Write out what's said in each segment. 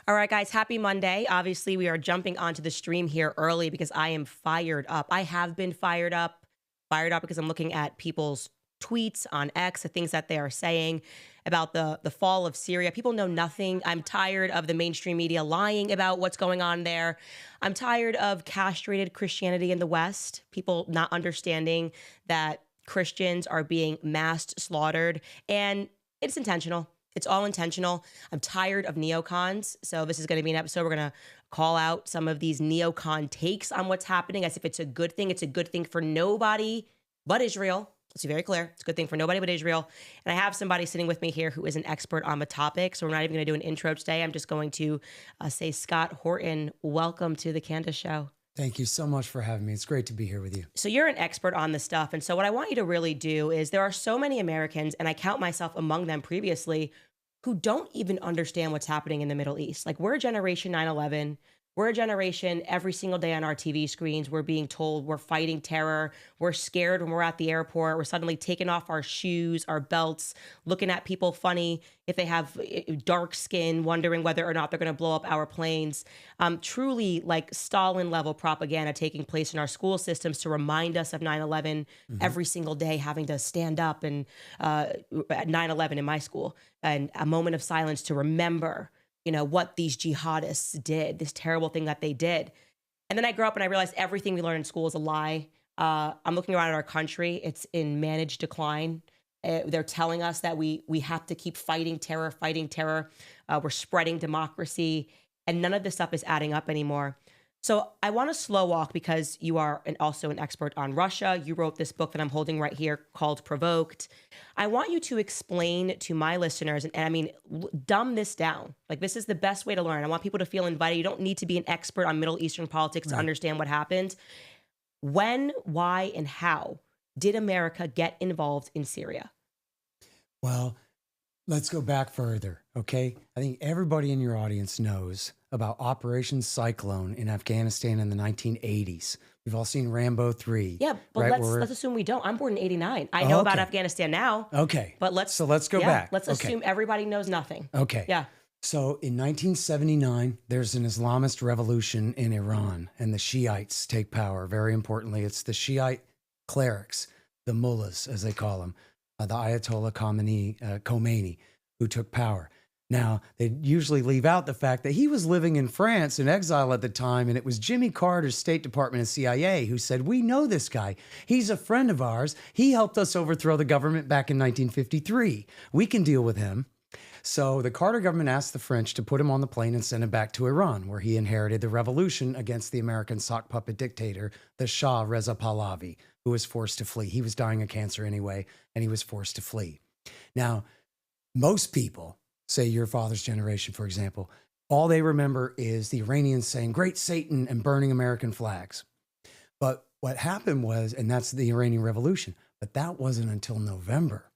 All right, guys, happy Monday. Obviously, we are jumping onto the stream here early because I am fired up. I have been fired up because I'm looking at people's tweets on X, the things that they are saying about the fall of Syria. People know nothing. I'm tired of the mainstream media lying about what's going on there. I'm tired of castrated Christianity in the West, people not understanding that Christians are being mass slaughtered, and it's intentional. It's all intentional. I'm tired of neocons. So this is going to be an episode. We're going to call out some of these neocon takes on what's happening as if it's a good thing. It's a good thing for nobody but Israel. Let's be very clear. It's a good thing for nobody but Israel. And I have somebody sitting with me here who is an expert on the topic. So we're not even going to do an intro today. I'm just going to say, Scott Horton, welcome to the Candace Show. Thank you so much for having me. It's great to be here with you. So you're an expert on this stuff. And so what I want you to really do is there are so many Americans, and I count myself among them previously, who don't even understand what's happening in the Middle East. Like, we're a generation 9/11. We're a generation every single day on our TV screens. We're being told we're fighting terror. We're scared when we're at the airport. We're suddenly taking off our shoes, our belts, looking at people funny if they have dark skin, wondering whether or not they're going to blow up our planes. Truly like Stalin level propaganda taking place in our school systems to remind us of 9/11 every single day, having to stand up and at 9/11 in my school, and a moment of silence to remember what these jihadists did, this terrible thing that they did. And then I grew up and I realized everything we learn in school is a lie. I'm looking around at our country. It's in managed decline. They're telling us that we have to keep fighting terror. We're spreading democracy. And none of this stuff is adding up anymore. So I want to slow walk because you are also an expert on Russia. You wrote this book that I'm holding right here called Provoked. I want you to explain to my listeners, and I mean, dumb this down. Like, this is the best way to learn. I want people to feel invited. You don't need to be an expert on Middle Eastern politics to understand what happened. When, why, and how did America get involved in Syria? Well, let's go back further, okay? I think everybody in your audience knows about Operation Cyclone in Afghanistan in the 1980s. We've all seen Rambo 3. Yeah, but right? let's assume we don't. I'm born in 89. I know about Afghanistan now. Okay. But let's go back. Let's assume everybody knows nothing. Okay. Yeah. So in 1979, there's an Islamist revolution in Iran, and the Shiites take power. Very importantly, it's the Shiite clerics, the mullahs, as they call them, the Ayatollah Khomeini, who took power. Now, they usually leave out the fact that he was living in France in exile at the time, and it was Jimmy Carter's State Department and CIA who said, we know this guy. He's a friend of ours. He helped us overthrow the government back in 1953. We can deal with him. So the Carter government asked the French to put him on the plane and send him back to Iran, where he inherited the revolution against the American sock puppet dictator, the Shah Reza Pahlavi, who was forced to flee. He was dying of cancer anyway, and he was forced to flee. Now, most people, say your father's generation, for example, all they remember is the Iranians saying, great Satan, and burning American flags. But what happened was, and that's the Iranian Revolution, but that wasn't until November.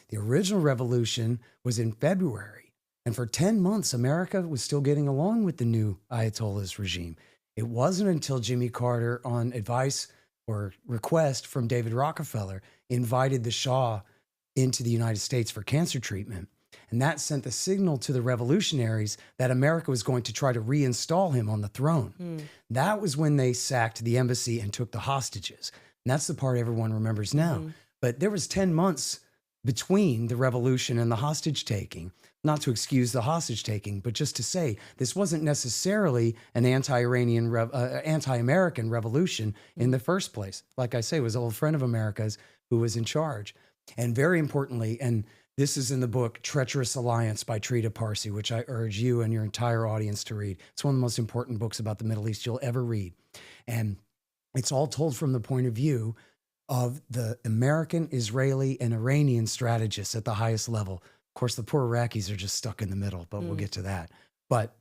The original revolution was in February. And for 10 months, America was still getting along with the new Ayatollah's regime. It wasn't until Jimmy Carter, on advice or request from David Rockefeller, invited the Shah into the United States for cancer treatment. And that sent the signal to the revolutionaries that America was going to try to reinstall him on the throne. That was when they sacked the embassy and took the hostages. And that's the part everyone remembers now. But there was 10 months between the revolution and the hostage taking, not to excuse the hostage taking, but just to say this wasn't necessarily an anti-American revolution in the first place. Like I say, it was an old friend of America's who was in charge. And very importantly, and this is in the book, Treacherous Alliance by Trita Parsi, which I urge you and your entire audience to read. It's one of the most important books about the Middle East you'll ever read. And it's all told from the point of view of the American, Israeli, and Iranian strategists at the highest level. Of course, the poor Iraqis are just stuck in the middle, but we'll get to that. But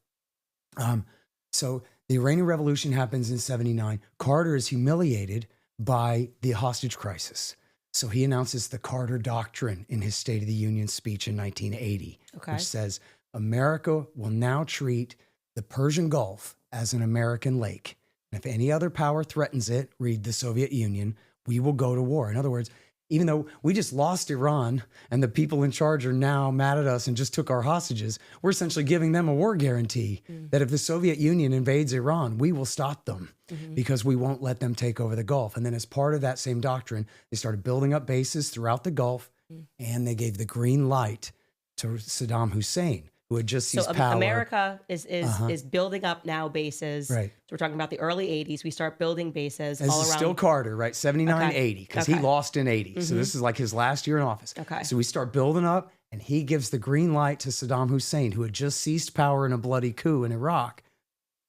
so the Iranian Revolution happens in 79. Carter is humiliated by the hostage crisis. So he announces the Carter Doctrine in his State of the Union speech in 1980, which says America will now treat the Persian Gulf as an American lake. And if any other power threatens it, read the Soviet Union, we will go to war. In other words, even though we just lost Iran and the people in charge are now mad at us and just took our hostages, we're essentially giving them a war guarantee that if the Soviet Union invades Iran, we will stop them because we won't let them take over the Gulf. And then as part of that same doctrine, they started building up bases throughout the Gulf and they gave the green light to Saddam Hussein, who had just seized power. America is building up now bases. Right. So we're talking about the early 80s. We start building bases This all is around. still Carter, right? 79, Okay. 80, because he Okay. lost in 80. So this is like his last year in office. Okay. So we start building up, and he gives the green light to Saddam Hussein, who had just seized power in a bloody coup in Iraq.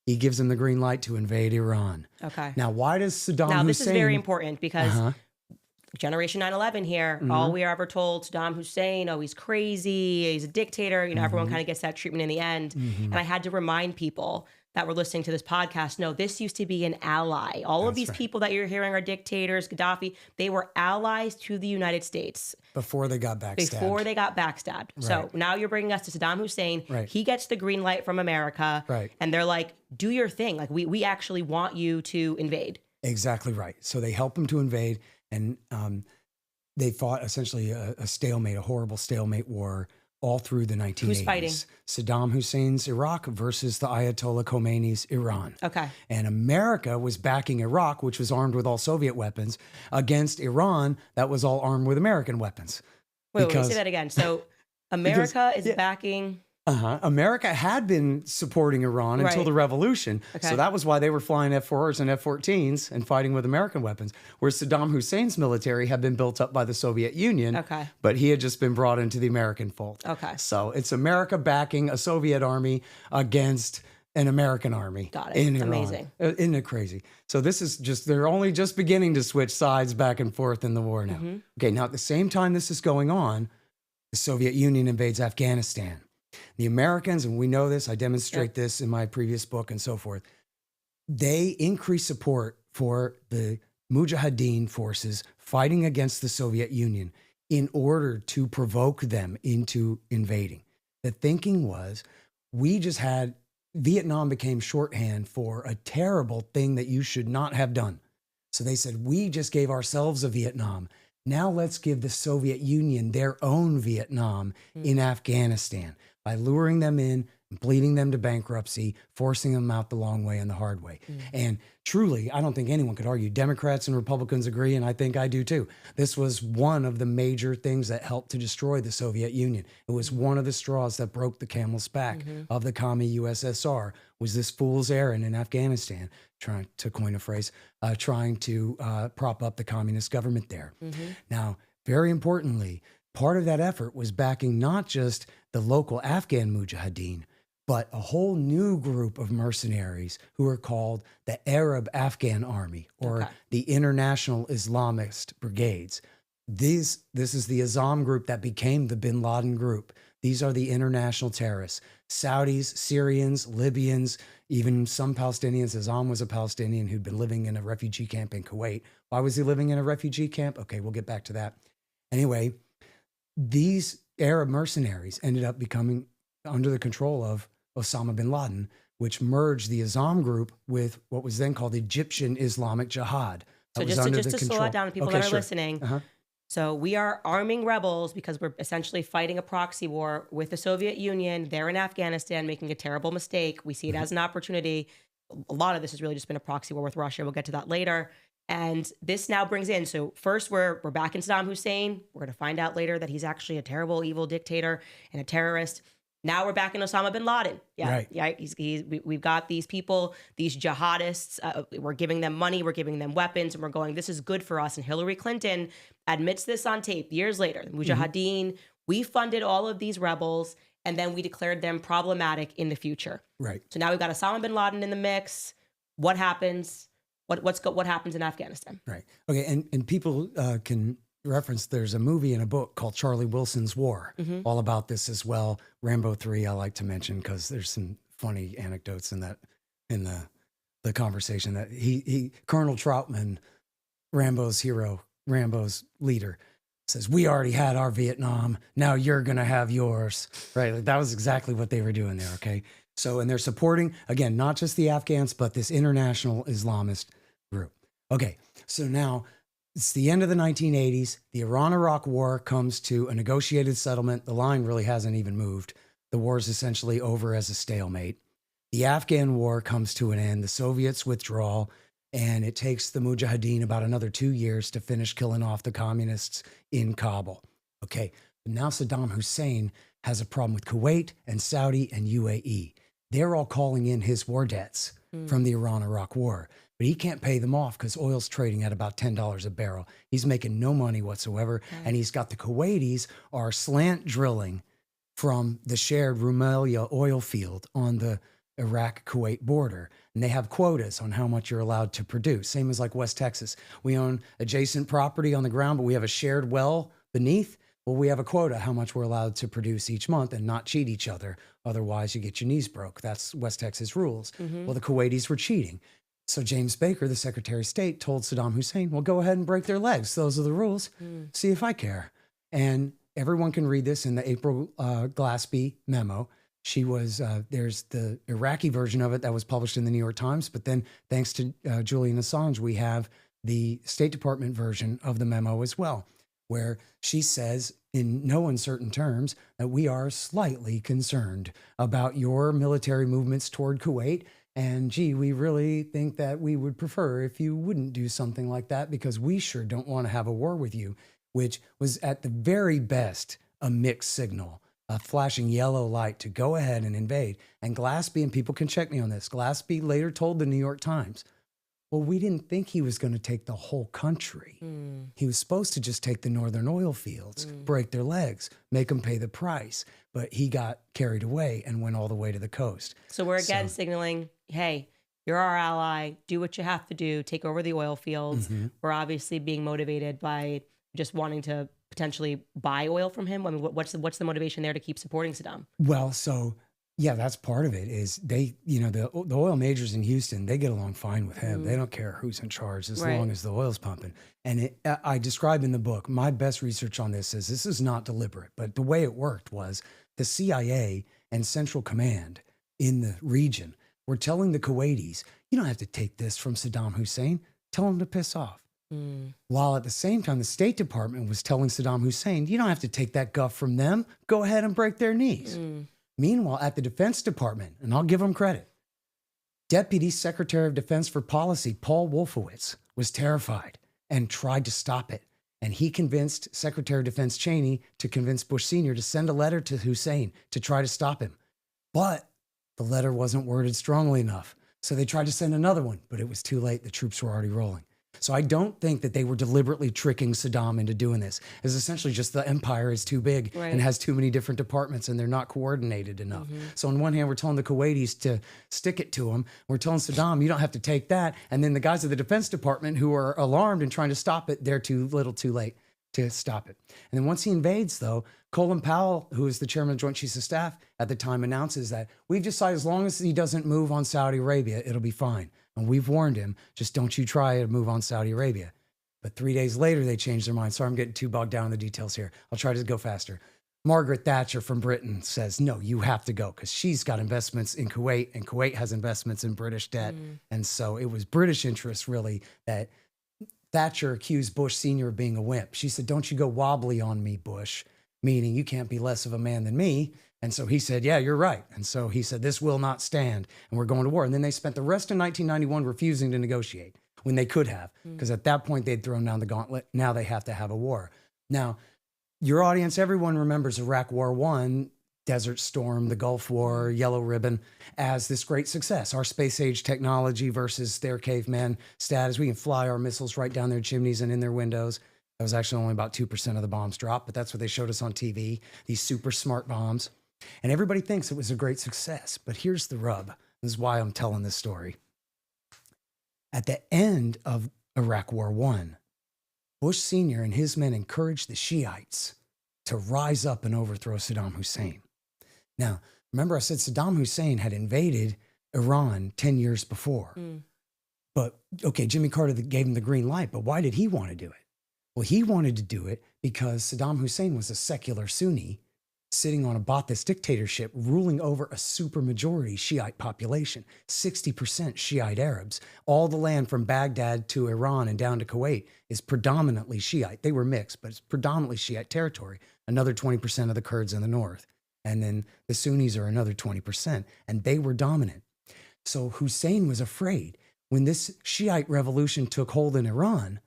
He gives him the green light to invade Iran. Okay. Now, why does Saddam Now, Hussein... this is very important because Uh-huh. Generation 9/11 here, all we are ever told, Saddam Hussein, oh, he's crazy, he's a dictator. You know, everyone kind of gets that treatment in the end. And I had to remind people that were listening to this podcast, no, this used to be an ally. All of these people that you're hearing are dictators, Gaddafi, they were allies to the United States. Before they got backstabbed. Before they got backstabbed. So now you're bringing us to Saddam Hussein. Right. He gets the green light from America. Right. And they're like, do your thing. Like, we actually want you to invade. Exactly right. So they help him to invade, and they fought essentially a stalemate, a horrible stalemate war all through the 1980s. Who's fighting? Saddam Hussein's Iraq versus the Ayatollah Khomeini's Iran. Okay. And America was backing Iraq, which was armed with all Soviet weapons, against Iran that was all armed with American weapons. Wait, say that again. So America is backing... America had been supporting Iran until the revolution. Okay. So that was why they were flying F-4s and F-14s and fighting with American weapons, whereas Saddam Hussein's military had been built up by the Soviet Union, but he had just been brought into the American fold. Okay. So it's America backing a Soviet army against an American army. Got it. In Iran. Amazing. Isn't it crazy? So this is just, they're only just beginning to switch sides back and forth in the war now. Okay, now at the same time this is going on, the Soviet Union invades Afghanistan. The Americans, and we know this, I demonstrate this in my previous book and so forth, they increase support for the Mujahideen forces fighting against the Soviet Union in order to provoke them into invading. The thinking was, Vietnam became shorthand for a terrible thing that you should not have done. So they said, we just gave ourselves a Vietnam. Now let's give the Soviet Union their own Vietnam in Afghanistan by luring them in, bleeding them to bankruptcy, forcing them out the long way and the hard way. And truly, I don't think anyone could argue. Democrats and Republicans agree, and I think I do too. This was one of the major things that helped to destroy the Soviet Union. It was one of the straws that broke the camel's back of the commie USSR, was this fool's errand in Afghanistan, trying to coin a phrase, trying to prop up the communist government there. Now, very importantly, part of that effort was backing not just the local Afghan Mujahideen, but a whole new group of mercenaries who are called the Arab Afghan Army, or the International Islamist Brigades. This is the Azam group that became the Bin Laden group. These are the international terrorists. Saudis, Syrians, Libyans, even some Palestinians. Azam was a Palestinian who'd been living in a refugee camp in Kuwait. Why was he living in a refugee camp? Okay, we'll get back to that. Anyway, these Arab mercenaries ended up becoming under the control of Osama bin Laden, which merged the Azam group with what was then called Egyptian Islamic Jihad. So just to slow that down to people that are listening. So we are arming rebels because we're essentially fighting a proxy war with the Soviet Union. They're in Afghanistan making a terrible mistake. We see it as an opportunity. A lot of this has really just been a proxy war with Russia. We'll get to that later. And this now brings in, so first we're back in Saddam Hussein. We're going to find out later that he's actually a terrible, evil dictator and a terrorist. Now we're back in Osama bin Laden. We've got these people, these jihadists. We're giving them money, we're giving them weapons, and we're going, this is good for us. And Hillary Clinton admits this on tape years later. The Mujahideen, we funded all of these rebels, and then we declared them problematic in the future. Right. So now we've got Osama bin Laden in the mix. What happens? What happens in Afghanistan? Right. Okay. And people can reference, there's a movie and a book called Charlie Wilson's War, all about this as well. Rambo 3, I like to mention because there's some funny anecdotes in the conversation that he Colonel Troutman, Rambo's hero, Rambo's leader, says, we already had our Vietnam. Now you're going to have yours. Right. Like, that was exactly what they were doing there. Okay. So, and they're supporting, again, not just the Afghans, but this international Islamist group. Okay, so now It's the end of the 1980s. The Iran-Iraq war comes to a negotiated settlement. The line really hasn't even moved. The war is essentially over as a stalemate. The Afghan war comes to an end. The Soviets withdraw, and it takes the Mujahideen about another 2 years to finish killing off the communists in Kabul. Okay, but now Saddam Hussein has a problem with Kuwait and Saudi and UAE. They're all calling in his war debts from the Iran-Iraq war. But he can't pay them off because oil's trading at about $10 a barrel. He's making no money whatsoever. Okay. And he's got the Kuwaitis are slant drilling from the shared Rumelia oil field on the Iraq-Kuwait border. And they have quotas on how much you're allowed to produce. Same as like West Texas. We own adjacent property on the ground, but we have a shared well beneath. Well, we have a quota how much we're allowed to produce each month and not cheat each other. Otherwise, you get your knees broke. That's West Texas rules. Well, the Kuwaitis were cheating. So James Baker, the Secretary of State, told Saddam Hussein, well, go ahead and break their legs. Those are the rules. See if I care. And everyone can read this in the April Glaspie memo. She was, there's the Iraqi version of it that was published in the New York Times. But then thanks to Julian Assange, we have the State Department version of the memo as well, where she says in no uncertain terms that we are slightly concerned about your military movements toward Kuwait. And gee, we really think that we would prefer if you wouldn't do something like that because we sure don't want to have a war with you, which was at the very best a mixed signal, a flashing yellow light to go ahead and invade. And Glaspie, and people can check me on this, Glaspie later told the New York Times, well, we didn't think he was going to take the whole country. He was supposed to just take the northern oil fields, break their legs, make them pay the price. But he got carried away and went all the way to the coast. So we're again signaling, hey, you're our ally. Do what you have to do. Take over the oil fields. We're obviously being motivated by just wanting to potentially buy oil from him. I mean, what's the motivation there to keep supporting Saddam? Well, so yeah, that's part of it is they, you know, the oil majors in Houston, they get along fine with him. They don't care who's in charge as long as the oil's pumping. And I describe in the book, my best research on this is this is not deliberate, but the way it worked was the CIA and Central Command in the region were telling the Kuwaitis, you don't have to take this from Saddam Hussein. Tell him to piss off. While at the same time, the State Department was telling Saddam Hussein, you don't have to take that guff from them. Go ahead and break their knees. Meanwhile, at the Defense Department, and I'll give them credit, Deputy Secretary of Defense for Policy, Paul Wolfowitz, was terrified and tried to stop it. And he convinced Secretary of Defense Cheney to convince Bush Sr. to send a letter to Hussein to try to stop him. But the letter wasn't worded strongly enough. So they tried to send another one, but it was too late. The troops were already rolling. So I don't think that they were deliberately tricking Saddam into doing this. It's essentially just the empire is too big and has too many different departments and they're not coordinated enough. So on one hand, we're telling the Kuwaitis to stick it to them. We're telling Saddam, you don't have to take that. And then the guys at the Defense Department who are alarmed and trying to stop it, they're too little too late to stop it. And then once he invades, though, Colin Powell, who is the chairman of the Joint Chiefs of Staff at the time, announces that we've decided as long as he doesn't move on Saudi Arabia, it'll be fine. And we've warned him, just don't you try to move on Saudi Arabia. But 3 days later, they changed their mind. Sorry, I'm getting too bogged down in the details here. I'll try to go faster. Margaret Thatcher from Britain says, no, you have to go because she's got investments in Kuwait and Kuwait has investments in British debt. And so it was British interests really that Thatcher accused Bush Sr. of being a wimp. She said, don't you go wobbly on me, Bush, meaning you can't be less of a man than me. And so he said, yeah, you're right. And so he said, this will not stand and we're going to war. And then they spent the rest of 1991 refusing to negotiate when they could have, because at that point they'd thrown down the gauntlet. Now they have to have a war. Now, your audience, everyone remembers Iraq War I, Desert Storm, the Gulf War, Yellow Ribbon, as this great success. Our space age technology versus their caveman status. We can fly our missiles right down their chimneys and in their windows. That was actually only about 2% of the bombs dropped, but that's what they showed us on TV, these super smart bombs. And everybody thinks it was a great success. But here's the rub. This is why I'm telling this story. At the end of Iraq War I, Bush Sr. and his men encouraged the Shiites to rise up and overthrow Saddam Hussein. Now, remember I said Saddam Hussein had invaded Iran 10 years before. But, okay, Jimmy Carter gave him the green light, but why did he want to do it? Well, he wanted to do it because Saddam Hussein was a secular Sunni, sitting on a Ba'athist dictatorship, ruling over a supermajority Shiite population, 60% Shiite Arabs. All the land from Baghdad to Iran and down to Kuwait is predominantly Shiite. They were mixed, but it's predominantly Shiite territory. Another 20% of the Kurds in the north. And then the Sunnis are another 20%. And they were dominant. So Hussein was afraid when this Shiite revolution took hold in Iran,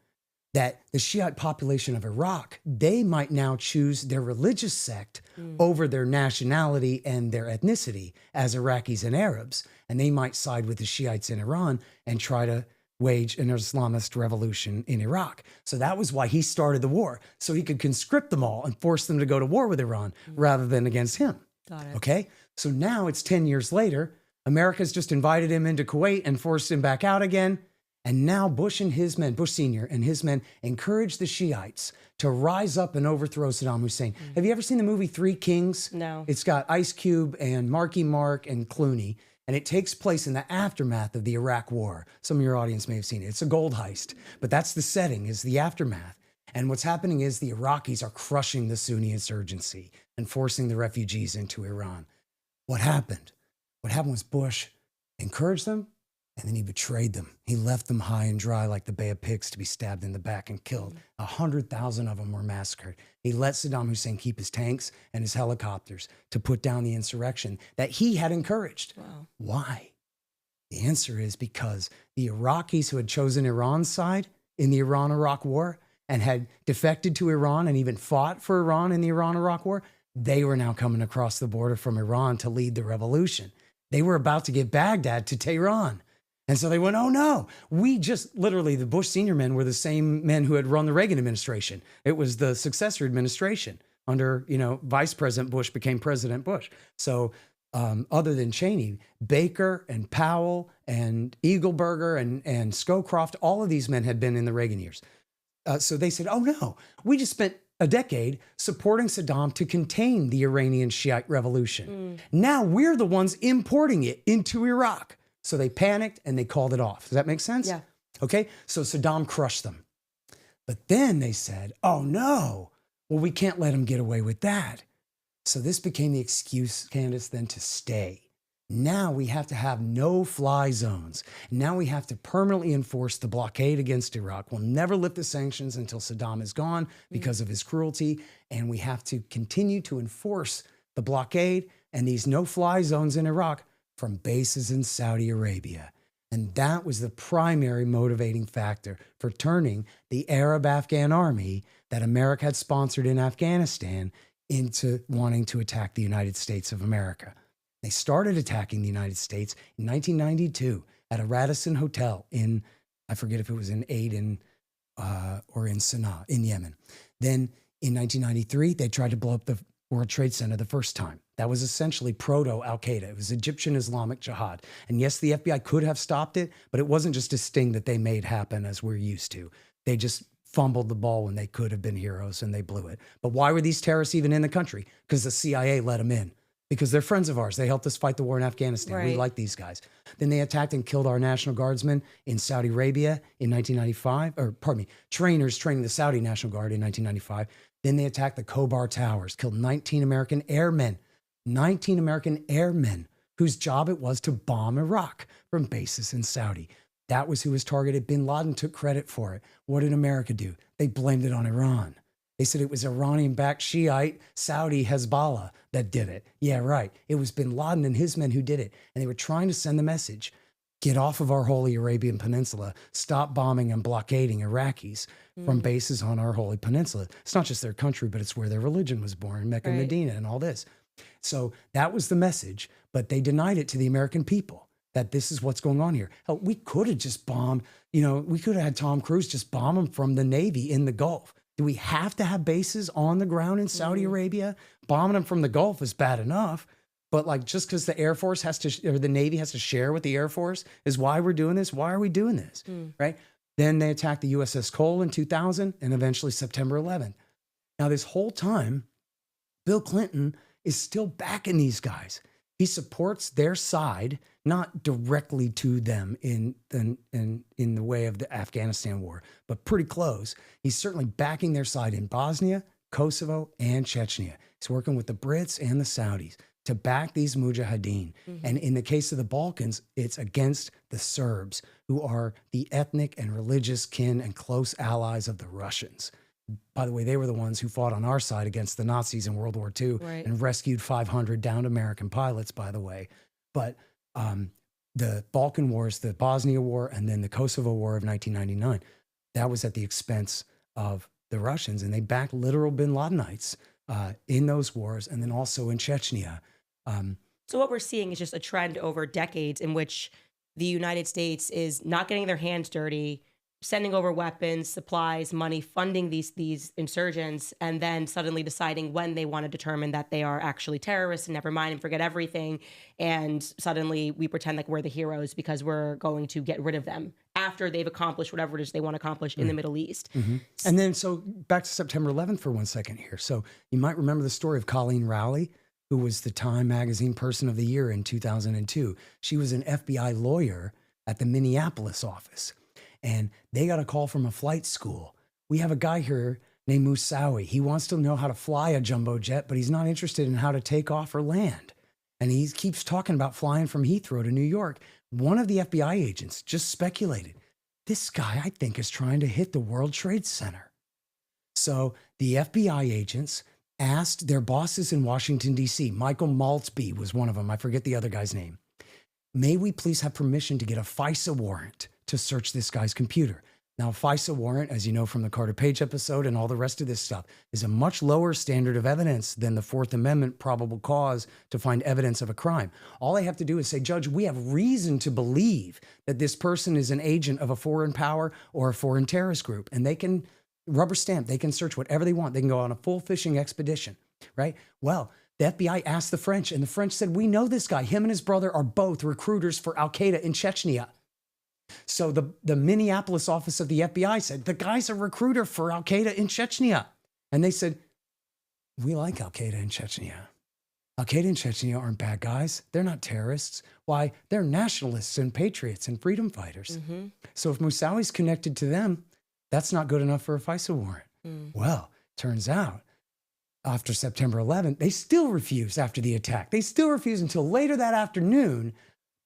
that the Shiite population of Iraq, they might now choose their religious sect over their nationality and their ethnicity as Iraqis and Arabs. And they might side with the Shiites in Iran and try to wage an Islamist revolution in Iraq. So that was why he started the war, so he could conscript them all and force them to go to war with Iran rather than against him. Got it. Okay? So now it's 10 years later. America's just invited him into Kuwait and forced him back out again. And now Bush and his men, Bush Sr. and his men, encourage the Shiites to rise up and overthrow Saddam Hussein. Have you ever seen the movie Three Kings? No. It's got Ice Cube and Marky Mark and Clooney, and it takes place in the aftermath of the Iraq War. Some of your audience may have seen it. It's a gold heist, but that's the setting, is the aftermath. And what's happening is the Iraqis are crushing the Sunni insurgency and forcing the refugees into Iran. What happened? What happened was Bush encouraged them, and then he betrayed them. He left them high and dry like the Bay of Pigs to be stabbed in the back and killed. 100,000 of them were massacred. He let Saddam Hussein keep his tanks and his helicopters to put down the insurrection that he had encouraged. Wow. Why? The answer is because the Iraqis who had chosen Iran's side in the Iran-Iraq War and had defected to Iran and even fought for Iran in the Iran-Iraq War, they were now coming across the border from Iran to lead the revolution. They were about to give Baghdad to Tehran. And so they went, oh no, we just literally, the Bush senior men were the same men who had run the Reagan administration. It was the successor administration under, Vice President Bush became President Bush. So other than Cheney, Baker and Powell and Eagleberger and Scowcroft, all of these men had been in the Reagan years. So they said, oh no, we just spent a decade supporting Saddam to contain the Iranian Shiite revolution. Now we're the ones importing it into Iraq. So they panicked and they called it off. Does that make sense? Yeah. Okay. So Saddam crushed them. But then they said, oh no, well, we can't let him get away with that. So this became the excuse, Candace, then to stay. Now we have to have no-fly zones. Now we have to permanently enforce the blockade against Iraq. We'll never lift the sanctions until Saddam is gone because of his cruelty. And we have to continue to enforce the blockade and these no-fly zones in Iraq from bases in Saudi Arabia. And that was the primary motivating factor for turning the Arab-Afghan army that America had sponsored in Afghanistan into wanting to attack the United States of America. They started attacking the United States in 1992 at a Radisson Hotel in, I forget if it was in Aden or in Sana'a in Yemen. Then in 1993, they tried to blow up the World Trade Center the first time. That was essentially proto-Al-Qaeda. It was Egyptian Islamic Jihad. And yes, the FBI could have stopped it, but it wasn't just a sting that they made happen as we're used to. They just fumbled the ball when they could have been heroes and they blew it. But why were these terrorists even in the country? Because the CIA let them in. Because they're friends of ours. They helped us fight the war in Afghanistan. Right. We like these guys. Then they attacked and killed our National Guardsmen in Saudi Arabia in 1995, trainers training the Saudi National Guard in 1995. Then they attacked the Khobar Towers, killed 19 American airmen whose job it was to bomb Iraq from bases in Saudi. That was who was targeted. Bin Laden took credit for it. What did America do? They blamed it on Iran. They said it was Iranian-backed Shiite Saudi Hezbollah that did it. Yeah, right. It was Bin Laden and his men who did it. And they were trying to send the message, get off of our holy Arabian Peninsula. Stop bombing and blockading Iraqis from bases on our holy peninsula. It's not just their country, but it's where their religion was born, Mecca and Medina and all this. So that was the message, but they denied it to the American people that this is what's going on here. Hell, we could have just bombed, we could have had Tom Cruise just bomb them from the Navy in the Gulf. Do we have to have bases on the ground in Saudi Arabia? Bombing them from the Gulf is bad enough. But just because the Air Force has to, or the Navy has to share with the Air Force is why we're doing this. Why are we doing this? Right? Then they attacked the USS Cole in 2000 and eventually September 11th. Now this whole time, Bill Clinton is still backing these guys. He supports their side, not directly to them in the way of the Afghanistan war, but pretty close. He's certainly backing their side in Bosnia, Kosovo, and Chechnya. He's working with the Brits and the Saudis to back these mujahideen. And in the case of the Balkans, it's against the Serbs, who are the ethnic and religious kin and close allies of the Russians. By the way, they were the ones who fought on our side against the Nazis in World War II and rescued 500 downed American pilots, by the way. But the Balkan Wars, the Bosnia War, and then the Kosovo War of 1999, that was at the expense of the Russians. And they backed literal bin Ladenites in those wars, and then also in Chechnya. So what we're seeing is just a trend over decades in which the United States is not getting their hands dirty, sending over weapons, supplies, money, funding these insurgents, and then suddenly deciding when they want to determine that they are actually terrorists and never mind and forget everything. And suddenly we pretend like we're the heroes because we're going to get rid of them after they've accomplished whatever it is they want to accomplish in the Middle East. And then, so back to September 11th for 1 second here. So you might remember the story of Colleen Rowley, who was the Time Magazine Person of the Year in 2002. She was an FBI lawyer at the Minneapolis office. And they got a call from a flight school. We have a guy here named Moussaoui. He wants to know how to fly a jumbo jet, but he's not interested in how to take off or land. And he keeps talking about flying from Heathrow to New York. One of the FBI agents just speculated, this guy, I think, is trying to hit the World Trade Center. So the FBI agents asked their bosses in Washington, D.C., Michael Maltby was one of them. I forget the other guy's name. May we please have permission to get a FISA warrant to search this guy's computer? Now, a FISA warrant, as you know from the Carter Page episode and all the rest of this stuff, is a much lower standard of evidence than the Fourth Amendment probable cause to find evidence of a crime. All they have to do is say, Judge, we have reason to believe that this person is an agent of a foreign power or a foreign terrorist group. And they can rubber stamp, they can search whatever they want. They can go on a full fishing expedition, right? Well, the FBI asked the French, and the French said, we know this guy. Him and his brother are both recruiters for Al-Qaeda in Chechnya. So the Minneapolis office of the FBI said, the guy's a recruiter for Al-Qaeda in Chechnya. And they said, we like Al-Qaeda in Chechnya. Al-Qaeda in Chechnya aren't bad guys. They're not terrorists. Why? They're nationalists and patriots and freedom fighters. So if Moussaoui's connected to them, that's not good enough for a FISA warrant. Well, turns out, after September 11th, they still refused after the attack. They still refused until later that afternoon.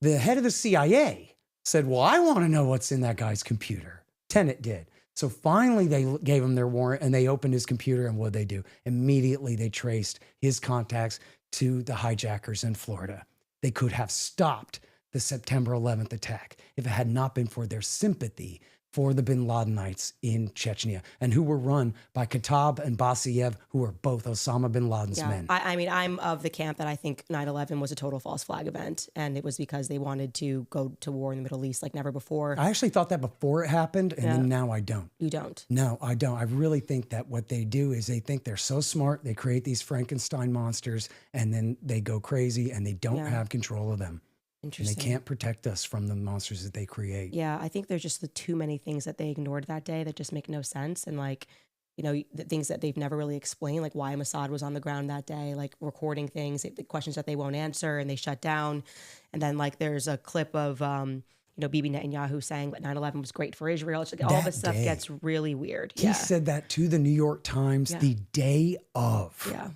The head of the CIA said, well, I want to know what's in that guy's computer. Tenet did. So finally, they gave him their warrant and they opened his computer. And what did they do? Immediately, they traced his contacts to the hijackers in Florida. They could have stopped the September 11th attack if it had not been for their sympathy for the bin Ladenites in Chechnya, and who were run by Khattab and Basayev, who were both Osama bin Laden's men. I mean, I'm of the camp that I think 9/11 was a total false flag event, and it was because they wanted to go to war in the Middle East like never before. I actually thought that before it happened, and then now I don't. You don't? No, I don't. I really think that what they do is they think they're so smart, they create these Frankenstein monsters, and then they go crazy, and they don't have control of them. Interesting. And they can't protect us from the monsters that they create. Yeah, I think there's just too many things that they ignored that day that just make no sense. And like, you know, the things that they've never really explained, like why Mossad was on the ground that day, like recording things, the questions that they won't answer and they shut down. And then like there's a clip of, you know, Bibi Netanyahu saying that 9/11 was great for Israel. It's like all this stuff gets really weird. He said that to the New York Times the day of. Yeah.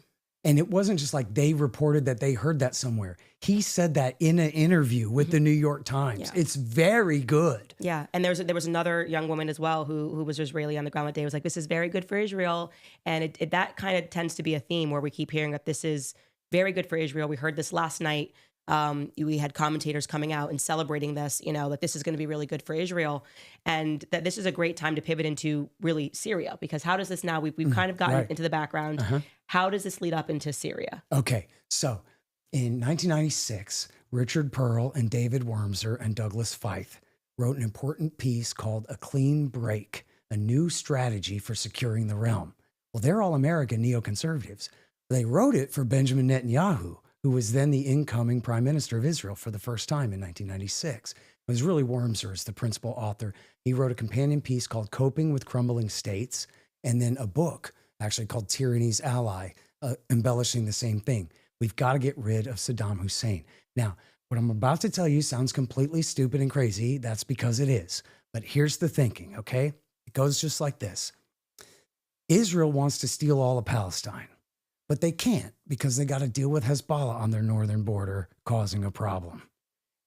And it wasn't just like they reported that they heard that somewhere. He said that in an interview with the New York Times. Yeah. It's very good. Yeah. And there was another young woman as well who was Israeli on the ground that day. Was like, this is very good for Israel. And that kind of tends to be a theme where we keep hearing that this is very good for Israel. We heard this last night. We had commentators coming out and celebrating this, you know, that this is going to be really good for Israel, and that this is a great time to pivot into really Syria, because how does this now, we've kind of gotten into the background. How does this lead up into Syria? Okay. So in 1996, Richard Pearl and David Wormser and Douglas Feith wrote an important piece called A Clean Break, a new strategy for securing the realm. Well, they're all American neoconservatives. They wrote it for Benjamin Netanyahu, who was then the incoming prime minister of Israel for the first time in 1996. It was really Wormser as the principal author. He wrote a companion piece called Coping with Crumbling States, and then a book actually called Tyranny's Ally, embellishing the same thing. We've got to get rid of Saddam Hussein. Now, what I'm about to tell you sounds completely stupid and crazy. That's because it is. But here's the thinking, okay? It goes just like this. Israel wants to steal all of Palestine. But they can't because they got to deal with Hezbollah on their northern border causing a problem.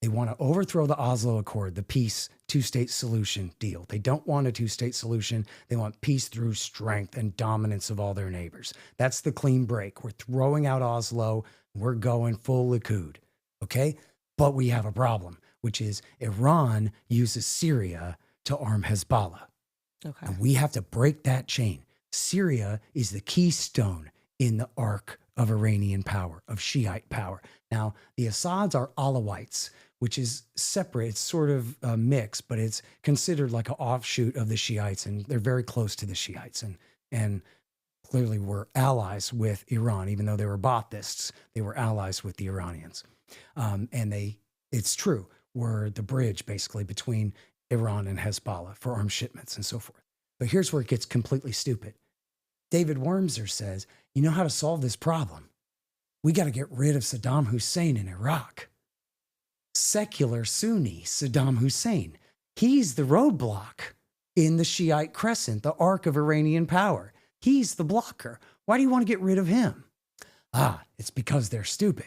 They want to overthrow the Oslo Accord, the peace two-state solution deal. They don't want a two-state solution. They want peace through strength and dominance of all their neighbors. That's the clean break. We're throwing out Oslo. We're going full Likud, okay? But we have a problem, which is Iran uses Syria to arm Hezbollah. Okay. And we have to break that chain. Syria is the keystone in the arc of Iranian power, of Shiite power. Now, the Assads are Alawites, which is separate. It's sort of a mix, but it's considered like an offshoot of the Shiites, and they're very close to the Shiites, and clearly were allies with Iran. Even though they were Baathists, they were allies with the Iranians. And it's true, were the bridge basically between Iran and Hezbollah for arms shipments and so forth. But here's where it gets completely stupid. David Wormser says, you know how to solve this problem? We got to get rid of Saddam Hussein in Iraq. Secular Sunni Saddam Hussein. He's the roadblock in the Shiite crescent, the arc of Iranian power. He's the blocker. Why do you want to get rid of him? It's because they're stupid.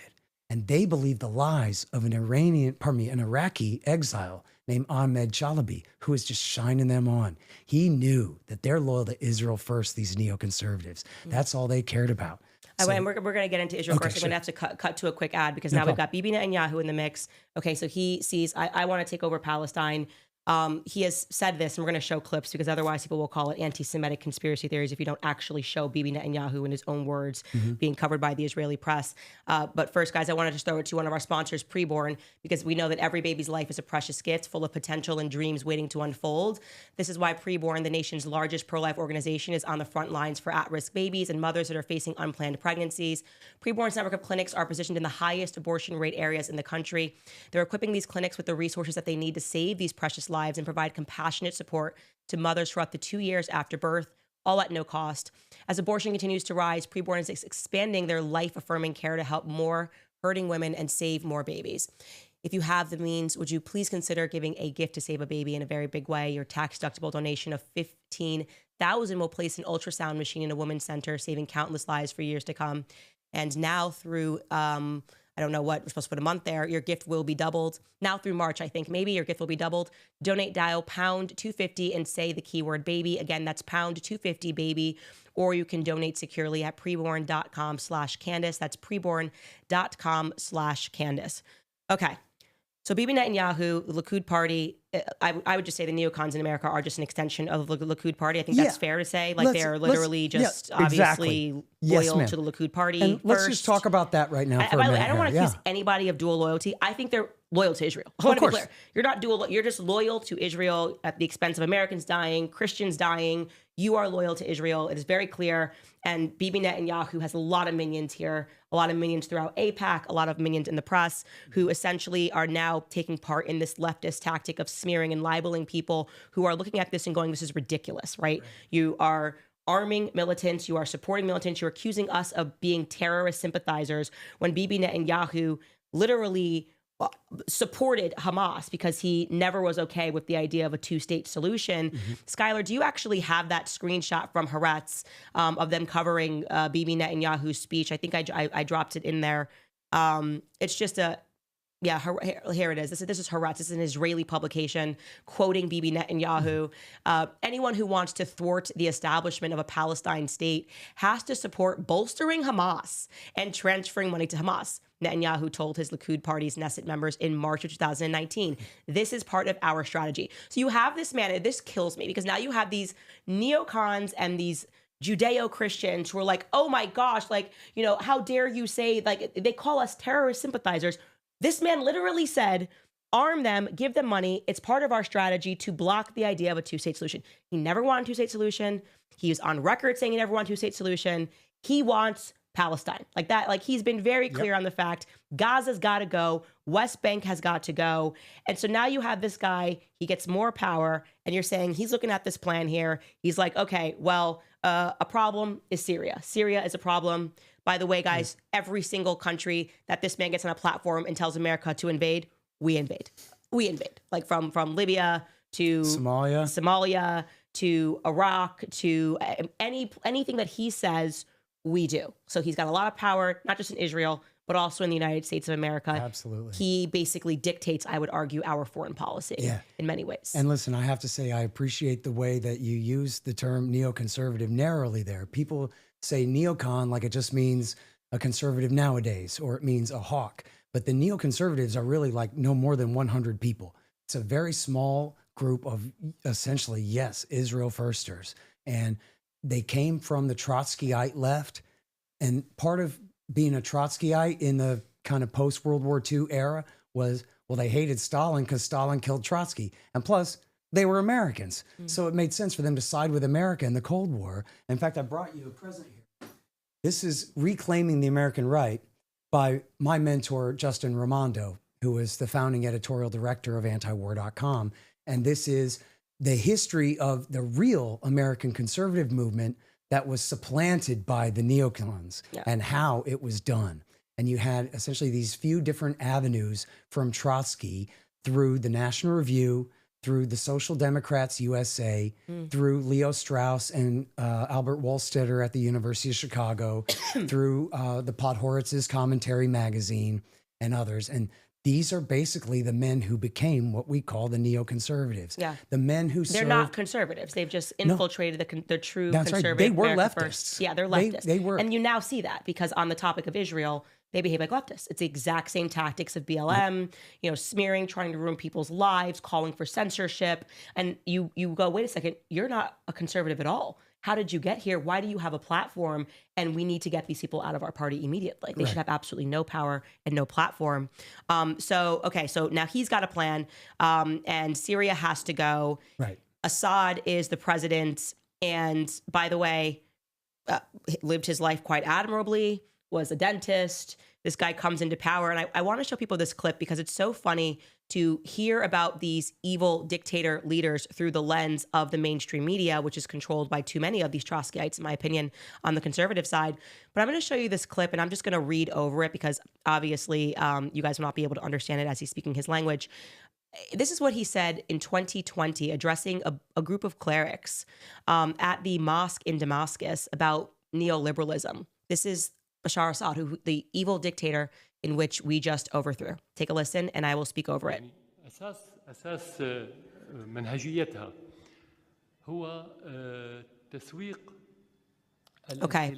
And they believe the lies of an Iraqi exile named Ahmed Chalabi, who was just shining them on. He knew that they're loyal to Israel first, these neoconservatives. That's all they cared about. So, and we're going to get into Israel first. I'm going to have to cut to a quick ad because now we've got Bibi Netanyahu in the mix. Okay, so he sees, I want to take over Palestine. He has said this, and we're going to show clips because otherwise people will call it anti-Semitic conspiracy theories if you don't actually show Bibi Netanyahu in his own words being covered by the Israeli press. But first, guys, I wanted to throw it to one of our sponsors, PreBorn, because we know that every baby's life is a precious gift full of potential and dreams waiting to unfold. This is why PreBorn, the nation's largest pro-life organization, is on the front lines for at-risk babies and mothers that are facing unplanned pregnancies. PreBorn's network of clinics are positioned in the highest abortion rate areas in the country. They're equipping these clinics with the resources that they need to save these precious lives and provide compassionate support to mothers throughout the 2 years after birth, all at no cost. As abortion continues to rise, PreBorn is expanding their life-affirming care to help more hurting women and save more babies. If you have the means, would you please consider giving a gift to save a baby in a very big way? Your tax-deductible donation of $15,000 will place an ultrasound machine in a women's center, saving countless lives for years to come. And now through I don't know what, we're supposed to put a month there. Your gift will be doubled. Now through March, I think, maybe your gift will be doubled. Donate, dial pound 250 and say the keyword baby. Again, that's pound 250 baby. Or you can donate securely at preborn.com/Candace. That's preborn.com/Candace. Okay. So Bibi Netanyahu, the Likud party, I would just say the neocons in America are just an extension of the Likud party. I think that's fair to say. Like they're literally just obviously loyal to the Likud party. And let's just talk about that right now for a minute. I don't want to accuse anybody of dual loyalty. I think they're loyal to Israel. I want to be clear. You're not dual. You're just loyal to Israel at the expense of Americans dying, Christians dying. You are loyal to Israel. It is very clear. And Bibi Netanyahu has a lot of minions here, a lot of minions throughout AIPAC, a lot of minions in the press who essentially are now taking part in this leftist tactic of smearing and libeling people who are looking at this and going, this is ridiculous, right? You are arming militants, you are supporting militants, you're accusing us of being terrorist sympathizers when Bibi Netanyahu literally supported Hamas because he never was okay with the idea of a two-state solution. Skylar, do you actually have that screenshot from Haaretz of them covering Bibi Netanyahu's speech? I think I dropped it in there. It's just here it is. This is Haaretz. This is an Israeli publication quoting Bibi Netanyahu. Anyone who wants to thwart the establishment of a Palestine state has to support bolstering Hamas and transferring money to Hamas. Netanyahu told his Likud party's Knesset members in March of 2019. This is part of our strategy. So you have this man, and this kills me because now you have these neocons and these Judeo-Christians who are like, oh my gosh, like, you know, how dare you say, like, they call us terrorist sympathizers. This man literally said, arm them, give them money. It's part of our strategy to block the idea of a two-state solution. He never wanted a two-state solution. He was on record saying he never wanted a two-state solution. He wants Palestine. Like that, like he's been very clear on the fact Gaza's got to go, West Bank has got to go. And so now you have this guy, he gets more power, and you're saying he's looking at this plan here. He's like, okay, well, a problem is Syria. Syria is a problem. By the way, guys, every single country that this man gets on a platform and tells America to invade, we invade. We invade. Like from Libya to Somalia to Iraq to anything that he says, we do. So he's got a lot of power, not just in Israel, but also in the United States of America. Absolutely. He basically dictates, I would argue, our foreign policy in many ways. And listen, I have to say, I appreciate the way that you use the term neoconservative narrowly there. People say neocon like it just means a conservative nowadays, or it means a hawk. But the neoconservatives are really like no more than 100 people. It's a very small group of essentially, yes, Israel firsters. And they came from the Trotskyite left. And part of being a Trotskyite in the kind of post-World War II era was, well, they hated Stalin because Stalin killed Trotsky. And plus, they were Americans. So it made sense for them to side with America in the Cold War. In fact, I brought you a present here. This is Reclaiming the American Right by my mentor, Justin Raimondo, who is the founding editorial director of antiwar.com. And this is the history of the real American conservative movement that was supplanted by the neocons and how it was done. And you had essentially these few different avenues from Trotsky through the National Review, through the Social Democrats USA, through Leo Strauss and Albert Wohlstetter at the University of Chicago, through the Podhoritz's Commentary magazine and others. And these are basically the men who became what we call the neoconservatives. Yeah. The men who They're not conservatives. They've just infiltrated the true conservative. Right. They were American leftists. First. Yeah, they're leftists. They were. And you now see that because on the topic of Israel, they behave like leftists. It's the exact same tactics of BLM, you know, smearing, trying to ruin people's lives, calling for censorship. And you go, wait a second, you're not a conservative at all. How did you get here? Why do you have a platform? And we need to get these people out of our party immediately. They should have absolutely no power and no platform. So now he's got a plan, and Syria has to go. Right. Assad is the president, and by the way, lived his life quite admirably, was a dentist. This guy comes into power. And I want to show people this clip because it's so funny to hear about these evil dictator leaders through the lens of the mainstream media, which is controlled by too many of these Trotskyites, in my opinion, on the conservative side. But I'm going to show you this clip, and I'm just going to read over it because obviously you guys will not be able to understand it as he's speaking his language. This is what he said in 2020, addressing a group of clerics at the mosque in Damascus about neoliberalism. This is Bashar Assad, who the evil dictator in which we just overthrew. Take a listen, and I will speak over it. أساس منهجيتها هو تسويق. Okay,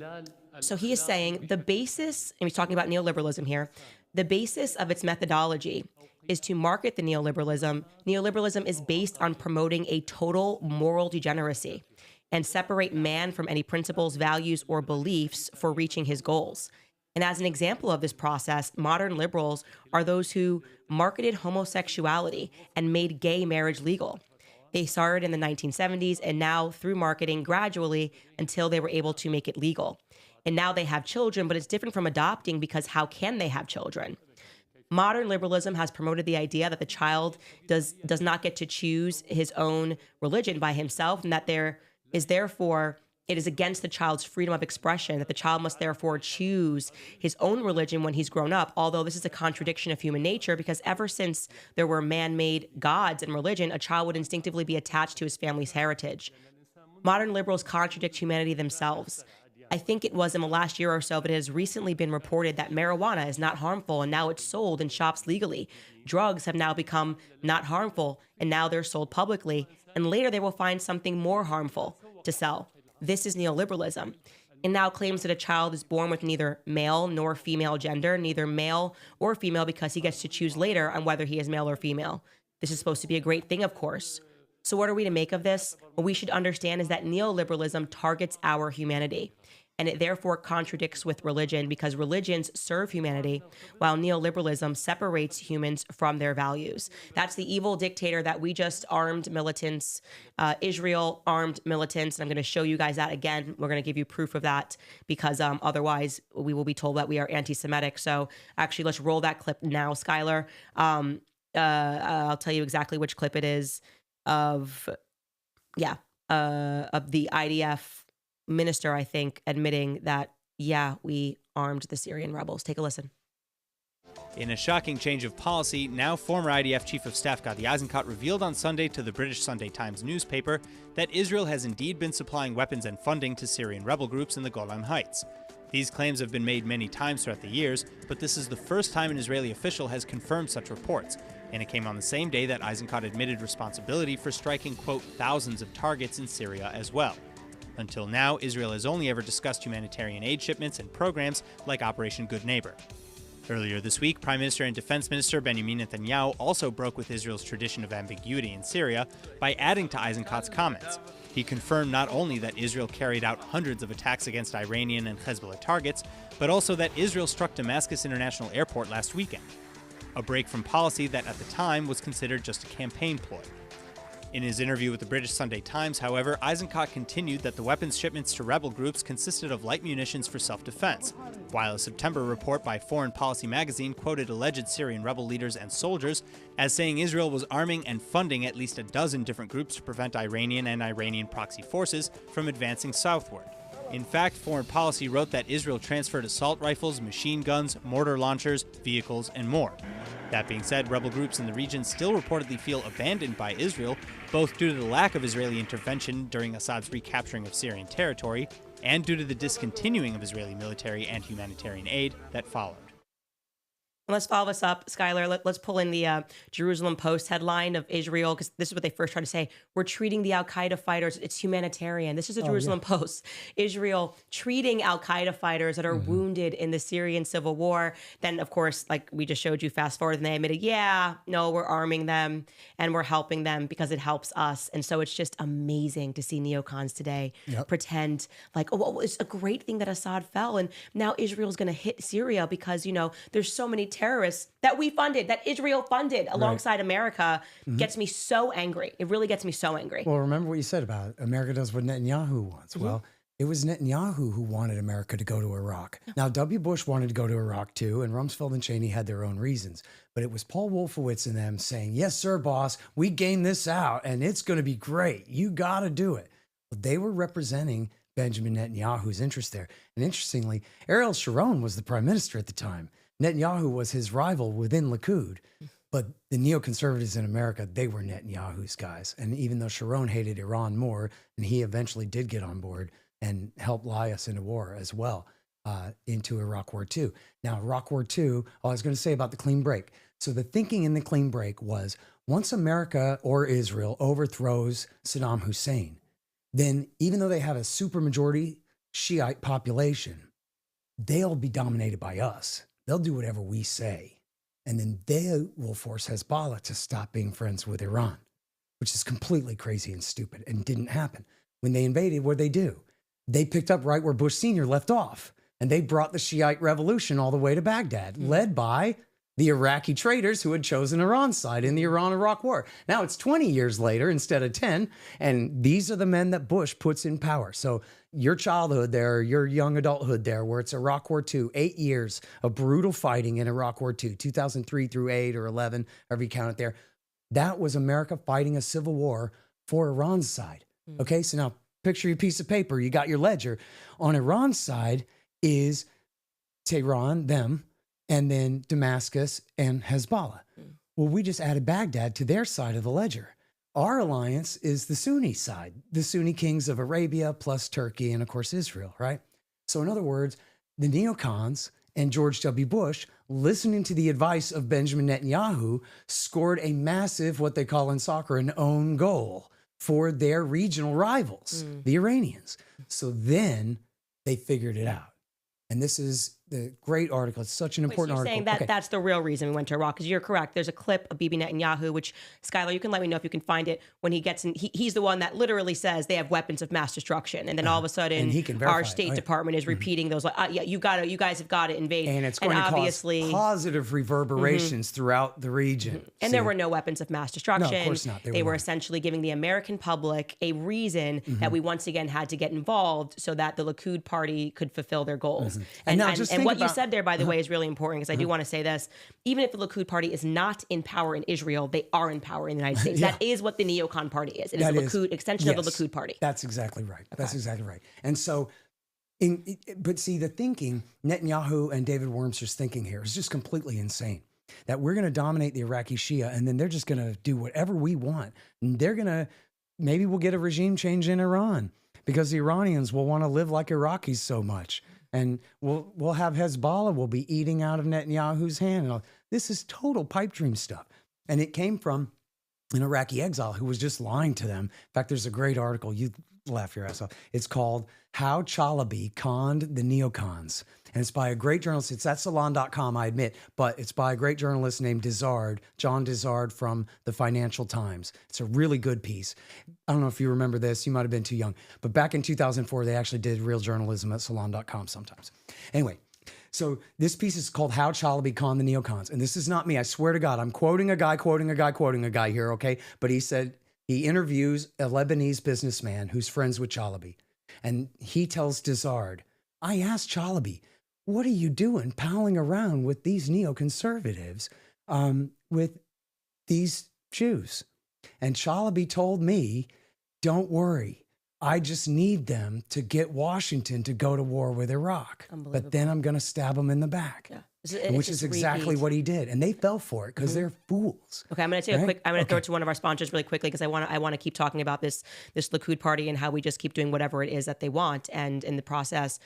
so he is saying the basis, and he's talking about neoliberalism here, the basis of its methodology is to market the neoliberalism. Neoliberalism is based on promoting a total moral degeneracy and separate man from any principles, values, or beliefs for reaching his goals. And as an example of this process, modern liberals are those who marketed homosexuality and made gay marriage legal. They started in the 1970s and now through marketing gradually until they were able to make it legal. And now they have children, but it's different from adopting because how can they have children? Modern liberalism has promoted the idea that the child does not get to choose his own religion by himself, and that there is therefore, it is against the child's freedom of expression, that the child must therefore choose his own religion when he's grown up, although this is a contradiction of human nature because ever since there were man-made gods in religion, a child would instinctively be attached to his family's heritage. Modern liberals contradict humanity themselves. I think it was in the last year or so, but it has recently been reported that marijuana is not harmful and now it's sold in shops legally. Drugs have now become not harmful and now they're sold publicly, and later they will find something more harmful to sell. This is neoliberalism. It now claims that a child is born with neither male nor female gender, neither male or female, because he gets to choose later on whether he is male or female. This is supposed to be a great thing, of course. So what are we to make of this? What we should understand is that neoliberalism targets our humanity, and it therefore contradicts with religion because religions serve humanity while neoliberalism separates humans from their values. That's the evil dictator that we just armed militants, Israel armed militants. And I'm going to show you guys that again. We're going to give you proof of that because otherwise we will be told that we are anti-Semitic. So actually, let's roll that clip now, Skylar. I'll tell you exactly which clip it is of the IDF minister, I think, admitting that, yeah, we armed the Syrian rebels. Take a listen. In a shocking change of policy, now former IDF Chief of Staff Gadi Eisenkot revealed on Sunday to the British Sunday Times newspaper that Israel has indeed been supplying weapons and funding to Syrian rebel groups in the Golan Heights. These claims have been made many times throughout the years, but this is the first time an Israeli official has confirmed such reports, and it came on the same day that Eisenkot admitted responsibility for striking, quote, thousands of targets in Syria as well. Until now, Israel has only ever discussed humanitarian aid shipments and programs like Operation Good Neighbor. Earlier this week, Prime Minister and Defense Minister Benjamin Netanyahu also broke with Israel's tradition of ambiguity in Syria by adding to Eisenkot's comments. He confirmed not only that Israel carried out hundreds of attacks against Iranian and Hezbollah targets, but also that Israel struck Damascus International Airport last weekend, a break from policy that at the time was considered just a campaign ploy. In his interview with the British Sunday Times, however, Eisenkot continued that the weapons shipments to rebel groups consisted of light munitions for self-defense, while a September report by Foreign Policy magazine quoted alleged Syrian rebel leaders and soldiers as saying Israel was arming and funding at least a dozen different groups to prevent Iranian and Iranian proxy forces from advancing southward. In fact, Foreign Policy wrote that Israel transferred assault rifles, machine guns, mortar launchers, vehicles, and more. That being said, rebel groups in the region still reportedly feel abandoned by Israel, both due to the lack of Israeli intervention during Assad's recapturing of Syrian territory, and due to the discontinuing of Israeli military and humanitarian aid that followed. Let's follow this up, Skylar. Let's pull in the Jerusalem Post headline of Israel, because this is what they first tried to say. We're treating the al-Qaeda fighters. It's humanitarian. This is the Jerusalem Post. Israel treating al-Qaeda fighters that are wounded in the Syrian civil war. Then, of course, like we just showed you, fast forward, and they admitted, we're arming them and we're helping them because it helps us. And so it's just amazing to see neocons today pretend like, it's a great thing that Assad fell. And now Israel's going to hit Syria because, there's so many terrorists that we funded, that Israel funded alongside America, gets me so angry. It really gets me so angry. Well, remember what you said about it. America does what Netanyahu wants. Well, it was Netanyahu who wanted America to go to Iraq. Now, W. Bush wanted to go to Iraq too, and Rumsfeld and Cheney had their own reasons. But it was Paul Wolfowitz and them saying, yes, sir, boss, we gained this out, and it's going to be great. You got to do it. But they were representing Benjamin Netanyahu's interest there. And interestingly, Ariel Sharon was the prime minister at the time. Netanyahu was his rival within Likud, but the neoconservatives in America, they were Netanyahu's guys. And even though Sharon hated Iran more, and he eventually did get on board and help lie us into war as well, into Iraq War II. Now, Iraq War II, I was going to say about the clean break. So the thinking in the clean break was once America or Israel overthrows Saddam Hussein, then even though they have a supermajority Shiite population, they'll be dominated by us. They'll do whatever we say. And then they will force Hezbollah to stop being friends with Iran, which is completely crazy and stupid and didn't happen. When they invaded, what did they do? They picked up right where Bush Sr. left off. And they brought the Shiite revolution all the way to Baghdad, led by the Iraqi traitors who had chosen Iran's side in the Iran-Iraq war. Now it's 20 years later instead of 10, and these are the men that Bush puts in power. So your childhood there, your young adulthood there, where it's Iraq War II, 8 years of brutal fighting in Iraq War II, 2003 through 8 or 11, however you count it there, that was America fighting a civil war for Iran's side. Okay, so now picture your piece of paper, you got your ledger. On Iran's side is Tehran, them, and then Damascus and Hezbollah. Well, we just added Baghdad to their side of the ledger. Our alliance is the Sunni side, the Sunni kings of Arabia plus Turkey and, of course, Israel, right? So in other words, the neocons and George W. Bush, listening to the advice of Benjamin Netanyahu, scored a massive, what they call in soccer, an own goal for their regional rivals, the Iranians. So then they figured it out. And this is the great article. It's such an important article. Saying that that's the real reason we went to Iraq, because you're correct. There's a clip of Bibi Netanyahu, which, Skylar, you can let me know if you can find it, when he gets in. He's the one that literally says they have weapons of mass destruction. And then all of a sudden, our State Department is repeating those, like, you guys have got to invade. And it's going to cause positive reverberations throughout the region. And there were no weapons of mass destruction. No, of course not. They were essentially giving the American public a reason that we once again had to get involved so that the Likud party could fulfill their goals. And what you said there, by the way, is really important, because I do want to say this. Even if the Likud party is not in power in Israel, they are in power in the United States. That is what the Neocon party is. It is a Likud extension of the Likud party. That's exactly right. Okay. That's exactly right. And so, but see, the thinking, Netanyahu and David Wormser's thinking here is just completely insane. That we're going to dominate the Iraqi Shia, and then they're just going to do whatever we want. And they're going to, maybe we'll get a regime change in Iran, because the Iranians will want to live like Iraqis so much. And we'll have Hezbollah will be eating out of Netanyahu's hand. And all. This is total pipe dream stuff. And it came from an Iraqi exile who was just lying to them. In fact, there's a great article. You laugh your ass off. It's called How Chalabi Conned the Neocons. And it's by a great journalist. It's at salon.com, I admit, but it's by a great journalist named Dizard, John Dizard from the Financial Times. It's a really good piece. I don't know if you remember this. You might have been too young. But back in 2004, they actually did real journalism at salon.com sometimes. Anyway, so this piece is called How Chalabi Conned the Neocons. And this is not me. I swear to God, I'm quoting a guy here, okay? But he said he interviews a Lebanese businessman who's friends with Chalabi. And he tells Dizard, I asked Chalabi, what are you doing palling around with these neoconservatives, with these Jews? And Chalabi told me, don't worry. I just need them to get Washington to go to war with Iraq. But then I'm going to stab them in the back. Yeah. Which is exactly what he did. And they fell for it because they're fools. Okay, I'm going to take a quick, I'm going to throw it to one of our sponsors really quickly because I want to keep talking about this Likud party and how we just keep doing whatever it is that they want. And in the process,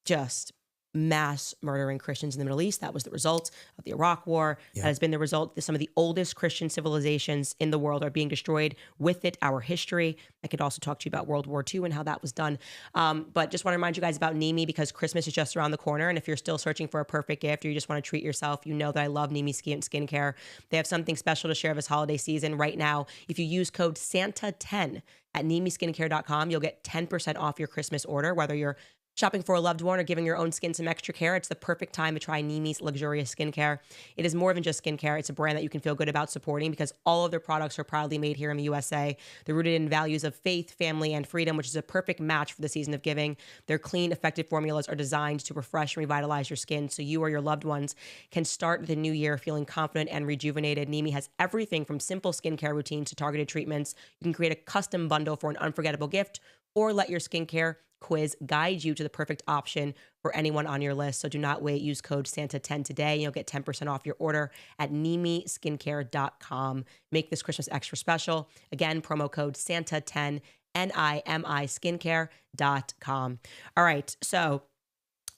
just mass murdering Christians in the Middle East. That was the result of the Iraq War. Yeah. That has been the result that some of the oldest Christian civilizations in the world are being destroyed. With it, our history. I could also talk to you about World War II and how that was done. But just want to remind you guys about Nimi because Christmas is just around the corner. And if you're still searching for a perfect gift or you just want to treat yourself, you know that I love Nimi Skincare. They have something special to share this holiday season right now. If you use code SANTA10 at NimiSkincare.com, you'll get 10% off your Christmas order, whether you're shopping for a loved one or giving your own skin some extra care. It's the perfect time to try Nimi's luxurious skincare. It is more than just skincare. It's a brand that you can feel good about supporting because all of their products are proudly made here in the USA. They're rooted in values of faith, family, and freedom, which is a perfect match for the season of giving. Their clean, effective formulas are designed to refresh and revitalize your skin so you or your loved ones can start the new year feeling confident and rejuvenated. Nimi has everything from simple skincare routines to targeted treatments. You can create a custom bundle for an unforgettable gift or let your skincare quiz guide you to the perfect option for anyone on your list. So do not wait. Use code SANTA10 today. You'll get 10% off your order at NimiSkincare.com. Make this Christmas extra special. Again, promo code SANTA10, NIMI Skincare.com. All right. So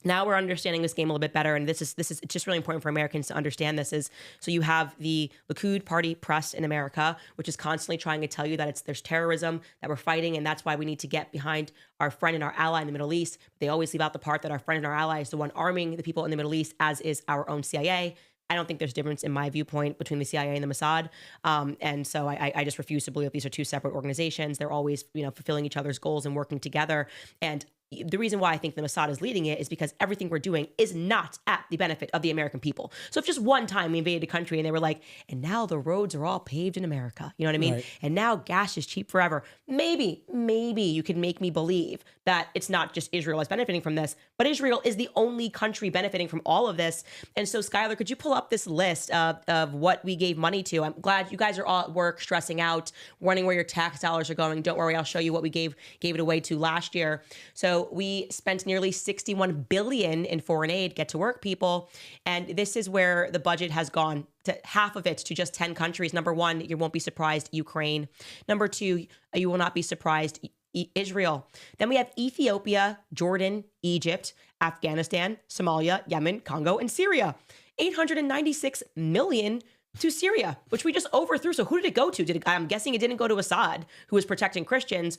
now we're understanding this game a little bit better, and this is it's just really important for Americans to understand this. So you have the Likud party press in America, which is constantly trying to tell you that there's terrorism that we're fighting, and that's why we need to get behind our friend and our ally in the Middle East. They always leave out the part that our friend and our ally is the one arming the people in the Middle East, as is our own CIA. I don't think there's difference in my viewpoint between the CIA and the Mossad. And so I just refuse to believe that these are two separate organizations. They're always, fulfilling each other's goals and working together. And the reason why I think the Mossad is leading it is because everything we're doing is not at the benefit of the American people. So if just one time we invaded a country and they were like, and now the roads are all paved in America, you know what I mean? Right. And now gas is cheap forever. Maybe you can make me believe that it's not just Israel that's benefiting from this, but Israel is the only country benefiting from all of this. And so Skylar, could you pull up this list of what we gave money to? I'm glad you guys are all at work, stressing out, wondering where your tax dollars are going. Don't worry, I'll show you what we gave it away to last year. So we spent nearly $61 billion in foreign aid. Get to work, people. And this is where the budget has gone to half of it to just 10 countries. Number one, you won't be surprised, Ukraine. Number two, you will not be surprised, Israel. Then we have Ethiopia, Jordan, Egypt, Afghanistan, Somalia, Yemen, Congo, and Syria. $896 million to Syria, which we just overthrew. So who did it go to? I'm guessing it didn't go to Assad, who was protecting Christians.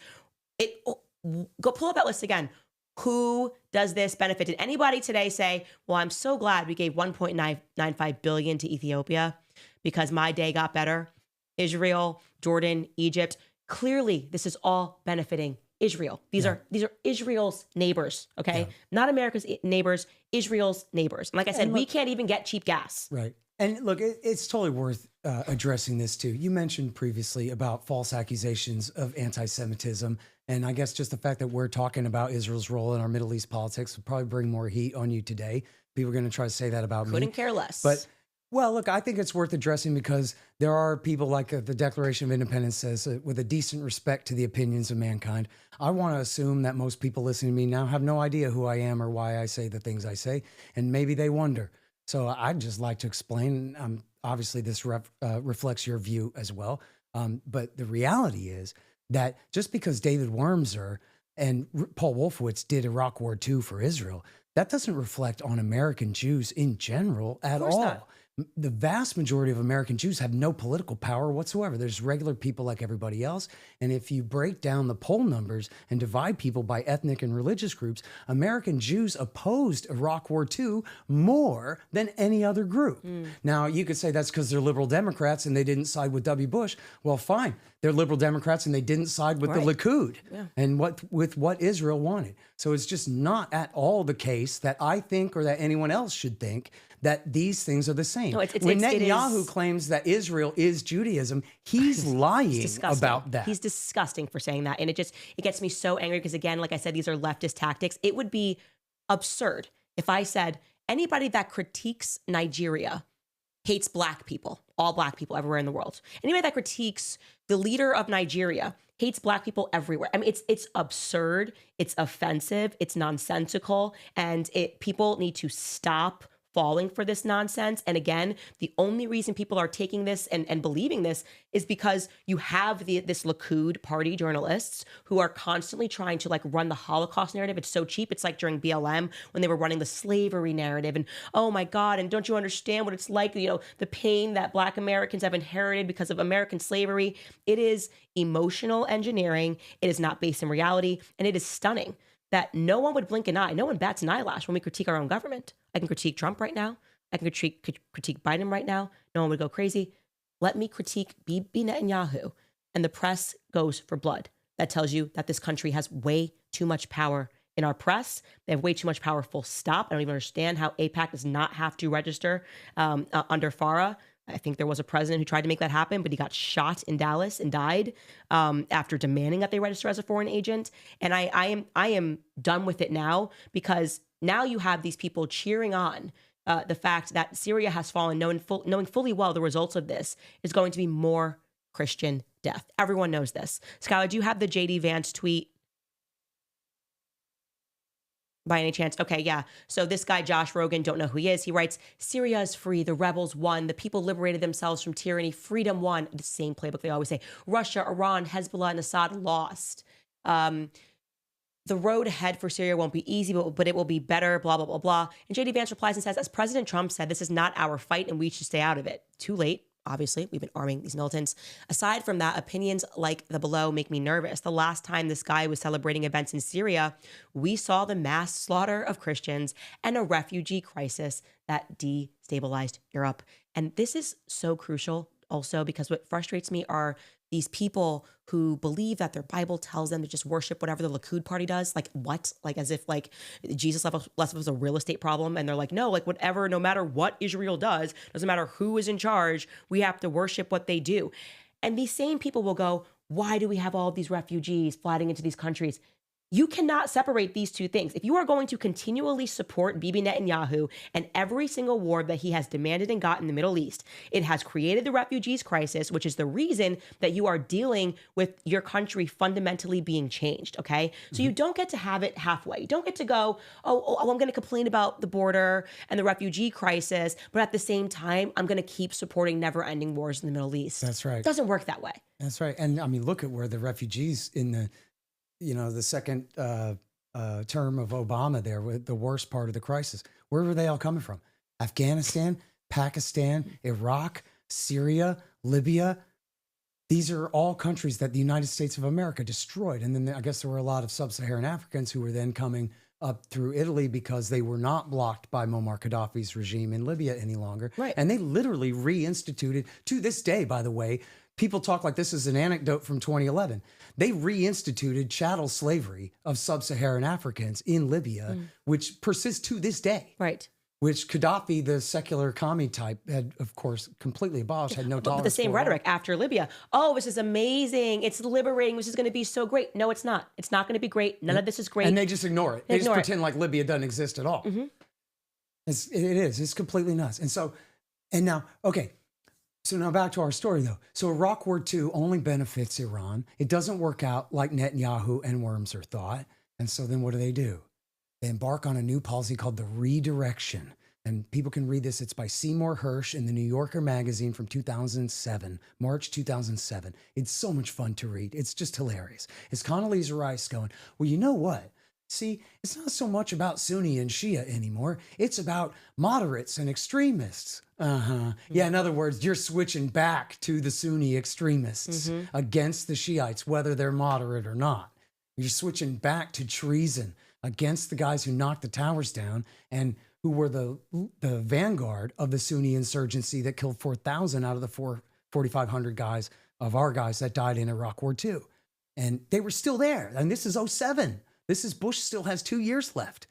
Go pull up that list again. Who does this benefit? Did anybody today say, well, I'm so glad we gave $1.995 billion to Ethiopia because my day got better? Israel, Jordan, Egypt. Clearly, this is all benefiting Israel. These are Israel's neighbors, okay? Yeah. Not America's neighbors, Israel's neighbors. And like I said, we can't even get cheap gas. Right. And look, it's totally worth addressing this too. You mentioned previously about false accusations of anti-Semitism. And I guess just the fact that we're talking about Israel's role in our Middle East politics will probably bring more heat on you today. People are going to try to say that about me. Couldn't care less. But, well, look, I think it's worth addressing because there are people like the Declaration of Independence says, with a decent respect to the opinions of mankind. I want to assume that most people listening to me now have no idea who I am or why I say the things I say. And maybe they wonder. So I'd just like to explain, obviously this reflects your view as well. But the reality is that just because David Wormser and Paul Wolfowitz did Iraq War II for Israel that doesn't reflect on American Jews in general at all. Not. The vast majority of American Jews have no political power whatsoever. There's regular people like everybody else. And if you break down the poll numbers and divide people by ethnic and religious groups, American Jews opposed Iraq War II more than any other group. Now, you could say that's because they're liberal Democrats and they didn't side with W. Bush. Well, fine. They're liberal Democrats and they didn't side with the Likud and with what Israel wanted. So it's just not at all the case that I think or that anyone else should think that these things are the same. No, when Netanyahu claims that Israel is Judaism, he's lying about that. He's disgusting for saying that. And it gets me so angry because, again, like I said, these are leftist tactics. It would be absurd if I said anybody that critiques Nigeria hates black people, all black people everywhere in the world. Anybody that critiques the leader of Nigeria hates black people everywhere. I mean, it's absurd. It's offensive. It's nonsensical. And people need to stop falling for this nonsense. And again, the only reason people are taking this and believing this is because you have this Likud party journalists who are constantly trying to like run the Holocaust narrative. It's so cheap. It's like during BLM when they were running the slavery narrative and, oh my God, and don't you understand what it's like, you know, the pain that Black Americans have inherited because of American slavery. It is emotional engineering. It is not based in reality. And it is stunning that no one would blink an eye. No one bats an eyelash when we critique our own government. I can critique Trump right now. I can critique Biden right now. No one would go crazy. Let me critique Bibi Netanyahu. And the press goes for blood. That tells you that this country has way too much power in our press. They have way too much power, full stop. I don't even understand how AIPAC does not have to register under FARA. I think there was a president who tried to make that happen, but he got shot in Dallas and died after demanding that they register as a foreign agent. And I am done with it now, because now you have these people cheering on the fact that Syria has fallen, knowing fully well the results of this is going to be more Christian death. Everyone knows this. Skylar, do you have the JD Vance tweet by any chance? Okay, yeah. So this guy, Josh Rogan, don't know who he is. He writes, Syria is free. The rebels won. The people liberated themselves from tyranny. Freedom won. The same playbook they always say. Russia, Iran, Hezbollah, and Assad lost. The road ahead for Syria won't be easy, but it will be better, blah, blah, blah, blah. And JD Vance replies and says, as President Trump said, this is not our fight and we should stay out of it. Too late. Obviously, we've been arming these militants. Aside from that, opinions like the below make me nervous. The last time this guy was celebrating events in Syria, we saw the mass slaughter of Christians and a refugee crisis that destabilized Europe. And this is so crucial also, because what frustrates me are these people who believe that their Bible tells them to just worship whatever the Likud party does. Like what? Like as if like Jesus left us a real estate problem. And they're like, no, like whatever, no matter what Israel does, doesn't matter who is in charge, we have to worship what they do. And these same people will go, why do we have all of these refugees flooding into these countries? You cannot separate these two things. If you are going to continually support Bibi Netanyahu and every single war that he has demanded and got in the Middle East, it has created the refugees crisis, which is the reason that you are dealing with your country fundamentally being changed, okay? So you don't get to have it halfway. You don't get to go, oh, I'm going to complain about the border and the refugee crisis, but at the same time, I'm going to keep supporting never-ending wars in the Middle East. That's right. It doesn't work that way. That's right. And I mean, look at where the refugees in the second term of Obama there, with the worst part of the crisis. Where were they all coming from? Afghanistan, Pakistan, Iraq, Syria, Libya. These are all countries that the United States of America destroyed. And then I guess there were a lot of sub-Saharan Africans who were then coming up through Italy because they were not blocked by Muammar Gaddafi's regime in Libya any longer. Right. And they literally reinstituted, to this day, by the way, people talk like this is an anecdote from 2011. They reinstituted chattel slavery of sub-Saharan Africans in Libya, which persists to this day. Right. Which Gaddafi, the secular commie type, had, of course, completely abolished, had no tolerance for. But the same rhetoric after Libya. Oh, this is amazing. It's liberating. This is going to be so great. No, it's not. It's not going to be great. None of this is great. And they just ignore it. They just pretend like Libya doesn't exist at all. Mm-hmm. It is. It's completely nuts. And now, okay. So now back to our story, though. So Iraq War II only benefits Iran. It doesn't work out like Netanyahu and Wormser thought. And so then what do? They embark on a new policy called the redirection. And people can read this. It's by Seymour Hersh in the New Yorker magazine from 2007, March 2007. It's so much fun to read. It's just hilarious. It's Condoleezza Rice going, well, you know what? See, it's not so much about Sunni and Shia anymore. It's about moderates and extremists. Yeah, in other words, you're switching back to the Sunni extremists against the Shiites, whether they're moderate or not. You're switching back to treason against the guys who knocked the towers down and who were the vanguard of the Sunni insurgency that killed 4,000 out of the 4,500 guys of our guys that died in Iraq War II. And they were still there. And this is 07. This is Bush still has 2 years left.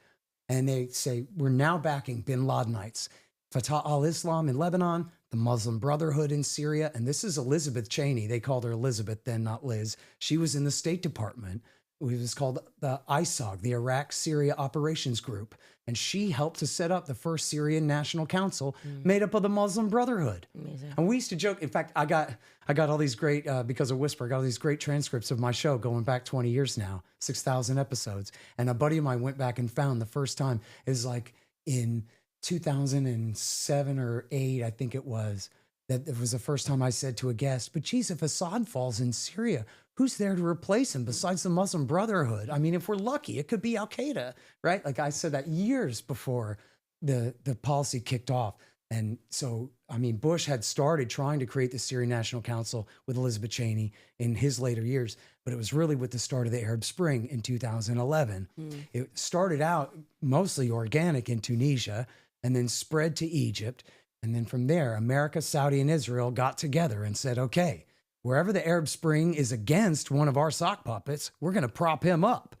And they say, we're now backing bin Ladenites, Fatah al-Islam in Lebanon, the Muslim Brotherhood in Syria. And this is Elizabeth Cheney. They called her Elizabeth then, not Liz. She was in the State Department. It was called the ISOG, the Iraq Syria Operations Group. And she helped to set up the first Syrian National Council made up of the Muslim Brotherhood. Amazing. And we used to joke. In fact, I got all these great, because of Whisper, I got all these great transcripts of my show going back 20 years now, 6,000 episodes. And a buddy of mine went back and found the first time is like in 2007 or 8, I think it was, that it was the first time I said to a guest, but geez, if Assad falls in Syria, who's there to replace him besides the Muslim Brotherhood? I mean, if we're lucky, it could be Al-Qaeda, right? Like I said that years before the policy kicked off. And so, I mean, Bush had started trying to create the Syrian National Council with Elizabeth Cheney in his later years, but it was really with the start of the Arab Spring in 2011. It started out mostly organic in Tunisia and then spread to Egypt. And then from there, America, Saudi, and Israel got together and said, okay, wherever the Arab Spring is against one of our sock puppets, we're going to prop him up.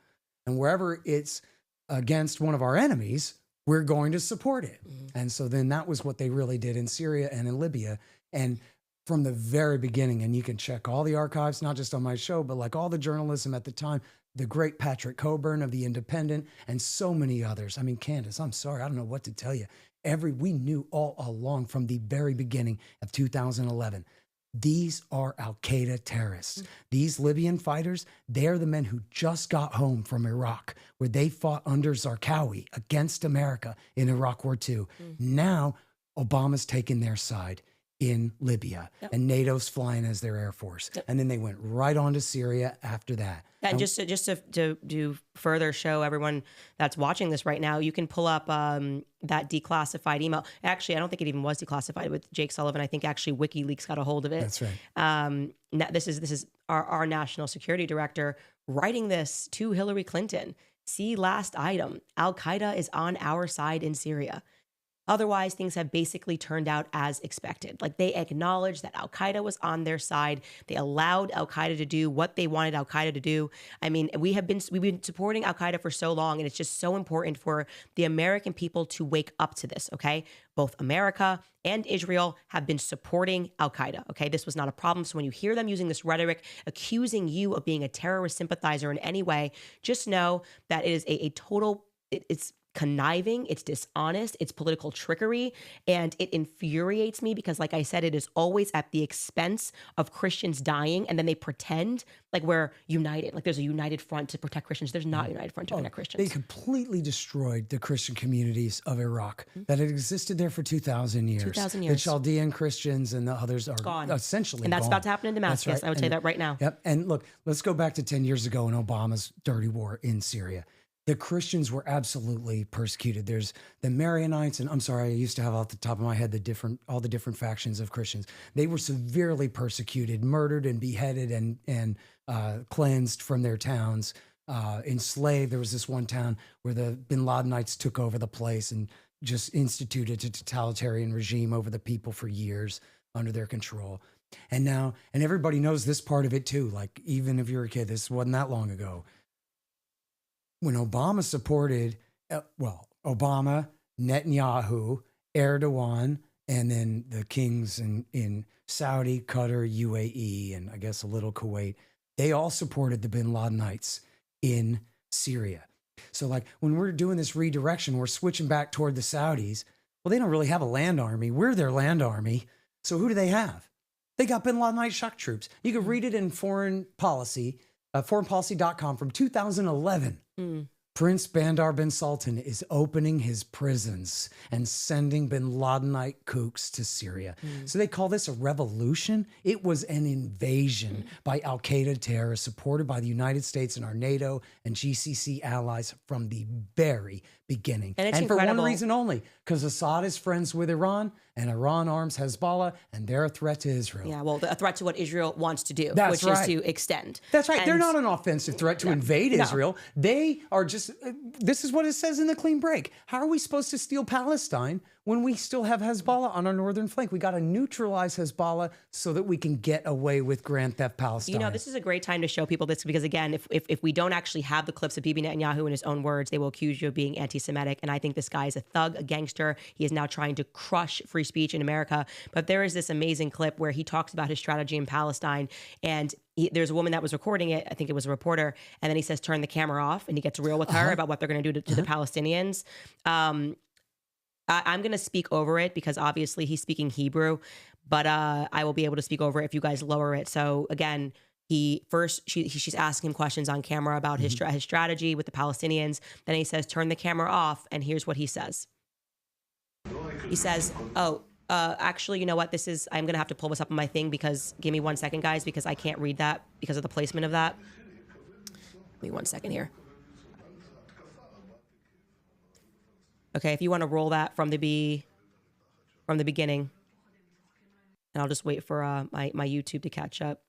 And wherever it's against one of our enemies, we're going to support it. And so then that was what they really did in Syria and in Libya. And from the very beginning, and you can check all the archives, not just on my show, but like all the journalism at the time, the great Patrick Coburn of The Independent, and so many others. I mean, Candace, I'm sorry, I don't know what to tell you. We knew all along from the very beginning of 2011, these are Al-Qaeda terrorists. These Libyan fighters, they're the men who just got home from Iraq, where they fought under Zarqawi against America in Iraq War II. Now, Obama's taken their side in Libya, and NATO's flying as their air force. And then they went right on to Syria after that. And just to do further show everyone that's watching this right now, you can pull up that declassified email. Actually, I don't think it even was declassified with Jake Sullivan. I think actually WikiLeaks got a hold of it. That's right. This is our national security director writing this to Hillary Clinton. See last item, Al-Qaeda is on our side in Syria. Otherwise, things have basically turned out as expected. Like they acknowledged that Al-Qaeda was on their side. They allowed Al-Qaeda to do what they wanted Al-Qaeda to do. I mean, we've been supporting Al-Qaeda for so long, and it's just so important for the American people to wake up to this, okay? Both America and Israel have been supporting Al-Qaeda, okay? This was not a problem. So when you hear them using this rhetoric, accusing you of being a terrorist sympathizer in any way, just know that it is a total, it's conniving, it's dishonest, it's political trickery, and it infuriates me because, like I said, it is always at the expense of Christians dying, and then they pretend like we're united, like there's a united front to protect Christians. There's not a united front to protect Christians. They completely destroyed the Christian communities of Iraq that had existed there for 2,000 years. 2,000 years. The Chaldean Christians and the others are gone. Essentially and that's gone. About to happen in Damascus. Right. I would say that right now. Yep. And look, let's go back to 10 years ago in Obama's dirty war in Syria. The Christians were absolutely persecuted. There's the Maronites, and I'm sorry, I used to have off the top of my head all the different factions of Christians. They were severely persecuted, murdered and beheaded and cleansed from their towns, enslaved. There was this one town where the bin Ladenites took over the place and just instituted a totalitarian regime over the people for years under their control. And now, and everybody knows this part of it too. Like, even if you're a kid, this wasn't that long ago. When Obama supported, Obama, Netanyahu, Erdogan, and then the kings in Saudi, Qatar, UAE, and I guess a little Kuwait, they all supported the bin Ladenites in Syria. So like when we're doing this redirection, we're switching back toward the Saudis. Well, they don't really have a land army. We're their land army. So who do they have? They got bin Ladenite shock troops. You can read it in Foreign Policy, foreignpolicy.com from 2011. Prince Bandar bin Sultan is opening his prisons and sending bin Ladenite kooks to Syria. So they call this a revolution. It was an invasion by al-Qaeda terrorists supported by the United States and our NATO and GCC allies from the very beginning. And it's for incredible. one reason only, because Assad is friends with Iran and Iran arms Hezbollah and they're a threat to Israel. Yeah, well, a threat to what Israel wants to do, That's which right. is to extend. That's right. And They're not an offensive threat to invade Israel. They are just, this is what it says in the clean break. How are we supposed to steal Palestine when we still have Hezbollah on our northern flank? We got to neutralize Hezbollah so that we can get away with Grand Theft Palestine. You know, this is a great time to show people this because, again, if we don't actually have the clips of Bibi Netanyahu in his own words, they will accuse you of being anti-Semitic. And I think this guy is a thug, a gangster. He is now trying to crush free speech in America. But there is this amazing clip where he talks about his strategy in Palestine. And there's a woman that was recording it. I think it was a reporter. And then he says, turn the camera off. And he gets real with her about what they're going to do to the Palestinians. I'm going to speak over it because obviously he's speaking Hebrew, but I will be able to speak over it if you guys lower it. So again, she's asking him questions on camera about his strategy with the Palestinians. Then he says, turn the camera off. And here's what he says. He says, actually, you know what? I'm going to have to pull this up on my thing because give me 1 second, guys, because I can't read that because of the placement of that. Give me 1 second here. Okay, if you want to roll that from the beginning, and I'll just wait for my YouTube to catch up.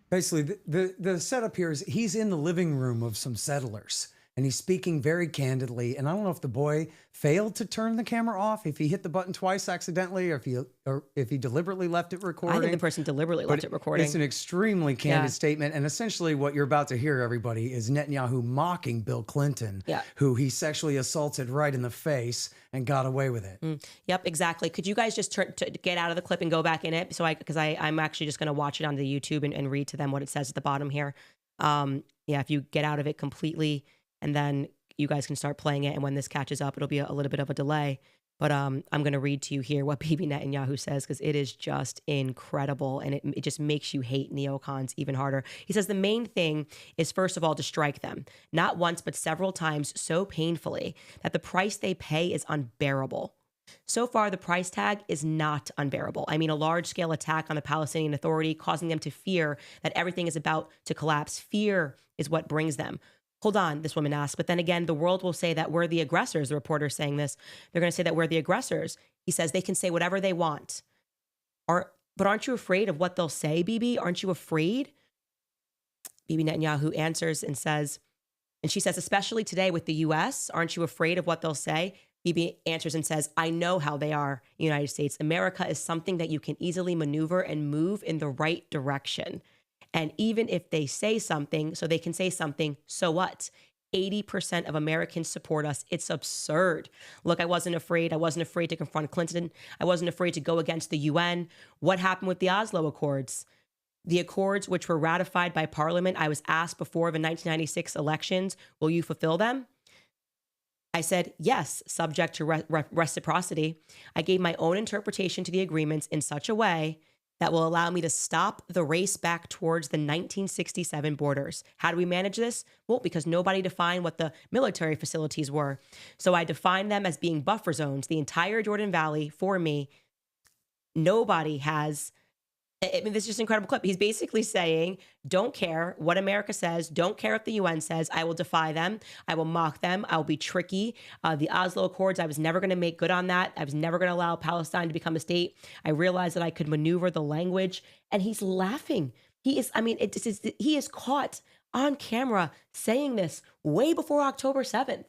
Basically, the setup here is he's in the living room of some settlers. And he's speaking very candidly. And I don't know if the boy failed to turn the camera off, if he hit the button twice accidentally, or if he deliberately left it recording. I think the person deliberately left it recording. It's an extremely candid statement. And essentially what you're about to hear, everybody, is Netanyahu mocking Bill Clinton, who he sexually assaulted right in the face and got away with it. Yep, exactly. Could you guys just get out of the clip and go back in it? So because I'm actually just going to watch it on the YouTube and read to them what it says at the bottom here. If you get out of it completely, and then you guys can start playing it. And when this catches up, it'll be a little bit of a delay. But I'm going to read to you here what Bibi Netanyahu says, because it is just incredible. And it just makes you hate neocons even harder. He says the main thing is, first of all, to strike them. Not once, but several times so painfully that the price they pay is unbearable. So far, the price tag is not unbearable. I mean, a large-scale attack on the Palestinian Authority, causing them to fear that everything is about to collapse. Fear is what brings them. Hold on, this woman asked. But then again, the world will say that we're the aggressors. The reporter is saying this. They're going to say that we're the aggressors. He says they can say whatever they want. But aren't you afraid of what they'll say, Bibi? Aren't you afraid? Bibi Netanyahu answers and says, and she says, especially today with the U.S., aren't you afraid of what they'll say? Bibi answers and says, I know how they are, the United States. America is something that you can easily maneuver and move in the right direction. And even if they say something, so they can say something, so what? 80% of Americans support us. It's absurd. Look, I wasn't afraid. I wasn't afraid to confront Clinton. I wasn't afraid to go against the UN. What happened with the Oslo Accords? The accords, which were ratified by Parliament, I was asked before the 1996 elections, will you fulfill them? I said, yes, subject to reciprocity. I gave my own interpretation to the agreements in such a way that will allow me to stop the race back towards the 1967 borders. How do we manage this? Well, because nobody defined what the military facilities were. So I defined them as being buffer zones. The entire Jordan Valley, for me, nobody has. I mean, this is just an incredible clip. He's basically saying, don't care what America says. Don't care what the UN says. I will defy them. I will mock them. I will be tricky. The Oslo Accords, I was never going to make good on that. I was never going to allow Palestine to become a state. I realized that I could maneuver the language. And he's laughing. He is caught on camera saying this way before October 7th.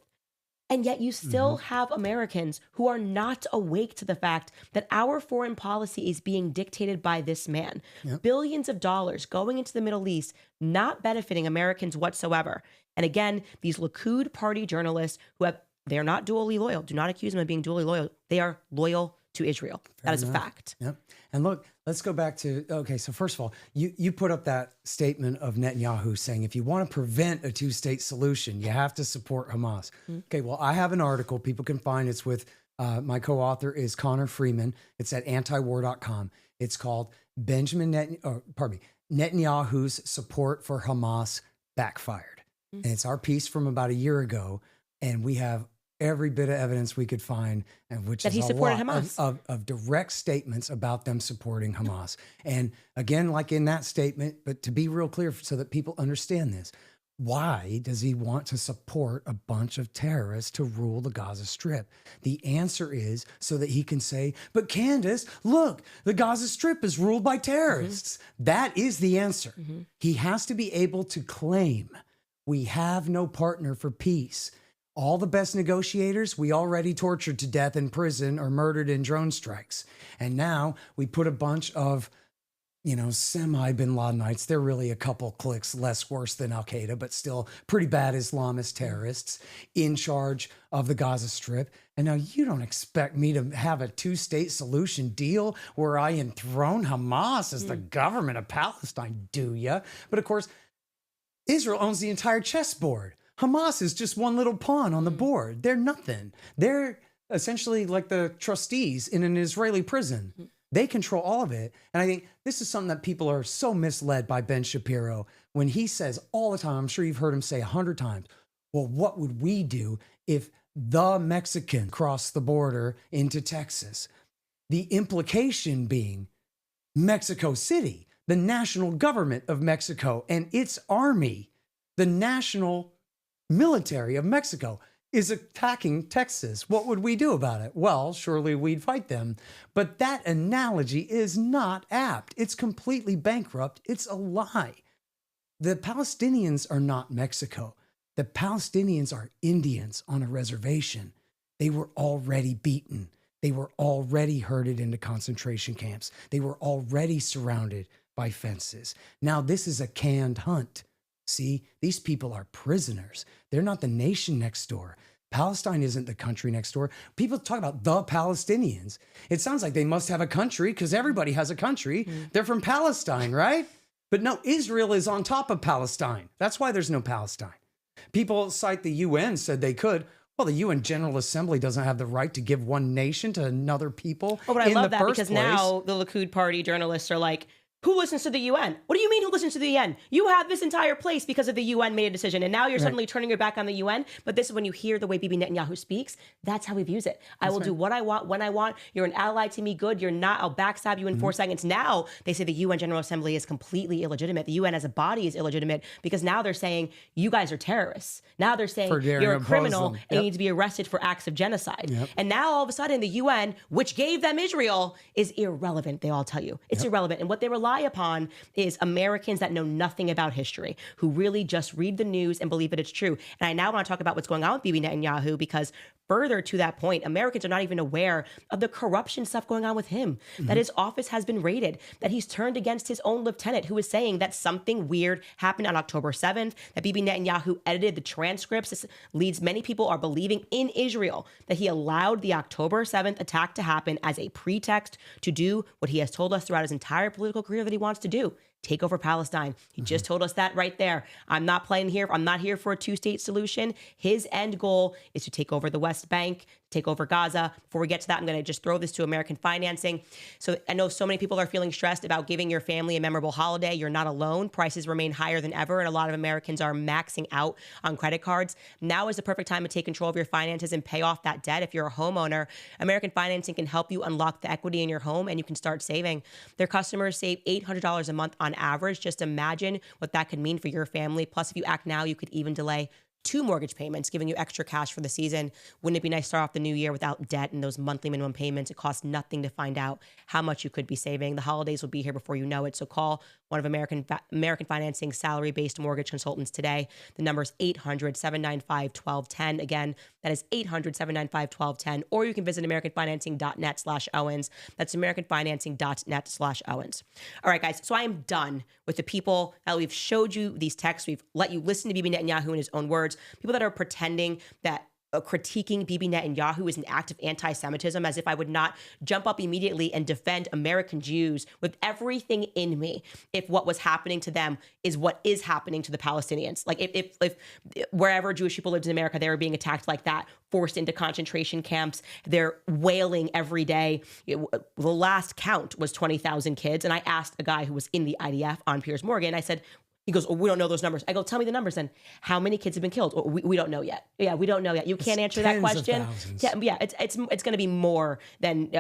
And yet you still have Americans who are not awake to the fact that our foreign policy is being dictated by this man. Yep. Billions of dollars going into the Middle East, not benefiting Americans whatsoever. And again, these Likud party journalists they're not dually loyal. Do not accuse them of being dually loyal. They are loyal to Israel. That is a fact. Yep. And look, let's go back to, okay, so first of all, you put up that statement of Netanyahu saying, if you want to prevent a two-state solution, you have to support Hamas. Okay, well, I have an article people can find. It's with, my co-author is Connor Freeman. It's at antiwar.com. It's called Netanyahu's support for Hamas backfired. And it's our piece from about a year ago. And we have every bit of evidence we could find, and which That is he a supported lot Hamas. of direct statements about them supporting Hamas. And again, like in that statement, but to be real clear so that people understand this, why does he want to support a bunch of terrorists to rule the Gaza Strip? The answer is so that he can say, but Candace, look, the Gaza Strip is ruled by terrorists. That is the answer. He has to be able to claim, we have no partner for peace. All the best negotiators, we already tortured to death in prison or murdered in drone strikes. And now we put a bunch of, semi-Bin Ladenites. They're really a couple clicks less worse than Al-Qaeda, but still pretty bad Islamist terrorists in charge of the Gaza Strip. And now you don't expect me to have a two-state solution deal where I enthrone Hamas as the government of Palestine, do ya? But of course, Israel owns the entire chessboard. Hamas is just one little pawn on the board. They're nothing. They're essentially like the trustees in an Israeli prison. They control all of it. And I think this is something that people are so misled by Ben Shapiro when he says all the time, I'm sure you've heard him say 100 times, well, what would we do if the Mexican crossed the border into Texas? The implication being Mexico City, the national government of Mexico and its army, the national military of Mexico is attacking Texas. What would we do about it? Well, surely we'd fight them. But that analogy is not apt. It's completely bankrupt. It's a lie. The Palestinians are not Mexico. The Palestinians are Indians on a reservation. They were already beaten. They were already herded into concentration camps. They were already surrounded by fences. Now this is a canned hunt. See, these people are prisoners. They're not the nation next door. Palestine isn't the country next door. People talk about the Palestinians. It sounds like they must have a country because everybody has a country. They're from Palestine, right? But no, Israel is on top of Palestine. That's why there's no Palestine. People cite the UN said they could. Well, the UN General Assembly doesn't have the right to give one nation to another people. Oh, but I love that because now the Likud party journalists are like, who listens to the UN? What do you mean who listens to the UN? You have this entire place because of the UN made a decision. And now you're suddenly turning your back on the UN. But this is when you hear the way Bibi Netanyahu speaks. That's how he views it. I will do what I want, when I want. You're an ally to me. Good. You're not. I'll backstab you in 4 seconds. Now they say the UN General Assembly is completely illegitimate. The UN as a body is illegitimate because now they're saying you guys are terrorists. Now they're saying you're a criminal and you need to be arrested for acts of genocide. And now all of a sudden the UN, which gave them Israel, is irrelevant. They all tell you. It's irrelevant. And what they rely upon is Americans that know nothing about history, who really just read the news and believe that it's true. And I now want to talk about what's going on with Bibi Netanyahu because further to that point, Americans are not even aware of the corruption stuff going on with him, that his office has been raided, that he's turned against his own lieutenant who is saying that something weird happened on October 7th, that Bibi Netanyahu edited the transcripts. This leads many people are believing in Israel that he allowed the October 7th attack to happen as a pretext to do what he has told us throughout his entire political career that he wants to do. Take over Palestine. He just told us that right there. I'm not playing here. I'm not here for a two-state solution. His end goal is to take over the West Bank, take over Gaza. Before we get to that, I'm going to just throw this to American financing. So I know so many people are feeling stressed about giving your family a memorable holiday. You're not alone. Prices remain higher than ever, and a lot of Americans are maxing out on credit cards. Now is the perfect time to take control of your finances and pay off that debt. If you're a homeowner, American Financing can help you unlock the equity in your home, and you can start saving. Their customers save $800 a month on average. Just imagine what that could mean for your family. Plus, if you act now, you could even delay 2 mortgage payments, giving you extra cash for the season. Wouldn't it be nice to start off the new year without debt and those monthly minimum payments? It costs nothing to find out how much you could be saving. The holidays will be here before you know it. So call one of American Financing salary-based mortgage consultants today. The number is 800-795-1210. Again, that is 800-795-1210. Or you can visit americanfinancing.net/Owens. That's americanfinancing.net/Owens. All right, guys. So I am done with the people that we've showed you these texts. We've let you listen to Bibi Netanyahu in his own words. People that are pretending that critiquing Bibi Netanyahu is an act of anti-Semitism, as if I would not jump up immediately and defend American Jews with everything in me if what was happening to them is what is happening to the Palestinians. Like if wherever Jewish people lived in America, they were being attacked like that, forced into concentration camps. They're wailing every day. The last count was 20,000 kids. And I asked a guy who was in the IDF on Piers Morgan, I said, He goes, oh, we don't know those numbers. I go, tell me the numbers then. How many kids have been killed? Oh, we don't know yet. Yeah, we don't know yet. You can't answer that question. Yeah, it's going to be more than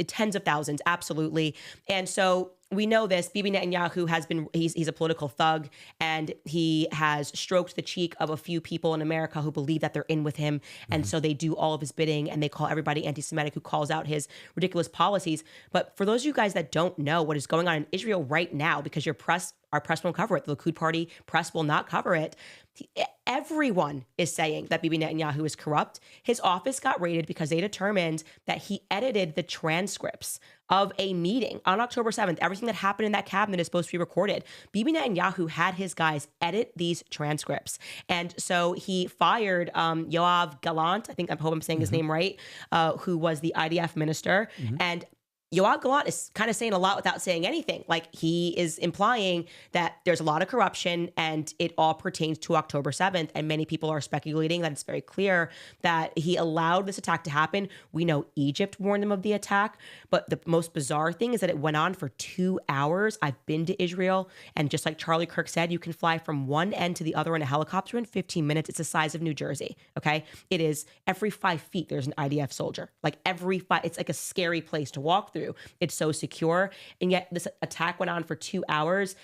tens of thousands, absolutely. And so we know this. Bibi Netanyahu has been, he's a political thug, and he has stroked the cheek of a few people in America who believe that they're in with him. And so they do all of his bidding, and they call everybody anti-Semitic who calls out his ridiculous policies. But for those of you guys that don't know what is going on in Israel right now, because our press won't cover it, the Likud party press will not cover it. Everyone is saying that Bibi Netanyahu is corrupt. His office got raided because they determined that he edited the transcripts of a meeting on October 7th. Everything that happened in that cabinet is supposed to be recorded. Bibi Netanyahu had his guys edit these transcripts. And so he fired Yoav Gallant, I hope I'm saying his name right, who was the IDF minister. And Yoav Gallant is kind of saying a lot without saying anything. Like, he is implying that there's a lot of corruption and it all pertains to October 7th. And many people are speculating that it's very clear that he allowed this attack to happen. We know Egypt warned them of the attack, but the most bizarre thing is that it went on for 2 hours. I've been to Israel, and just like Charlie Kirk said, you can fly from one end to the other in a helicopter in 15 minutes. It's the size of New Jersey, okay? It is every 5 feet, there's an IDF soldier. Like it's like a scary place to walk through. It's so secure. And yet this attack went on for 2 hours.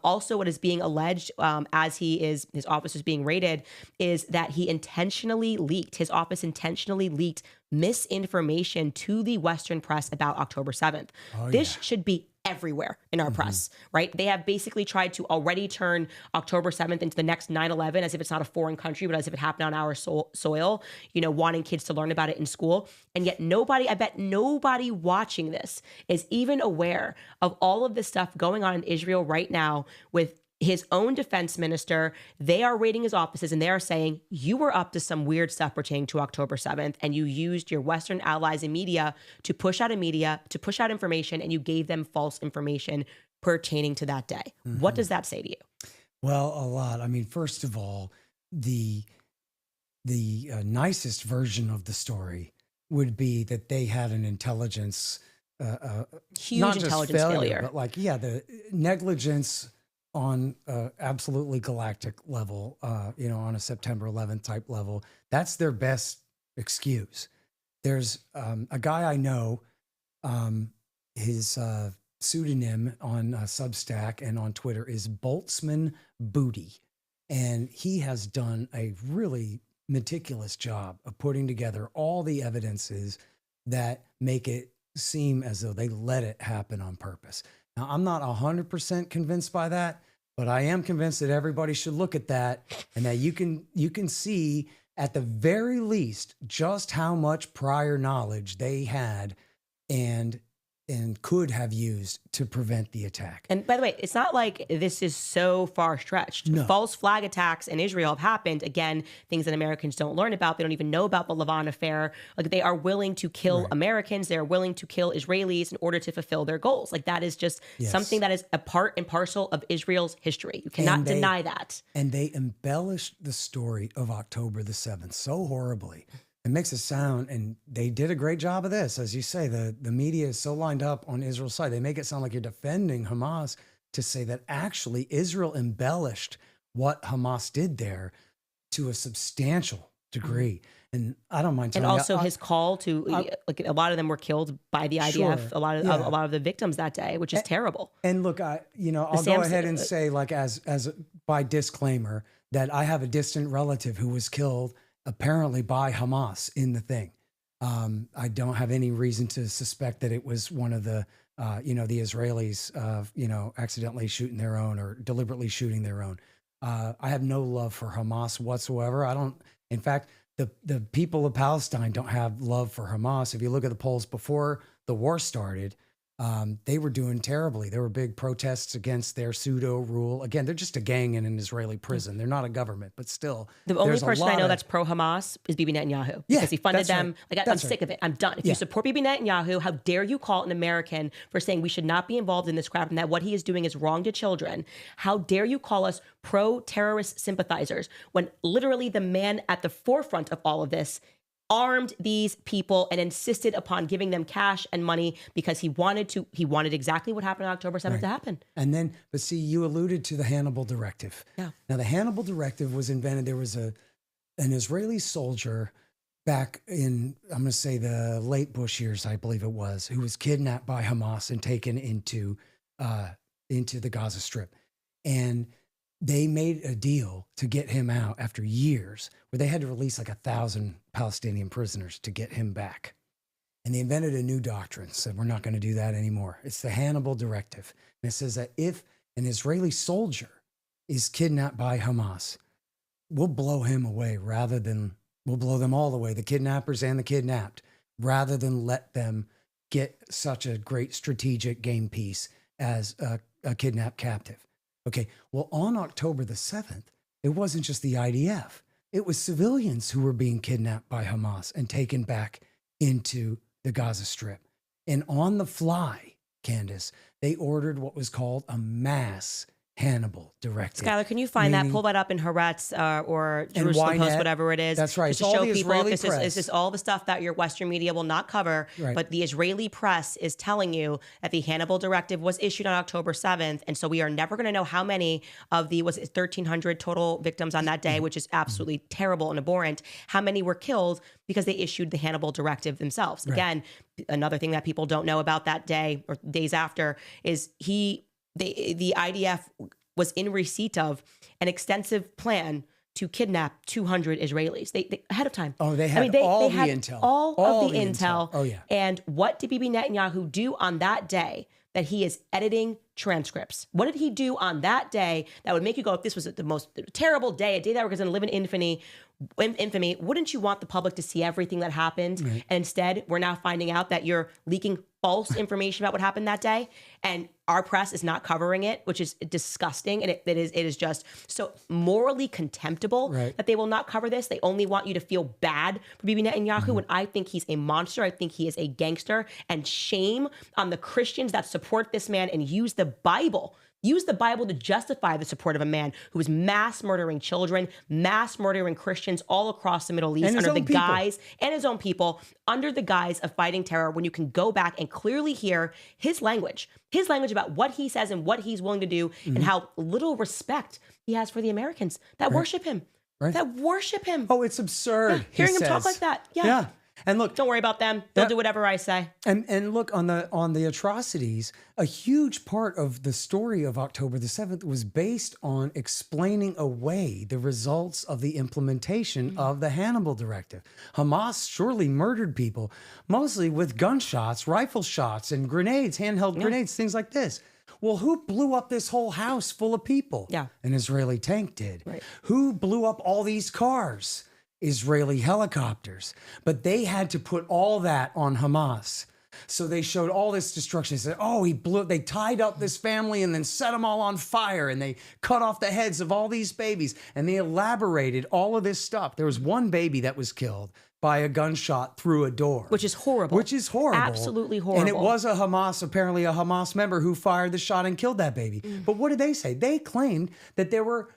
Also, what is being alleged as his office is being raided is that his office intentionally leaked misinformation to the Western press about October 7th. This should be everywhere in our press, right? They have basically tried to already turn October 7th into the next 9/11 as if it's not a foreign country, but as if it happened on our soil, wanting kids to learn about it in school. And yet I bet nobody watching this is even aware of all of this stuff going on in Israel right now with his own defense minister. They are raiding his offices, and they are saying, you were up to some weird stuff pertaining to October 7th, and you used your Western allies in media to push out information, and you gave them false information pertaining to that day. What does that say to you? Well, a lot. I mean, first of all, the nicest version of the story would be that they had an intelligence, huge not intelligence just failure, but the negligence on absolutely galactic level, on a September 11th type level. That's their best excuse. There's a guy I know, his pseudonym on Substack and on Twitter is Boltzmann Booty. And he has done a really meticulous job of putting together all the evidences that make it seem as though they let it happen on purpose. Now, I'm not 100% convinced by that, but I am convinced that everybody should look at that, and that you can see at the very least just how much prior knowledge they had and could have used to prevent the attack. And by the way, it's not like this is so far stretched. No. False flag attacks in Israel have happened. Again, things that Americans don't learn about. They don't even know about the Lavon affair. Like, they are willing to kill Americans. They're willing to kill Israelis in order to fulfill their goals. Like, that is just something that is a part and parcel of Israel's history. You cannot deny that. And they embellished the story of October the 7th so horribly. It makes it sound, and they did a great job of this. As you say, the media is so lined up on Israel's side. They make it sound like you're defending Hamas, to say that actually Israel embellished what Hamas did there to a substantial degree. And I don't mind telling you. And also his call to, like, a lot of them were killed by the IDF, Sure, a lot of the victims that day, which is terrible. And look, I'll go ahead and say, like, as by disclaimer, that I have a distant relative who was killed apparently by Hamas in the thing. I don't have any reason to suspect that it was one of the, the Israelis, accidentally shooting their own or deliberately shooting their own. I have no love for Hamas whatsoever. In fact, the people of Palestine don't have love for Hamas. If you look at the polls before the war started, they were doing terribly. There were big protests against their pseudo rule. Again, they're just a gang in an Israeli prison. They're not a government, but still. The only person I know that's pro-Hamas is Bibi Netanyahu, because he funded them. Right. Like, I'm sick of it. I'm done. If you support Bibi Netanyahu, how dare you call an American for saying we should not be involved in this crap and that what he is doing is wrong to children? How dare you call us pro-terrorist sympathizers when literally the man at the forefront of all of this armed these people and insisted upon giving them cash and money because he wanted exactly what happened on October 7th to happen. And then, but see, you alluded to the Hannibal directive. Yeah. Now, the Hannibal directive was invented. There was an Israeli soldier back in, I'm going to say the late Bush years, I believe it was, who was kidnapped by Hamas and taken into the Gaza Strip. And they made a deal to get him out after years where they had to release like 1,000 Palestinian prisoners to get him back. And they invented a new doctrine, said we're not going to do that anymore. It's the Hannibal directive. And it says that if an Israeli soldier is kidnapped by Hamas, we'll blow him away we'll blow them all away, the kidnappers and the kidnapped, rather than let them get such a great strategic game piece as a kidnapped captive. Okay, well, on October the 7th, it wasn't just the IDF. It was civilians who were being kidnapped by Hamas and taken back into the Gaza Strip. And on the fly, Candace, they ordered what was called a mass Hannibal directive. Skylar, can you find that? Pull that up in Haaretz or Jerusalem Post, whatever it is. That's right. Just to show people this is all the stuff that your Western media will not cover. Right. But the Israeli press is telling you that the Hannibal directive was issued on October 7th. And so we are never going to know how many of the 1,300 total victims on that day, which is absolutely terrible and abhorrent, how many were killed because they issued the Hannibal directive themselves. Right. Again, another thing that people don't know about that day or days after is the IDF was in receipt of an extensive plan to kidnap 200 Israelis. They ahead of time. Oh, they had all the intel. All of the intel. Oh, yeah. And what did Bibi Netanyahu do on that day that he is editing transcripts? What did he do on that day that would make you go, if this was the most terrible day, a day that we're going to live in infamy, wouldn't you want the public to see everything that happened? Right. And instead, we're now finding out that you're leaking false information about what happened that day, and our press is not covering it, which is disgusting, and it is just so morally contemptible that they will not cover this. They only want you to feel bad for Bibi Netanyahu, and I think he's a monster. I think he is a gangster, and shame on the Christians that support this man and use the Bible to justify the support of a man who is mass murdering children, mass murdering Christians all across the Middle East under the guise, and his own people, under the guise of fighting terror, when you can go back and clearly hear his language about what he says and what he's willing to do, and how little respect he has for the Americans that worship him. Right. That worship him. Oh, it's absurd. Yeah, hearing him talk like that. Yeah. And look, don't worry about them. They'll do whatever I say. And look, on the atrocities, a huge part of the story of October the 7th was based on explaining away the results of the implementation of the Hannibal directive. Hamas surely murdered people, mostly with gunshots, rifle shots, and grenades, handheld grenades, things like this. Well, who blew up this whole house full of people? Yeah. An Israeli tank did. Right. Who blew up all these cars? Israeli helicopters. But they had to put all that on Hamas. So they showed all this destruction. They said, they tied up this family and then set them all on fire, and they cut off the heads of all these babies, and they elaborated all of this stuff. There was one baby that was killed by a gunshot through a door. Which is horrible. Absolutely horrible. And it was apparently a Hamas member who fired the shot and killed that baby. But what did they say? They claimed that there were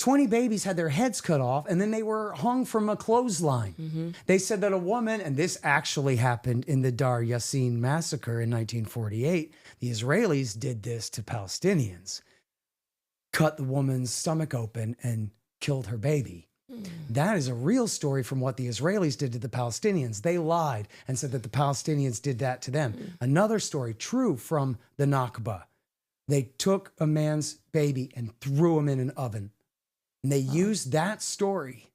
20 babies had their heads cut off, and then they were hung from a clothesline. They said that a woman, and this actually happened in the Dar Yassin massacre in 1948, the Israelis did this to Palestinians, cut the woman's stomach open and killed her baby. That is a real story from what the Israelis did to the Palestinians. They lied and said that the Palestinians did that to them. Another story, true, from the Nakba. They took a man's baby and threw him in an oven. And they used that story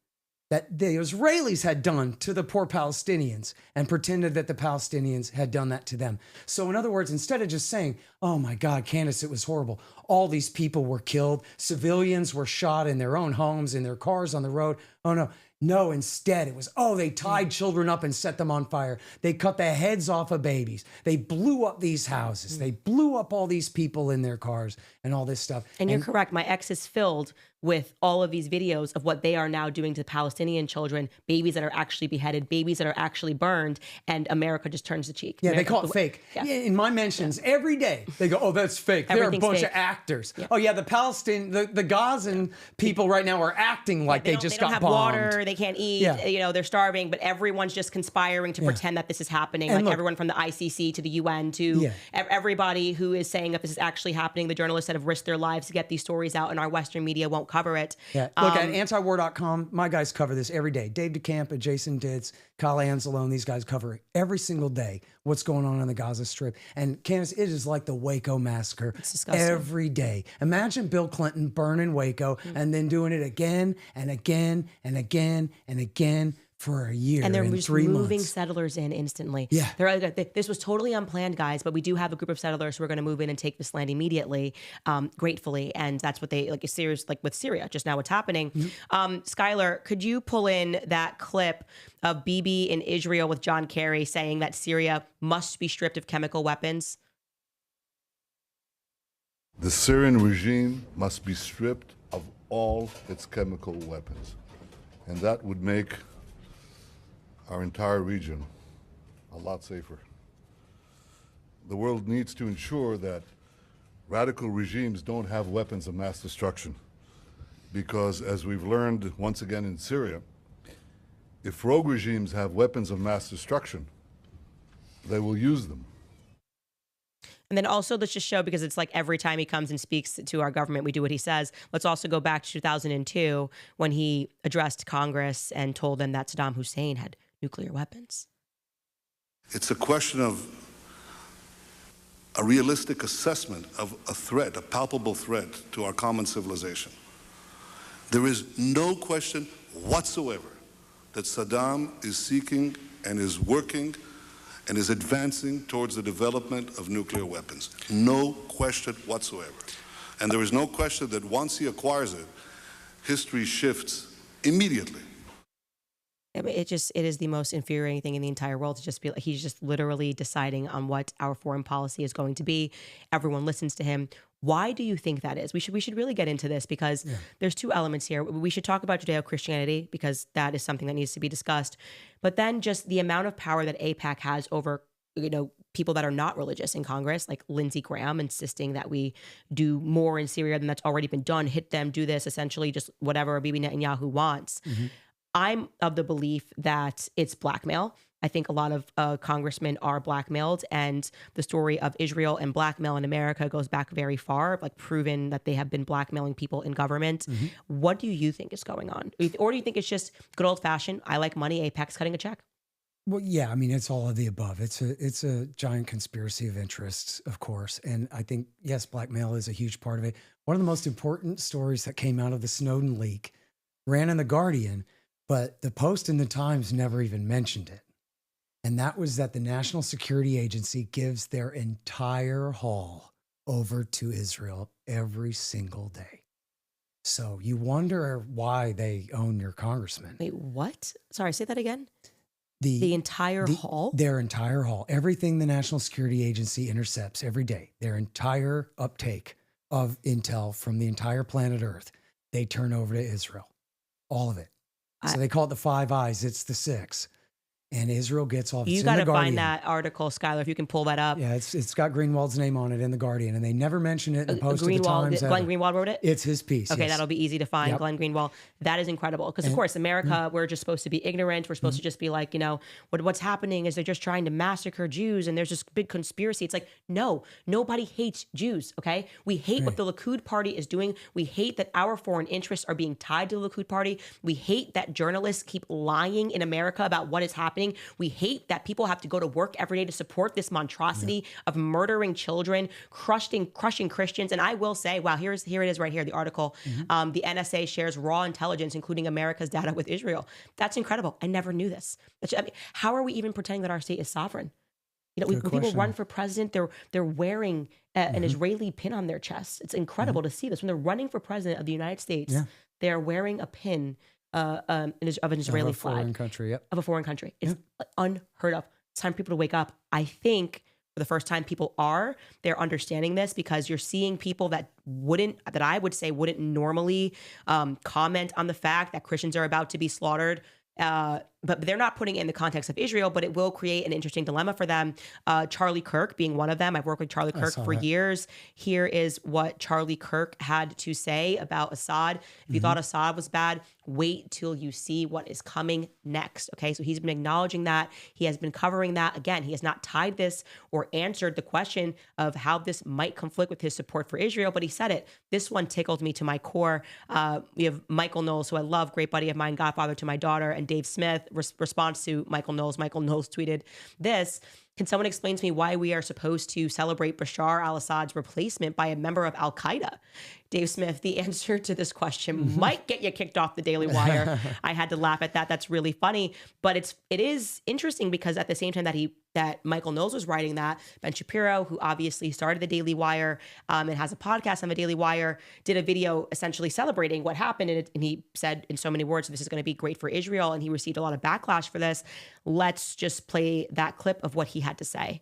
that the Israelis had done to the poor Palestinians and pretended that the Palestinians had done that to them. So in other words, instead of just saying, oh my God, Candace, it was horrible, all these people were killed, civilians were shot in their own homes, in their cars on the road. Oh no. No, instead it was, they tied children up and set them on fire. They cut the heads off of babies. They blew up these houses. They blew up all these people in their cars and all this stuff. And you're correct. My ex is filled with all of these videos of what they are now doing to Palestinian children, babies that are actually beheaded, babies that are actually burned, and America just turns the cheek. Yeah, America, they call it fake. Yeah. In my mentions every day, they go, that's fake. Everything's They're a bunch fake. of actors. Oh yeah, the Gazan people right now are acting like they just got have bombed. Water, they can't eat, they're starving, but everyone's just conspiring to pretend that this is happening. And like everyone from the ICC to the UN to everybody who is saying that this is actually happening. The journalists that have risked their lives to get these stories out, and our Western media won't cover it. Yeah. Look at antiwar.com. My guys cover this every day. Dave DeCamp, Jason Ditz, Kyle Anzalone, these guys cover it every single day what's going on the Gaza Strip. And Candace, it is like the Waco massacre every day. Imagine Bill Clinton burning Waco and then doing it again and again and again and again for a year and they're in just 3 moving months. settlers in instantly. Yeah. This was totally unplanned, guys, but we do have a group of settlers who are going to move in and take this land immediately, gratefully. And that's what they, like with Syria, just now what's happening. Skylar, could you pull in that clip of Bibi in Israel with John Kerry saying that Syria must be stripped of chemical weapons? The Syrian regime must be stripped of all its chemical weapons. And that would make our entire region a lot safer. The world needs to ensure that radical regimes don't have weapons of mass destruction. Because as we've learned once again in Syria, if rogue regimes have weapons of mass destruction, they will use them. And then also, let's just show, because it's like every time he comes and speaks to our government, we do what he says. Let's also go back to 2002 when he addressed Congress and told them that Saddam Hussein had nuclear weapons. It's a question of a realistic assessment of a threat, a palpable threat to our common civilization. There is no question whatsoever that Saddam is seeking and is working and is advancing towards the development of nuclear weapons. No question whatsoever. And there is no question that once he acquires it, history shifts immediately. I mean, it is the most infuriating thing in the entire world to just be like, he's just literally deciding on what our foreign policy is going to be. Everyone listens to him. Why do you think that is? We should really get into this, because there's two elements here. We should talk about Judeo-Christianity, because that is something that needs to be discussed. But then just the amount of power that AIPAC has over, people that are not religious in Congress, like Lindsey Graham insisting that we do more in Syria than that's already been done, hit them, do this, essentially just whatever Bibi Netanyahu wants. I'm of the belief that it's blackmail. I think a lot of congressmen are blackmailed, and the story of Israel and blackmail in America goes back very far, like proven that they have been blackmailing people in government. What do you think is going on? Or do you think it's just good old fashioned, I like money, Apex cutting a check? Well, yeah, I mean, it's all of the above. It's a giant conspiracy of interests, of course. And I think, yes, blackmail is a huge part of it. One of the most important stories that came out of the Snowden leak ran in The Guardian, but the Post and the Times never even mentioned it. And that was that the National Security Agency gives their entire haul over to Israel every single day. So you wonder why they own your congressman. Wait, what? Sorry, say that again. The entire haul? Their entire haul. Everything the National Security Agency intercepts every day, their entire uptake of intel from the entire planet Earth, they turn over to Israel. All of it. So they call it the Five Eyes. It's the six. And Israel gets off. You got to find that article, Skylar, if you can pull that up. Yeah, it's got Greenwald's name on it in The Guardian, and they never mention it in the Post of the Times. Glenn Greenwald wrote it? It's his piece. Okay, yes. that'll be easy to find. Yep. Glenn Greenwald. That is incredible. Because, of course, America, we're just supposed to be ignorant. We're supposed to just be like, what's happening is they're just trying to massacre Jews, and there's this big conspiracy. It's like, no, nobody hates Jews, okay? We hate what the Likud party is doing. We hate that our foreign interests are being tied to the Likud party. We hate that journalists keep lying in America about what is happening. We hate that people have to go to work every day to support this monstrosity of murdering children, crushing Christians. And I will say, wow, here it is right here, the article. The NSA shares raw intelligence, including America's data with Israel. That's incredible. I never knew this. How are we even pretending that our state is sovereign? When people run for president, they're wearing an Israeli pin on their chest. It's incredible to see this. When they're running for president of the United States, they're wearing a pin of an Israeli flag. Of a foreign country, Of a foreign country. It's unheard of. It's time for people to wake up. I think for the first time they're understanding this, because you're seeing people that I would say wouldn't normally comment on the fact that Christians are about to be slaughtered. but they're not putting it in the context of Israel, but it will create an interesting dilemma for them. Charlie Kirk being one of them. I've worked with Charlie Kirk for years. Here is what Charlie Kirk had to say about Assad. If you thought Assad was bad, wait till you see what is coming next. Okay, so he's been acknowledging that. He has been covering that. Again, he has not tied this or answered the question of how this might conflict with his support for Israel, but he said it. This one tickled me to my core. We have Michael Knowles, who I love, great buddy of mine, godfather to my daughter, and Dave Smith, response to Michael Knowles. Michael Knowles tweeted this: can someone explain to me why we are supposed to celebrate Bashar al-Assad's replacement by a member of al-Qaeda? Dave Smith, the answer to this question might get you kicked off the Daily Wire. I had to laugh at that. That's really funny. But it is interesting because at the same time that Michael Knowles was writing that, Ben Shapiro, who obviously started the Daily Wire and has a podcast on the Daily Wire, did a video essentially celebrating what happened. And he said in so many words, this is going to be great for Israel. And he received a lot of backlash for this. Let's just play that clip of what he had to say.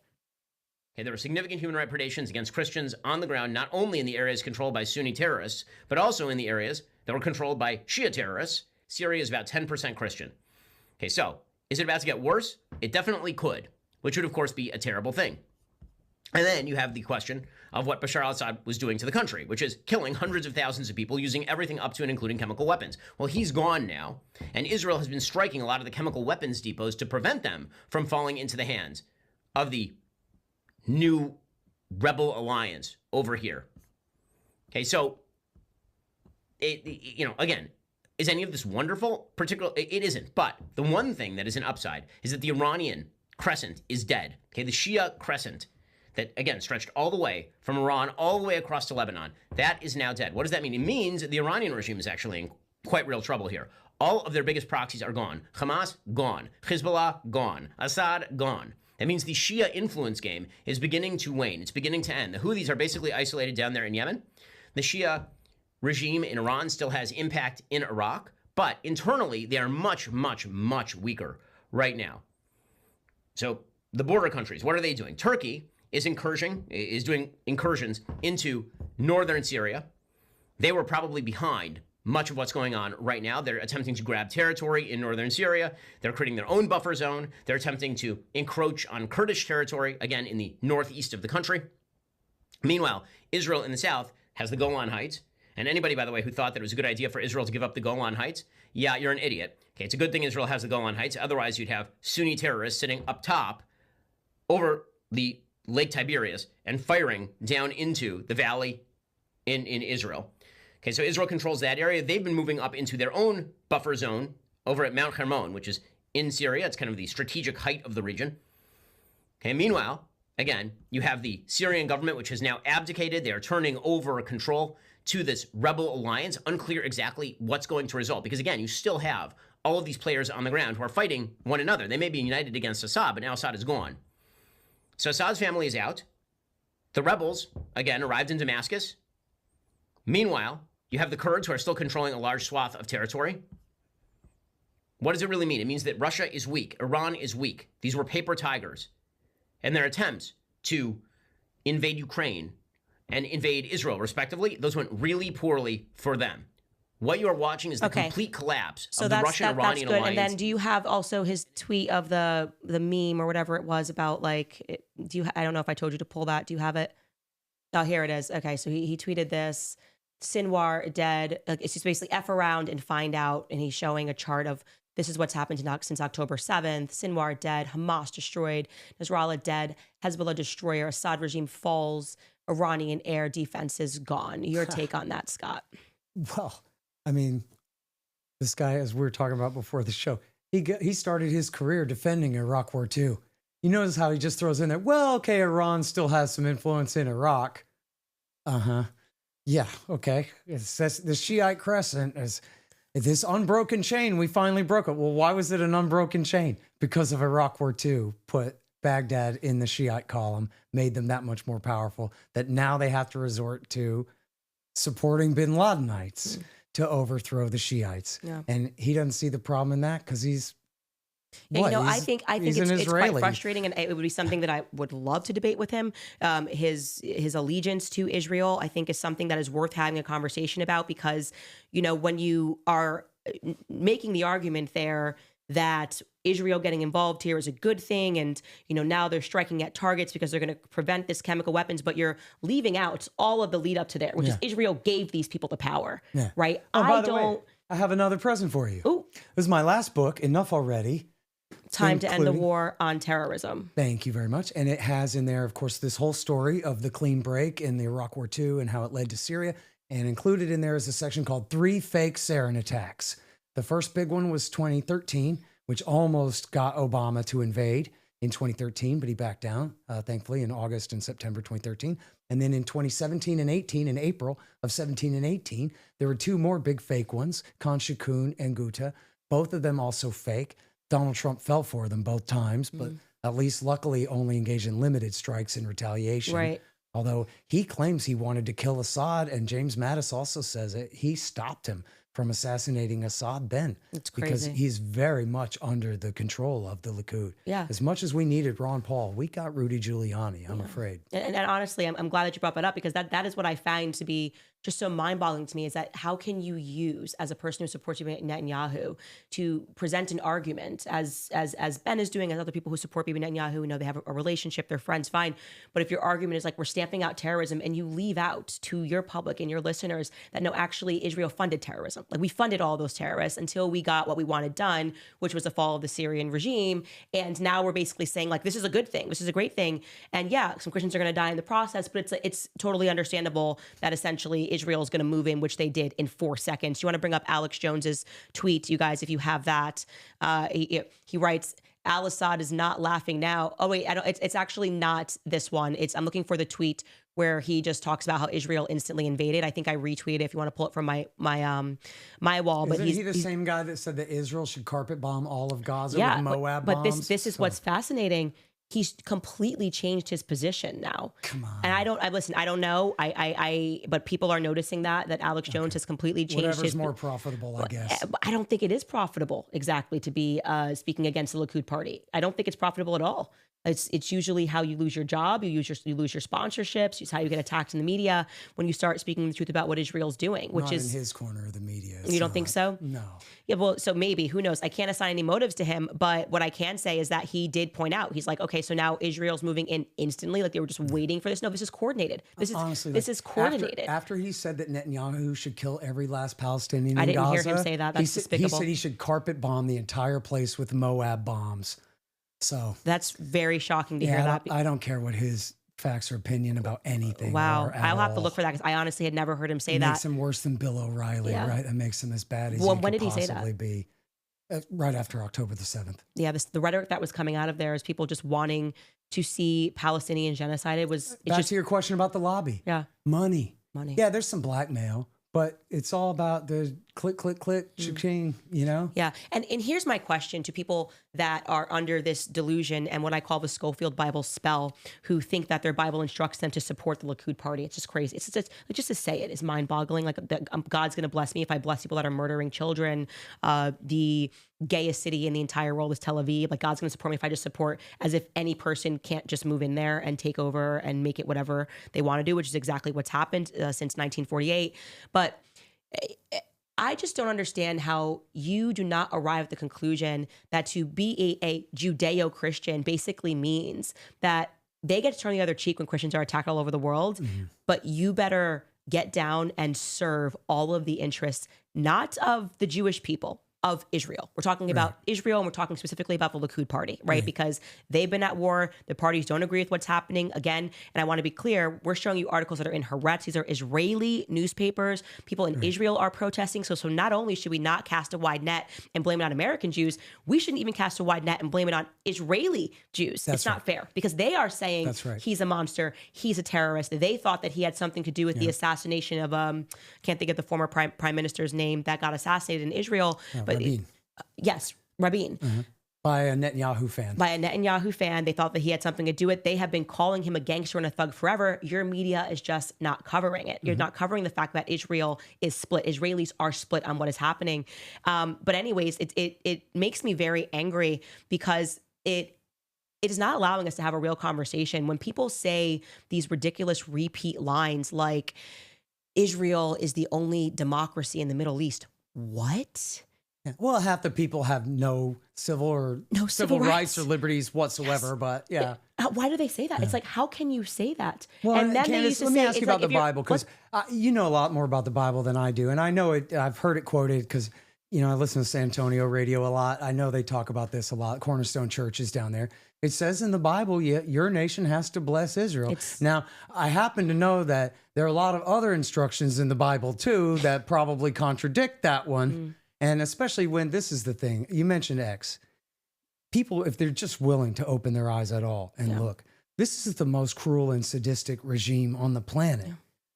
Okay, there were significant human rights predations against Christians on the ground, not only in the areas controlled by Sunni terrorists, but also in the areas that were controlled by Shia terrorists. Syria is about 10% Christian. Okay, so is it about to get worse? It definitely could, which would, of course, be a terrible thing. And then you have the question of what Bashar al-Assad was doing to the country, which is killing hundreds of thousands of people using everything up to and including chemical weapons. Well, he's gone now, and Israel has been striking a lot of the chemical weapons depots to prevent them from falling into the hands of the new rebel alliance over here. Okay, so, again, is any of this wonderful? It isn't. But the one thing that is an upside is that the Iranian crescent is dead. Okay, the Shia crescent that, again, stretched all the way from Iran all the way across to Lebanon, that is now dead. What does that mean? It means the Iranian regime is actually in quite real trouble here. All of their biggest proxies are gone. Hamas, gone. Hezbollah, gone. Assad, gone. That means the Shia influence game is beginning to wane. It's beginning to end. The Houthis are basically isolated down there in Yemen. The Shia regime in Iran still has impact in Iraq, but internally they are much, much, much weaker right now. So the border countries, what are they doing? Turkey is doing incursions into northern Syria. They were probably behind much of what's going on right now. They're attempting to grab territory in northern Syria. They're creating their own buffer zone. They're attempting to encroach on Kurdish territory, again, in the northeast of the country. Meanwhile, Israel in the south has the Golan Heights. And anybody, by the way, who thought that it was a good idea for Israel to give up the Golan Heights, yeah, you're an idiot. Okay, it's a good thing Israel has the Golan Heights. Otherwise, you'd have Sunni terrorists sitting up top over the Lake Tiberias and firing down into the valley in Israel. Okay, so Israel controls that area. They've been moving up into their own buffer zone over at Mount Hermon, which is in Syria. It's kind of the strategic height of the region. Okay, meanwhile, again, you have the Syrian government, which has now abdicated. They are turning over control to this rebel alliance. Unclear exactly what's going to result. Because, again, you still have all of these players on the ground who are fighting one another. They may be united against Assad, but now Assad is gone. So Assad's family is out. The rebels, again, arrived in Damascus. Meanwhile, you have the Kurds who are still controlling a large swath of territory. What does it really mean? It means that Russia is weak. Iran is weak. These were paper tigers. And their attempts to invade Ukraine and invade Israel, respectively, those went really poorly for them. What you are watching is the complete collapse of the Russian-Iranian alliance. And then do you have also his tweet of the meme or whatever it was about, like, I don't know if I told you to pull that. Do you have it? Oh, here it is. Okay, so he tweeted this. Sinwar dead. It's just basically F around and find out. And he's showing a chart of this is what's happened since October 7th. Sinwar dead. Hamas destroyed. Nasrallah dead. Hezbollah destroyer. Assad regime falls. Iranian air defenses gone. Your take on that, Scott? Well, I mean, this guy, as we were talking about before the show, he started his career defending Iraq War II. You notice how he just throws in there, well, okay, Iran still has some influence in Iraq. Uh-huh. Yeah, okay. It's the Shiite crescent is this unbroken chain. We finally broke it. Well, why was it an unbroken chain? Because of Iraq War II put Baghdad in the Shiite column, made them that much more powerful that now they have to resort to supporting bin Ladenites to overthrow the Shiites. Yeah. And he doesn't see the problem in that because he's I think it's quite frustrating, and it would be something that I would love to debate with him. His allegiance to Israel, I think, is something that is worth having a conversation about because, when you are making the argument there that Israel getting involved here is a good thing. And, now they're striking at targets because they're going to prevent this chemical weapons, but you're leaving out all of the lead up to there, which is Israel gave these people the power, right? Oh, by the way, I have another present for you. Ooh. This is my last book, Enough Already. Time to End the War on Terrorism. Thank you very much. And it has in there, of course, this whole story of the clean break in the Iraq War II and how it led to Syria. And included in there is a section called 3 Fake Sarin Attacks. The first big one was 2013, which almost got Obama to invade in 2013, but he backed down, thankfully, in August and September 2013. And then in 2017 and 18, in April of 17 and 18, there were 2 more big fake ones, Khan Shaykhun and Ghouta, both of them also fake. Donald Trump fell for them both times, but at least luckily only engaged in limited strikes in retaliation. Right. Although he claims he wanted to kill Assad, and James Mattis also says it, he stopped him from assassinating Assad then. It's crazy. Because he's very much under the control of the Likud. Yeah. As much as we needed Ron Paul, we got Rudy Giuliani, I'm afraid. And honestly, I'm glad that you brought that up, because that is what I find to be just so mind-boggling to me, is that how can you use, as a person who supports Netanyahu, to present an argument as Ben is doing, as other people who support Bibi Netanyahu, they have a relationship, they're friends, fine. But if your argument is like, we're stamping out terrorism, and you leave out to your public and your listeners that no, actually Israel funded terrorism. Like, we funded all those terrorists until we got what we wanted done, which was the fall of the Syrian regime. And now we're basically saying, like, this is a good thing. This is a great thing. And yeah, some Christians are going to die in the process, but it's totally understandable that essentially Israel is going to move in, which they did in 4 seconds. You want to bring up Alex Jones's tweet, you guys, if you have that. He writes, Al-Assad is not laughing now. Oh wait, it's actually not this one. I'm looking for the tweet where he just talks about how Israel instantly invaded. I think I retweeted it if you want to pull it from my wall. But Isn't he the same guy that said that Israel should carpet bomb all of Gaza with Moab but bombs? this is what's fascinating. He's completely changed his position now. Come on. And I don't know. But people are noticing that Alex Jones has completely changed Whatever's more profitable, I guess. I don't think it is profitable exactly to be speaking against the Likud party. I don't think it's profitable at all. It's usually how you lose your job, you lose your sponsorships, it's how you get attacked in the media when you start speaking the truth about what Israel's doing, which Not is in his corner of the media. You don't think so? No. Yeah, well, so maybe, who knows? I can't assign any motives to him, but what I can say is that he did point out, he's like, okay, so now Israel's moving in instantly, like they were just waiting for this. No, this is coordinated. This is coordinated. After he said that Netanyahu should kill every last Palestinian in Gaza. I didn't hear him say that. That's despicable. He said he should carpet bomb the entire place with Moab bombs. So that's very shocking to hear that. I don't care what his facts or opinion about anything. Wow. I'll have to look for that, because I honestly had never heard him say that. Makes him worse than Bill O'Reilly, right? That makes him as bad as he when did he say possibly be. Right after October the 7th. Yeah, the rhetoric that was coming out of there is people just wanting to see Palestinian genocide. Back to your question about the lobby. Yeah. Money. Yeah, there's some blackmail, but it's all about the click, cha-ching, Yeah. And here's my question to people that are under this delusion and what I call the Schofield Bible spell, who think that their Bible instructs them to support the Likud party. It's just crazy. It's just to say it is mind-boggling. Like, God's going to bless me if I bless people that are murdering children. The gayest city in the entire world is Tel Aviv. Like, God's going to support me if I just support, as if any person can't just move in there and take over and make it whatever they want to do, which is exactly what's happened since 1948. But I just don't understand how you do not arrive at the conclusion that to be a Judeo-Christian basically means that they get to turn the other cheek when Christians are attacked all over the world, but you better get down and serve all of the interests, not of the Jewish people, of Israel. We're talking about Israel, and we're talking specifically about the Likud party, right? Because they've been at war. The parties don't agree with what's happening. Again, and I want to be clear, we're showing you articles that are in Haaretz. These are Israeli newspapers. People in Israel are protesting. So not only should we not cast a wide net and blame it on American Jews, we shouldn't even cast a wide net and blame it on Israeli Jews. It's not fair, because they are saying he's a monster, he's a terrorist. They thought that he had something to do with the assassination of, can't think of the former prime minister's name that got assassinated in Israel. But Rabin. Yes, Rabin. By a Netanyahu fan. By a Netanyahu fan. They thought that he had something to do with it. They have been calling him a gangster and a thug forever. Your media is just not covering it. You're not covering the fact that Israel is split. Israelis are split on what is happening. But anyways, it makes me very angry, because it is not allowing us to have a real conversation. When people say these ridiculous repeat lines like, Israel is the only democracy in the Middle East. What? Yeah. Well, half the people have no civil rights or liberties whatsoever. Yes. But yeah. Why do they say that? It's like, how can you say that? Well, and then Candace, they used to let say, me ask you about like, the Bible, because you know a lot more about the Bible than I do. And I know it, I've heard it quoted because, you know, I listen to San Antonio radio a lot. I know they talk about this a lot. Cornerstone Church is down there. It says in the Bible, your nation has to bless Israel. Now, I happen to know that there are a lot of other instructions in the Bible, too, that probably contradict that one. And especially when this is the thing. You mentioned X. People, if they're just willing to open their eyes at all and look, this is the most cruel and sadistic regime on the planet.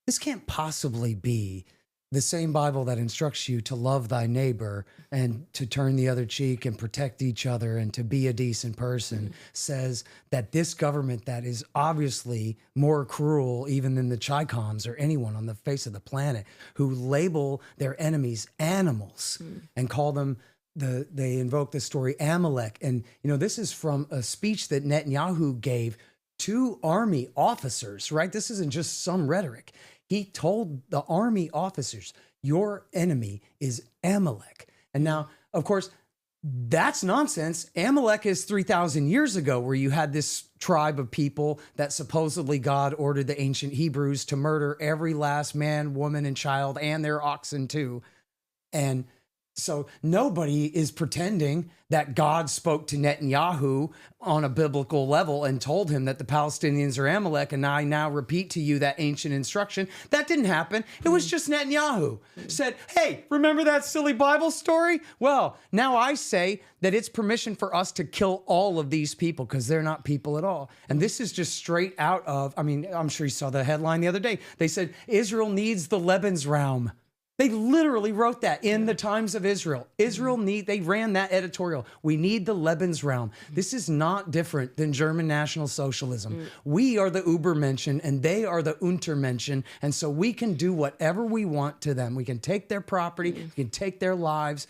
This can't possibly be the same Bible that instructs you to love thy neighbor and to turn the other cheek and protect each other and to be a decent person says that this government that is obviously more cruel even than the Chicoms or anyone on the face of the planet, who label their enemies animals and call them they invoke the story Amalek. And, you know, this is from a speech that Netanyahu gave to army officers, right? This isn't just some rhetoric. He told the army officers, your enemy is Amalek. And now, of course, that's nonsense. Amalek is 3,000 years ago, where you had this tribe of people that supposedly God ordered the ancient Hebrews to murder every last man, woman, and child, and their oxen too. And so nobody is pretending that God spoke to Netanyahu on a biblical level and told him that the Palestinians are Amalek, and I now repeat to you that ancient instruction. That didn't happen. It was just Netanyahu said, hey, remember that silly Bible story? Well, now I say that it's permission for us to kill all of these people because they're not people at all. And this is just straight out of, I mean, I'm sure you saw the headline the other day. They said, Israel needs the Lebensraum. They literally wrote that in the Times of Israel. They ran that editorial. We need the Lebensraum. This is not different than German National Socialism. We are the Übermenschen and they are the Untermenschen. And so we can do whatever we want to them. We can take their property, we can take their lives,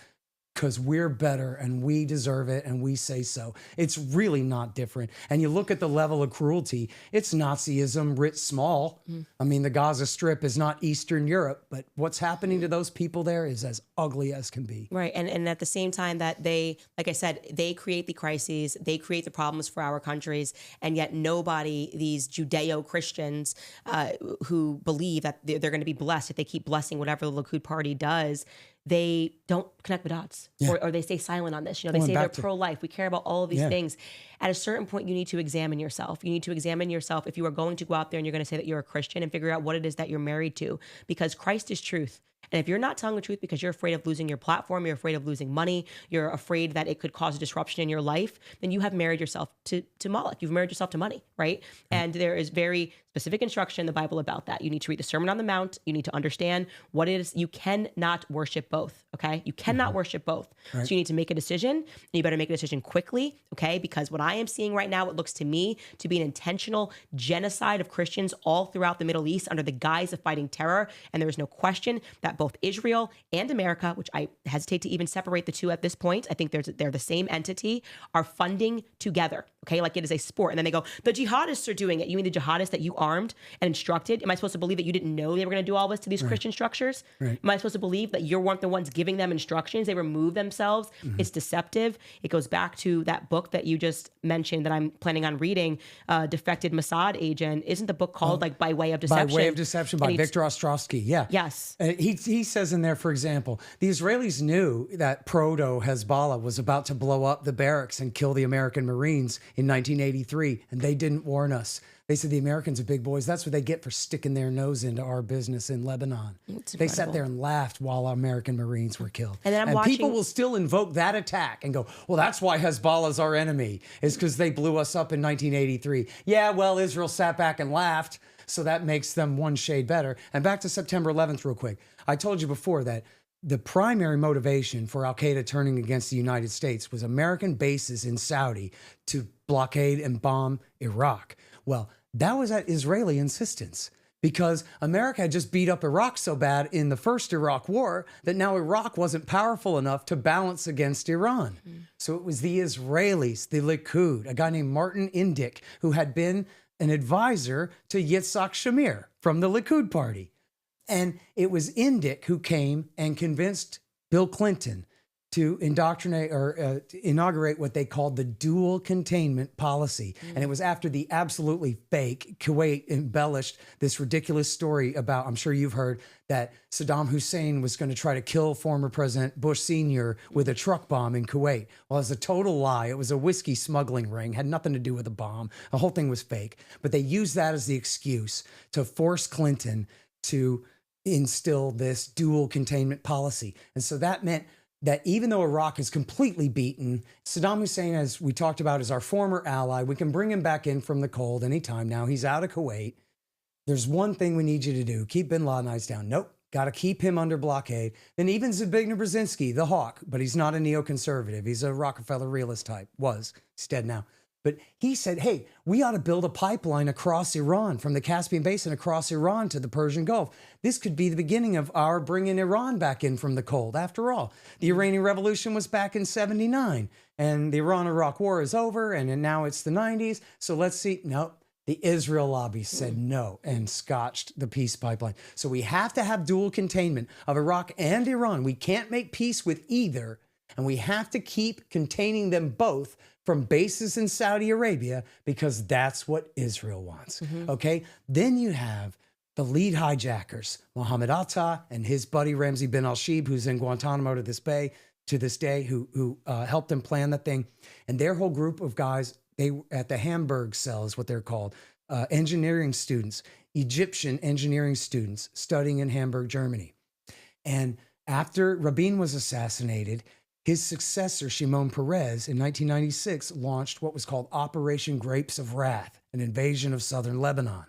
because we're better and we deserve it and we say so. It's really not different. And you look at the level of cruelty, it's Nazism writ small. I mean, the Gaza Strip is not Eastern Europe, but what's happening to those people there is as ugly as can be. Right. And at the same time that they, like I said, they create the crises, they create the problems for our countries, and yet nobody, these Judeo-Christians who believe that they're going to be blessed if they keep blessing whatever the Likud party does, they don't connect the dots or they stay silent on this. You know, they say they're pro-life. We care about all of these things. At a certain point, you need to examine yourself. You need to examine yourself if you are going to go out there and you're going to say that you're a Christian, and figure out what it is that you're married to, because Christ is truth. And if you're not telling the truth because you're afraid of losing your platform, you're afraid of losing money, you're afraid that it could cause a disruption in your life, then you have married yourself to Moloch. You've married yourself to money, right? And there is very specific instruction in the Bible about that. You need to read the Sermon on the Mount. You need to understand what it is. You cannot worship both, okay? You cannot worship both. Right. So you need to make a decision, and you better make a decision quickly, okay? Because what I am seeing right now, it looks to me to be an intentional genocide of Christians all throughout the Middle East under the guise of fighting terror. And there is no question that both Israel and America, which I hesitate to even separate the two at this point, I think they're the same entity, are funding together, okay? Like it is a sport. And then they go, the jihadists are doing it. You mean the jihadists that you armed and instructed? Am I supposed to believe that you didn't know they were going to do all this to these Christian structures? Right. Am I supposed to believe that you weren't the ones giving them instructions? They remove themselves. It's deceptive. It goes back to that book that you just mentioned that I'm planning on reading, Defected Mossad Agent. Isn't the book called like By Way of Deception? By Way of Deception by Viktor Ostrovsky. Yeah. Yes. He says in there, for example, the Israelis knew that proto-Hezbollah was about to blow up the barracks and kill the American Marines in 1983, and they didn't warn us. They said the Americans are big boys. That's what they get for sticking their nose into our business in Lebanon. They sat there and laughed while our American Marines were killed. And then people will still invoke that attack and go, well, that's why Hezbollah's our enemy, is because they blew us up in 1983. Yeah, well, Israel sat back and laughed, so that makes them one shade better. And back to September 11th real quick. I told you before that the primary motivation for al-Qaeda turning against the United States was American bases in Saudi to blockade and bomb Iraq. Well, that was at Israeli insistence, because America had just beat up Iraq so bad in the first Iraq war that now Iraq wasn't powerful enough to balance against Iran. So it was the Israelis, the Likud, a guy named Martin Indyk, who had been an advisor to Yitzhak Shamir from the Likud party. And it was Indyk who came and convinced Bill Clinton to indoctrinate or inaugurate what they called the dual containment policy. And it was after the absolutely fake Kuwait embellished this ridiculous story about, I'm sure you've heard, that Saddam Hussein was going to try to kill former President Bush Sr. with a truck bomb in Kuwait. Well, it was a total lie. It was a whiskey smuggling ring, had nothing to do with a bomb. The whole thing was fake. But they used that as the excuse to force Clinton to instill this dual containment policy. And so that meant that even though Iraq is completely beaten, Saddam Hussein, as we talked about, is our former ally. We can bring him back in from the cold anytime now. He's out of Kuwait. There's one thing we need you to do. Keep bin Laden eyes down. Nope. Got to keep him under blockade. Then even Zbigniew Brzezinski, the hawk, but he's not a neoconservative. He's a Rockefeller realist type. Was. He's dead now. But he said, hey, we ought to build a pipeline across Iran, from the Caspian Basin across Iran to the Persian Gulf. This could be the beginning of our bringing Iran back in from the cold. After all, the Iranian Revolution was back in 79, and the Iran-Iraq War is over, and now it's the 90s. So let's see. Nope. The Israel lobby said no and scotched the peace pipeline. So we have to have dual containment of Iraq and Iran. We can't make peace with either, and we have to keep containing them both from bases in Saudi Arabia, because that's what Israel wants. Okay? Then you have the lead hijackers, Mohammed Atta and his buddy Ramzi bin al-Shibh, who's in Guantanamo to this day, who helped them plan the thing. And their whole group of guys, they at the Hamburg cell is what they're called, engineering students, Egyptian engineering students studying in Hamburg, Germany. And after Rabin was assassinated, his successor, Shimon Peres, in 1996, launched what was called Operation Grapes of Wrath, an invasion of southern Lebanon.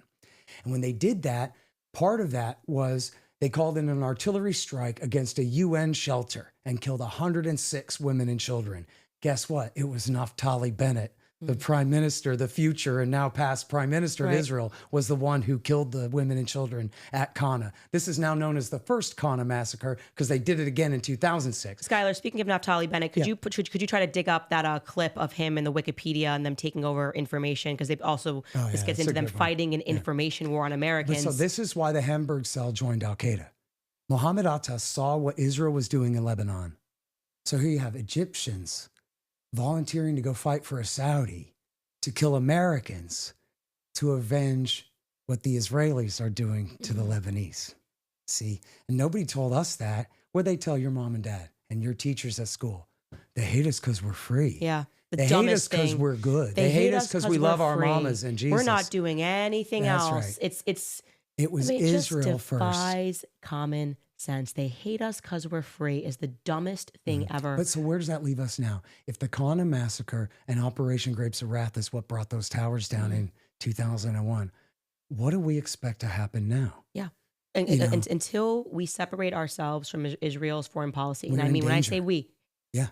And when they did that, part of that was they called in an artillery strike against a UN shelter and killed 106 women and children. Guess what? It was Naftali Bennett, the prime minister, the future and now past prime minister of Israel, was the one who killed the women and children at Qana. This is now known as the first Qana massacre because they did it again in 2006. Skylar, speaking of Naftali Bennett, could you try to dig up that clip of him in the Wikipedia and them taking over information? Because they've also, this gets into them fighting an information war on Americans. So this is why the Hamburg cell joined Al-Qaeda. Mohammed Atta saw what Israel was doing in Lebanon. So here you have Egyptians volunteering to go fight for a Saudi to kill Americans to avenge what the Israelis are doing to the Lebanese. See, and nobody told us that. What'd they tell your mom and dad and your teachers at school? They hate us because we're free. Yeah. They hate us because we're good. They hate us because we love our mamas and Jesus. We're not doing anything else. Right. It was Israel just defies common sense. They hate us because we're free is the dumbest thing ever. But so where does that leave us now? If the Qana massacre and Operation Grapes of Wrath is what brought those towers down in 2001, what do we expect to happen now? Yeah. And until we separate ourselves from Israel's foreign policy. And I mean, when I say we,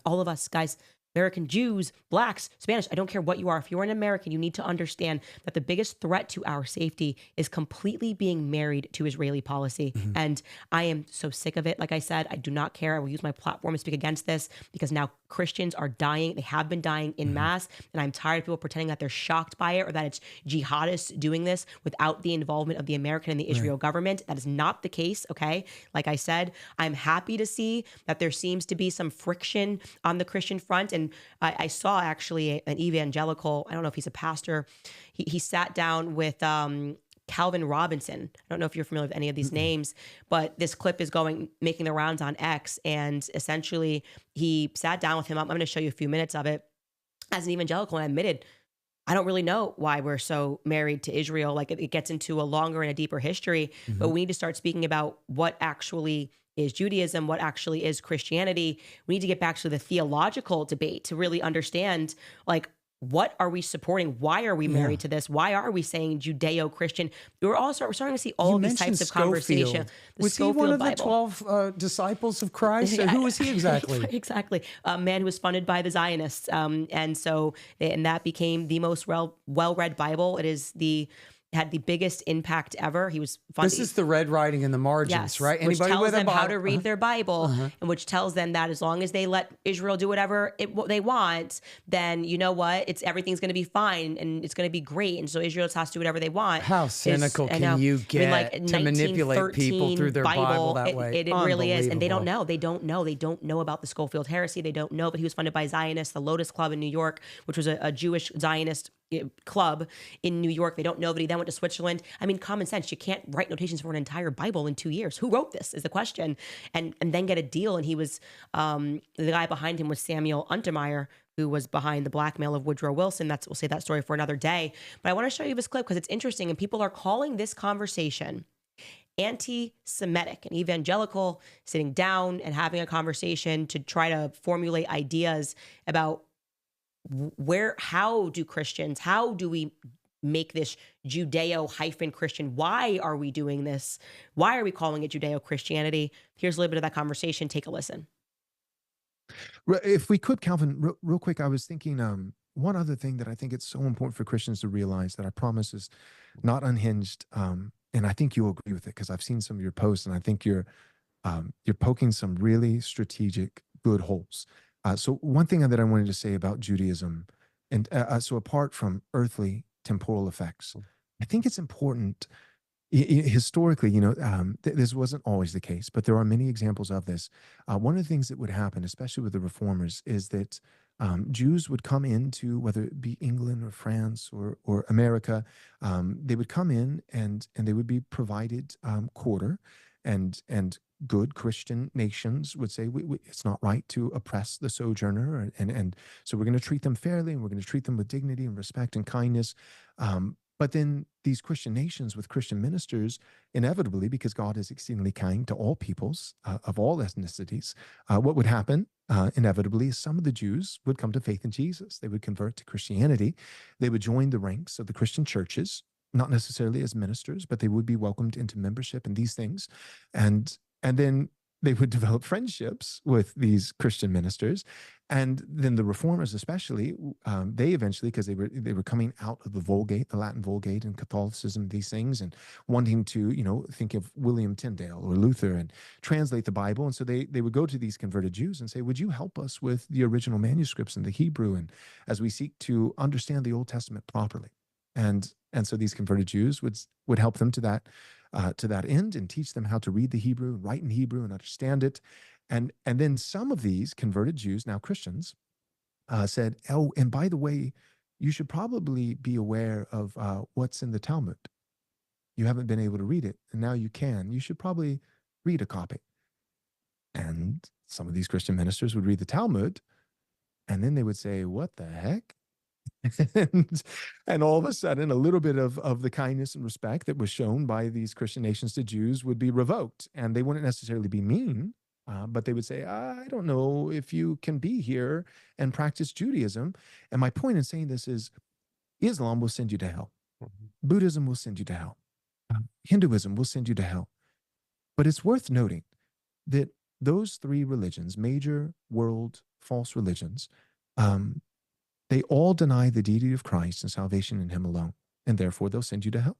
all of us, guys, American Jews, blacks, Spanish, I don't care what you are. If you're an American, you need to understand that the biggest threat to our safety is completely being married to Israeli policy. And I am so sick of it. Like I said, I do not care. I will use my platform to speak against this because now Christians are dying. They have been dying in mass. And I'm tired of people pretending that they're shocked by it or that it's jihadists doing this without the involvement of the American and the Israel government. That is not the case, okay? Like I said, I'm happy to see that there seems to be some friction on the Christian front. And I saw actually an evangelical, I don't know if he's a pastor, he sat down with Calvin Robinson. I don't know if you're familiar with any of these names, but this clip is making the rounds on X. And essentially he sat down with him. I'm going to show you a few minutes of it. As an evangelical, and admitted, I don't really know why we're so married to Israel. Like it gets into a longer and a deeper history, but we need to start speaking about what actually is Judaism, what actually is Christianity. We need to get back to the theological debate to really understand, like, what are we supporting? Why are we married to this? Why are we saying Judeo-Christian? We're starting to see all of these types of conversation. Was he one of the 12 disciples of Christ? Or who was he exactly? Exactly. A man who was funded by the Zionists. And that became the most well-read Bible. It is the had the biggest impact ever. He was funded. This is the red writing in the margins, Yes, right? which Anybody tells with a them how Bible? to read their Bible, and which tells them that as long as they let Israel do whatever they want, then you know what? Everything's going to be fine and it's going to be great. And so Israel just has to do whatever they want. How cynical can you get to manipulate people through their Bible that way? It really is. And they don't know. They don't know about the Schofield heresy. They don't know, but he was funded by Zionists, the Lotus Club in New York, which was a Jewish Zionist club in New York. They don't know that he then went to Switzerland. I mean, common sense. You can't write notations for an entire Bible in 2 years. Who wrote this is the question. And then get a deal. And he was, the guy behind him was Samuel Untermeyer, who was behind the blackmail of Woodrow Wilson. We'll save that story for another day. But I want to show you this clip because it's interesting. And people are calling this conversation anti-Semitic, and evangelical sitting down and having a conversation to try to formulate ideas about how do we make this Judeo-Christian? Why are we doing this? Why are we calling it Judeo-Christianity? Here's a little bit of that conversation. Take a listen. If we could, Calvin, real quick, I was thinking one other thing that I think it's so important for Christians to realize that I promise is not unhinged. And I think you'll agree with it because I've seen some of your posts and I think you're poking some really strategic good holes. So one thing that I wanted to say about Judaism, and so apart from earthly temporal effects, I think it's important historically, this wasn't always the case, but there are many examples of this. One of the things that would happen, especially with the reformers, is that Jews would come into, whether it be England or France or America, they would come in and they would be provided quarter, and good Christian nations would say it's not right to oppress the sojourner, and so we're going to treat them fairly, and we're going to treat them with dignity and respect and kindness. But then these Christian nations with Christian ministers, inevitably, because God is exceedingly kind to all peoples of all ethnicities, what would happen inevitably is some of the Jews would come to faith in Jesus. They would convert to Christianity. They would join the ranks of the Christian churches, not necessarily as ministers, but they would be welcomed into membership and these things. And then they would develop friendships with these Christian ministers. And then the reformers especially, they eventually, because they were coming out of the Vulgate, the Latin Vulgate and Catholicism, these things, and wanting to, think of William Tyndale or Luther and translate the Bible. And so they would go to these converted Jews and say, would you help us with the original manuscripts in the Hebrew, and as we seek to understand the Old Testament properly? And so these converted Jews would help them to that end and teach them how to read the Hebrew, write in Hebrew, and understand it. And then some of these converted Jews, now Christians, said, oh, and by the way, you should probably be aware of what's in the Talmud. You haven't been able to read it, and now you can. You should probably read a copy. And some of these Christian ministers would read the Talmud, and then they would say, what the heck? and all of a sudden, a little bit of the kindness and respect that was shown by these Christian nations to Jews would be revoked. And they wouldn't necessarily be mean, but they would say, I don't know if you can be here and practice Judaism. And my point in saying this is Islam will send you to hell. Buddhism will send you to hell. Hinduism will send you to hell. But it's worth noting that those three religions, major world false religions, they all deny the deity of Christ and salvation in him alone, and therefore they'll send you to hell.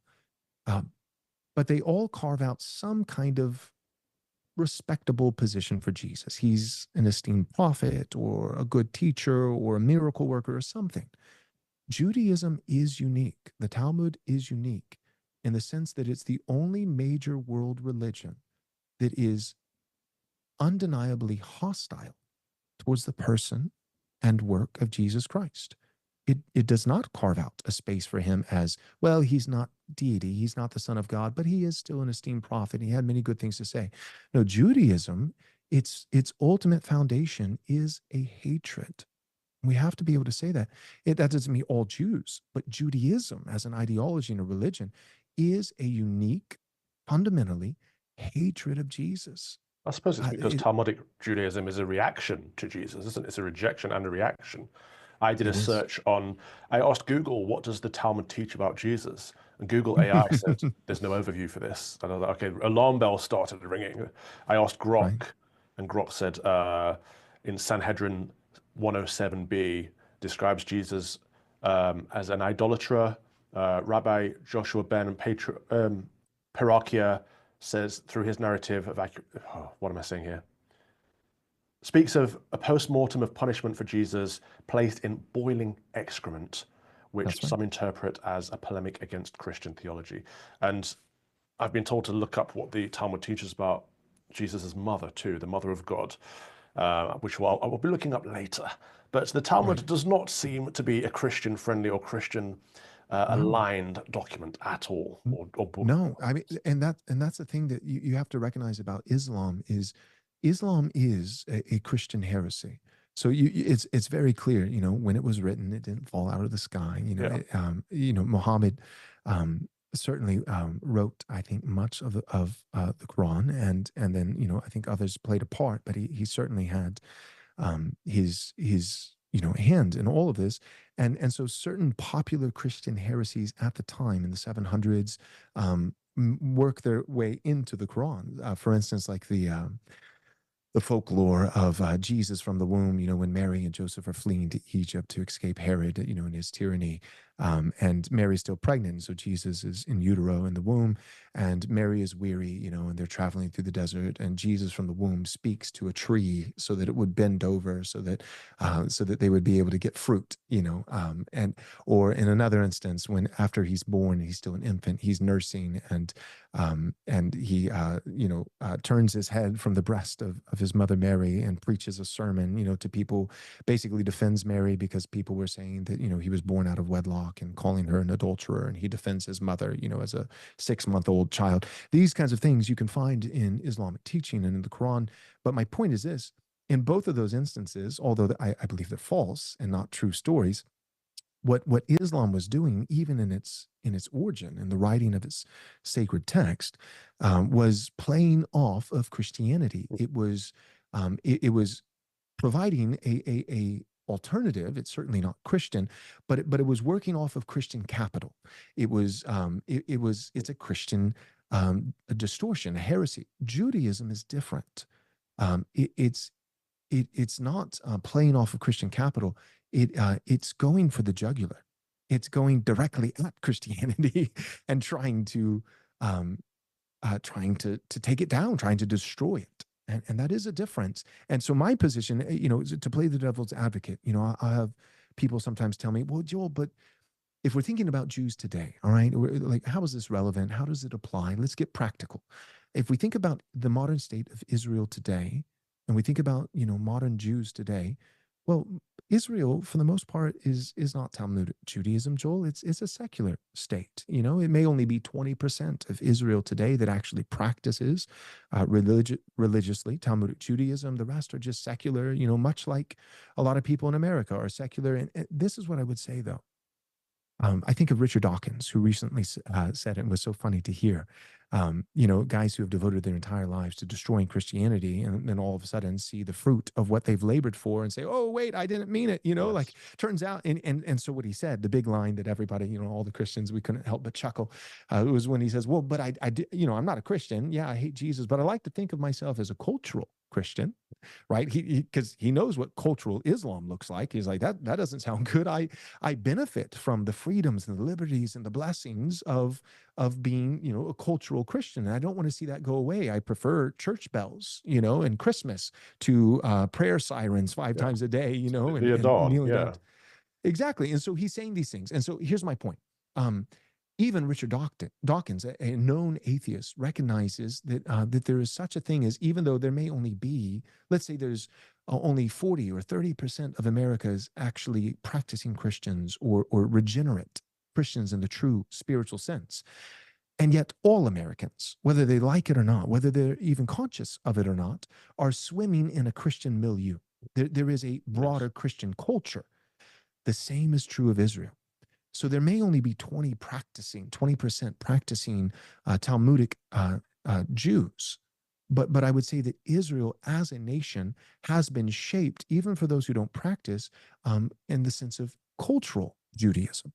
But they all carve out some kind of respectable position for Jesus. He's an esteemed prophet or a good teacher or a miracle worker or something. Judaism is unique. The Talmud is unique in the sense that it's the only major world religion that is undeniably hostile towards the person and work of Jesus Christ. It does not carve out a space for him as, well, he's not deity, he's not the Son of God, but he is still an esteemed prophet. He had many good things to say. No, Judaism, its ultimate foundation is a hatred. We have to be able to say that. That doesn't mean all Jews, but Judaism as an ideology and a religion is a unique, fundamentally, hatred of Jesus. I suppose it's because Talmudic Judaism is a reaction to Jesus, isn't it? It's a rejection and a reaction. I did a search I asked Google, what does the Talmud teach about Jesus? And Google AI said, there's no overview for this. And I was like, okay, alarm bells started ringing. I asked Grok, and Grok said, in Sanhedrin 107b, describes Jesus as an idolater, Rabbi Joshua Ben Perakia says through his narrative of what am I saying here? Speaks of a post-mortem of punishment for Jesus placed in boiling excrement, which some interpret as a polemic against Christian theology. And I've been told to look up what the Talmud teaches about Jesus' mother too, the mother of God, which I will be looking up later. But the Talmud does not seem to be a Christian-friendly or Christian aligned document at all. Or book. No, I mean, and that's the thing that you have to recognize about Islam is a Christian heresy. So it's very clear, you know, when it was written, it didn't fall out of the sky. You know, Muhammad certainly wrote, I think, much of the Quran, and then, you know, I think others played a part, but he certainly had his you know, hand in all of this. And so certain popular Christian heresies at the time in the 700s work their way into the Quran. For instance, like the folklore of Jesus from the womb, you know, when Mary and Joseph are fleeing to Egypt to escape Herod, you know, in his tyranny. And Mary's still pregnant. So Jesus is in utero in the womb, and Mary is weary, you know, and they're traveling through the desert. And Jesus from the womb speaks to a tree so that it would bend over, so that they would be able to get fruit, you know. Or in another instance, when after he's born, he's still an infant, he's nursing, and he turns his head from the breast of his mother Mary and preaches a sermon, you know, to people, basically defends Mary because people were saying that, you know, he was born out of wedlock and calling her an adulterer, and he defends his mother, you know, as a 6-month-old child. These kinds of things you can find in Islamic teaching and in the Quran. But my point is this: in both of those instances, although I believe they're false and not true stories, what Islam was doing, even in its origin, in the writing of its sacred text, was playing off of Christianity. It was providing a alternative. It's certainly not Christian, but it was working off of Christian capital. It's a Christian a distortion, a heresy. Judaism is different. It's not playing off of Christian capital. It's going for the jugular. It's going directly at Christianity and trying to take it down, trying to destroy it. And that is a difference. And so my position, you know, is to play the devil's advocate. You know, I have people sometimes tell me, well, Joel, but if we're thinking about Jews today, all right, like, how is this relevant? How does it apply? Let's get practical. If we think about the modern state of Israel today, and we think about, you know, modern Jews today, well, Israel, for the most part, is not Talmudic Judaism, Joel. It's a secular state. You know, it may only be 20% of Israel today that actually practices religiously Talmudic Judaism. The rest are just secular, you know, much like a lot of people in America are secular. And this is what I would say, though. I think of Richard Dawkins, who recently said, and was so funny to hear, you know, guys who have devoted their entire lives to destroying Christianity, and then all of a sudden see the fruit of what they've labored for and say, oh, wait, I didn't mean it. You know, like, turns out, and so what he said, the big line that everybody, you know, all the Christians, we couldn't help but chuckle, was when he says, well, but I did, you know, I'm not a Christian. Yeah, I hate Jesus, but I like to think of myself as a cultural Christian, right? Because he knows what cultural Islam looks like. He's like, that doesn't sound good. I benefit from the freedoms and the liberties and the blessings of being, you know, a cultural Christian. And I don't want to see that go away. I prefer church bells, you know, and Christmas to prayer sirens 5 times a day, you know, and kneeling down. Exactly. And so he's saying these things. And so here's my point. Even Richard Dawkins, a known atheist, recognizes that there is such a thing as, even though there may only be, let's say there's only 40 or 30% of America's actually practicing Christians or regenerate Christians in the true spiritual sense. And yet all Americans, whether they like it or not, whether they're even conscious of it or not, are swimming in a Christian milieu. There is a broader Christian culture. The same is true of Israel. So there may only be 20% practicing Talmudic Jews, but I would say that Israel as a nation has been shaped, even for those who don't practice, in the sense of cultural Judaism.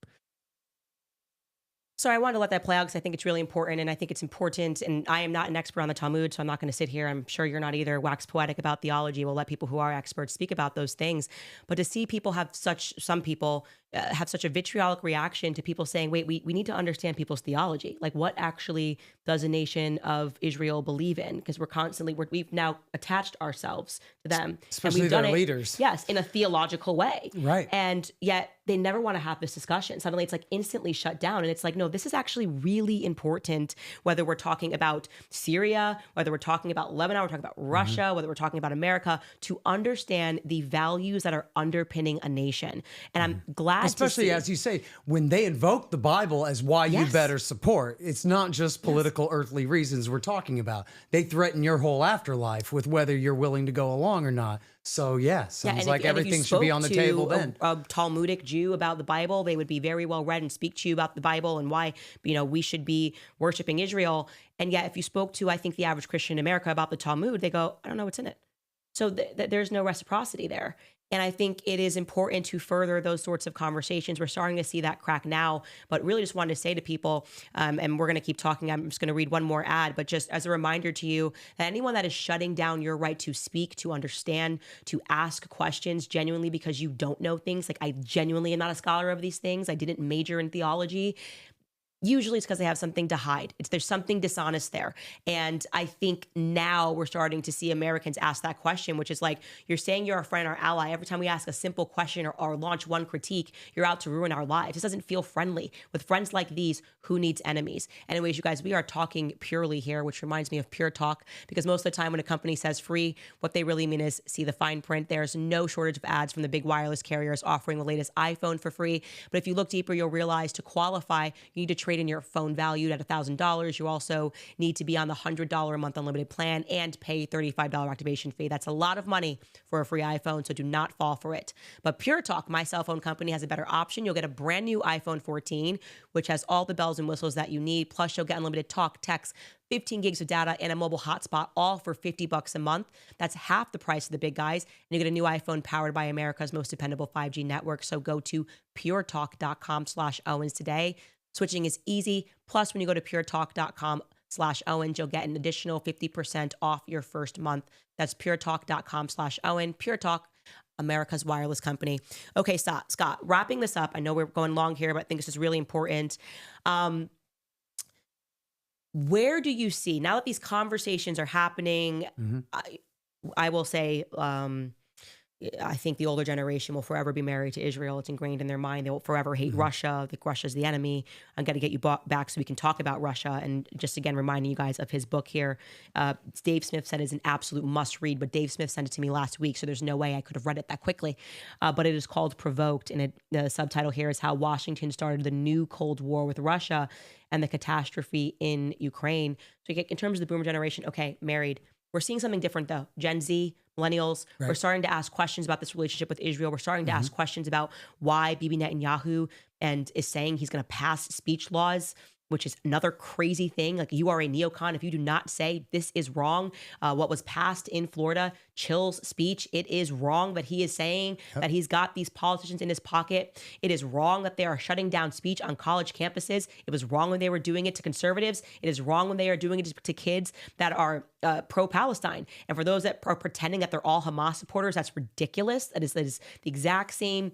So I wanted to let that play out because I think it's really important, and I think it's important, and I am not an expert on the Talmud, so I'm not going to sit here, I'm sure you're not either, wax poetic about theology. We'll let people who are experts speak about those things. But to see people have some people have such a vitriolic reaction to people saying, wait, we need to understand people's theology. Like, what actually does a nation of Israel believe in? Because we've now attached ourselves to them. Especially and we've done their it, leaders. Yes, in a theological way. Right. And yet they never want to have this discussion. Suddenly it's like instantly shut down. And it's like, no, this is actually really important, whether we're talking about Syria, whether we're talking about Lebanon, we're talking about Russia, whether we're talking about America, to understand the values that are underpinning a nation. And I'm glad Especially, as you say, when they invoke the Bible as why you better support, it's not just political earthly reasons we're talking about. They threaten your whole afterlife with whether you're willing to go along or not. So sounds like everything should be on the table then. A Talmudic Jew about the Bible, they would be very well read and speak to you about the Bible and why, we should be worshiping Israel. And yet if you spoke to, I think, the average Christian in America about the Talmud, they go, I don't know what's in it. So there's no reciprocity there. And I think it is important to further those sorts of conversations. We're starting to see that crack now, but really just wanted to say to people, and we're going to keep talking. I'm just going to read one more ad, but just as a reminder to you that anyone that is shutting down your right to speak, to understand, to ask questions genuinely because you don't know things, like I genuinely am not a scholar of these things. I didn't major in theology. Usually it's because they have something to hide. There's something dishonest there. And I think now we're starting to see Americans ask that question, which is like, you're saying you're a friend or ally. Every time we ask a simple question or launch one critique, you're out to ruin our lives. This doesn't feel friendly. With friends like these, who needs enemies? Anyways, you guys, we are talking purely here, which reminds me of PureTalk, because most of the time when a company says free, what they really mean is see the fine print. There's no shortage of ads from the big wireless carriers offering the latest iPhone for free. But if you look deeper, you'll realize to qualify, you need to trade in your phone valued at $1,000. You also need to be on the $100 a month unlimited plan and pay $35 activation fee. That's a lot of money for a free iPhone, so do not fall for it. But PureTalk, my cell phone company, has a better option. You'll get a brand new iPhone 14, which has all the bells and whistles that you need. Plus, you'll get unlimited talk, text, 15 gigs of data, and a mobile hotspot, all for $50 a month. That's half the price of the big guys. And you get a new iPhone powered by America's most dependable 5G network. So go to puretalk.com/Owens today. Switching is easy. Plus, when you go to puretalk.com/Owens, you'll get an additional 50% off your first month. That's puretalk.com/Owens. PureTalk, America's wireless company. Okay, Scott, wrapping this up. I know we're going long here, but I think this is really important. Where do you see, now that these conversations are happening, I will say, I think the older generation will forever be married to Israel. It's ingrained in their mind. They will forever hate Russia. Think Russia's the enemy. I'm going to get you back so we can talk about Russia. And just again, reminding you guys of his book here. Dave Smith said is an absolute must read, but Dave Smith sent it to me last week, so there's no way I could have read it that quickly. But it is called Provoked, and the subtitle here is How Washington Started the New Cold War with Russia and the Catastrophe in Ukraine. So in terms of the boomer generation, okay, married. We're seeing something different though. Gen Z, millennials, we're starting to ask questions about this relationship with Israel. We're starting to ask questions about why Bibi Netanyahu is saying he's going to pass speech laws, which is another crazy thing. Like, you are a neocon if you do not say this is wrong. What was passed in Florida chills speech. It is wrong that he is saying that he's got these politicians in his pocket. It is wrong that they are shutting down speech on college campuses. It was wrong when they were doing it to conservatives. It is wrong when they are doing it to kids that are pro-Palestine. And for those that are pretending that they're all Hamas supporters, that's ridiculous. That is the exact same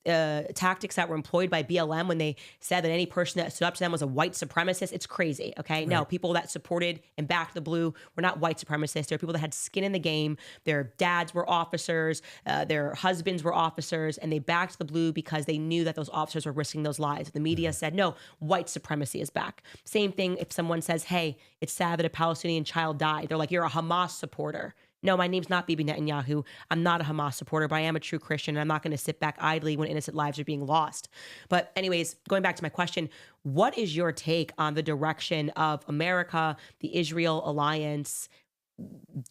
tactics that were employed by BLM when they said that any person that stood up to them was a white supremacist. It's crazy. Okay. No, people that supported and backed the blue were not white supremacists. They're people that had skin in the game. Their dads were officers. Their husbands were officers, and they backed the blue because they knew that those officers were risking those lives. The media said, no, white supremacy is back. Same thing if someone says, hey, it's sad that a Palestinian child died. They're like, you're a Hamas supporter. No, my name's not Bibi Netanyahu. I'm not a Hamas supporter, but I am a true Christian, and I'm not going to sit back idly when innocent lives are being lost. But anyways, going back to my question, what is your take on the direction of America, the Israel alliance,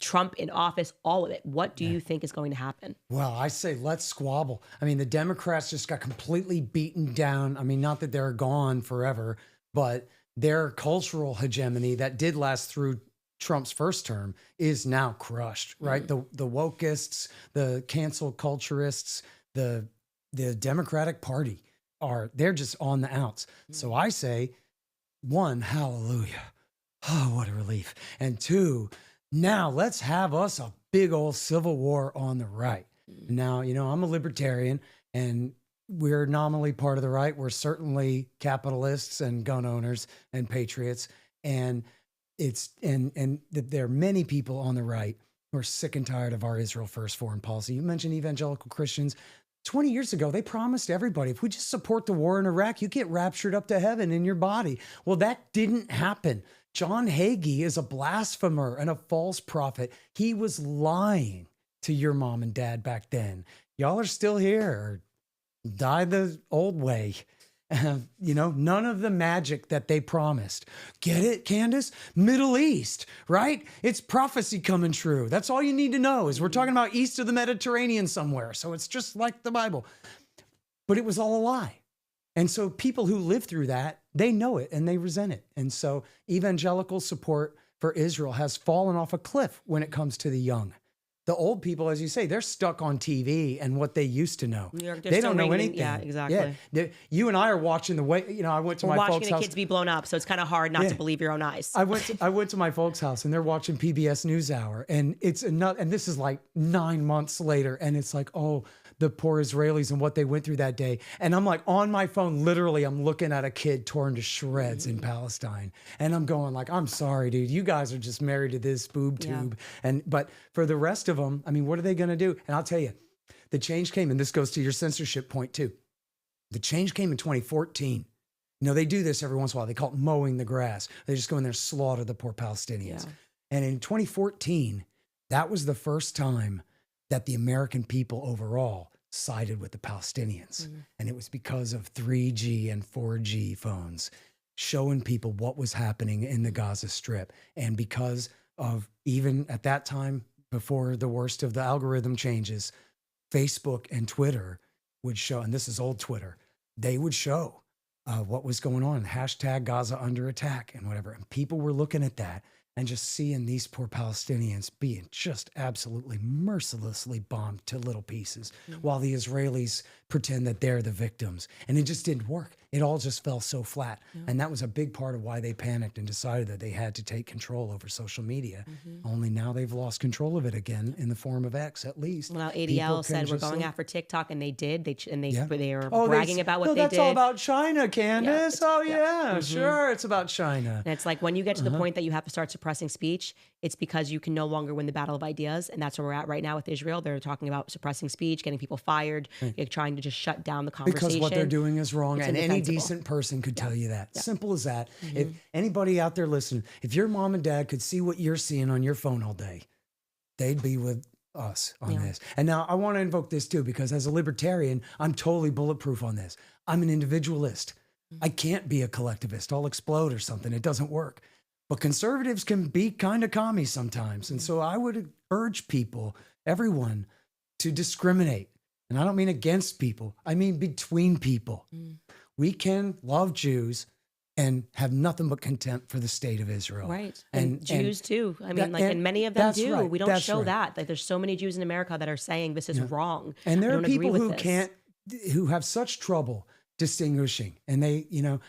Trump in office, all of it? What do you think is going to happen? Well, I say let's squabble. I mean, the Democrats just got completely beaten down. I mean, not that they're gone forever, but their cultural hegemony that did last through Trump's first term is now crushed, right? The wokeists, the cancel culturists, the Democratic Party they're just on the outs. So I say, one, hallelujah. Oh, what a relief. And two, now let's have us a big old civil war on the right. Now, I'm a libertarian, and we're nominally part of the right. We're certainly capitalists and gun owners and patriots. And there are many people on the right who are sick and tired of our Israel first foreign policy. You mentioned evangelical Christians. 20 years ago, they promised everybody, if we just support the war in Iraq, you get raptured up to heaven in your body. Well, that didn't happen. John Hagee is a blasphemer and a false prophet. He was lying to your mom and dad back then. Y'all are still here, or die the old way. None of the magic that they promised. Get it, Candace? Middle East, right? It's prophecy coming true. That's all you need to know is we're talking about east of the Mediterranean somewhere. So it's just like the Bible. But it was all a lie. And so people who live through that, they know it and they resent it. And so evangelical support for Israel has fallen off a cliff when it comes to the young. The old people, as you say, they're stuck on TV and what they used to know. They don't know anything. Yeah, exactly. Yeah. You and I are watching the way, I went to my folks' house. Watching the kids be blown up, so it's kind of hard not to believe your own eyes. I went to my folks' house and they're watching PBS NewsHour, and and this is like 9 months later, and it's like, oh, the poor Israelis and what they went through that day. And I'm like on my phone, literally, I'm looking at a kid torn to shreds in Palestine. And I'm going like, I'm sorry, dude, you guys are just married to this boob tube. But for the rest of them, I mean, what are they going to do? And I'll tell you, the change came, and this goes to your censorship point too. The change came in 2014. They do this every once in a while. They call it mowing the grass. They just go in there and slaughter the poor Palestinians. Yeah. And in 2014, that was the first time that the American people overall sided with the Palestinians. And it was because of 3G and 4G phones showing people what was happening in the Gaza Strip. And because of, even at that time, before the worst of the algorithm changes, Facebook and Twitter would show, and this is old Twitter, they would show what was going on, hashtag Gaza under attack and whatever. And people were looking at that and just seeing these poor Palestinians being just absolutely mercilessly bombed to little pieces while the Israelis pretend that they're the victims. And it just didn't work. It all just fell so flat. And that was a big part of why they panicked and decided that they had to take control over social media. Only now they've lost control of it again in the form of X, at least. Well, now ADL said we're going after TikTok, and they did. They are bragging about what they did. That's all about China, Candace. Sure, it's about China. And it's like when you get to the point that you have to start suppressing speech, it's because you can no longer win the battle of ideas. And that's where we're at right now with Israel. They're talking about suppressing speech, getting people fired, trying to just shut down the conversation. Because what they're doing is wrong. And any decent person could tell you that. Simple as that. If anybody out there listening, if your mom and dad could see what you're seeing on your phone all day, they'd be with us on this. And now I want to invoke this too, because as a libertarian, I'm totally bulletproof on this. I'm an individualist. I can't be a collectivist. I'll explode or something. It doesn't work. But conservatives can be kind of commie sometimes. And so I would urge people, everyone, to discriminate. And I don't mean against people. I mean between people. We can love Jews and have nothing but contempt for the state of Israel. Right. And Jews too. I mean, and many of them do. Right. We don't show that. Like, there's so many Jews in America that are saying this is wrong. And there are people who have such trouble distinguishing, and they,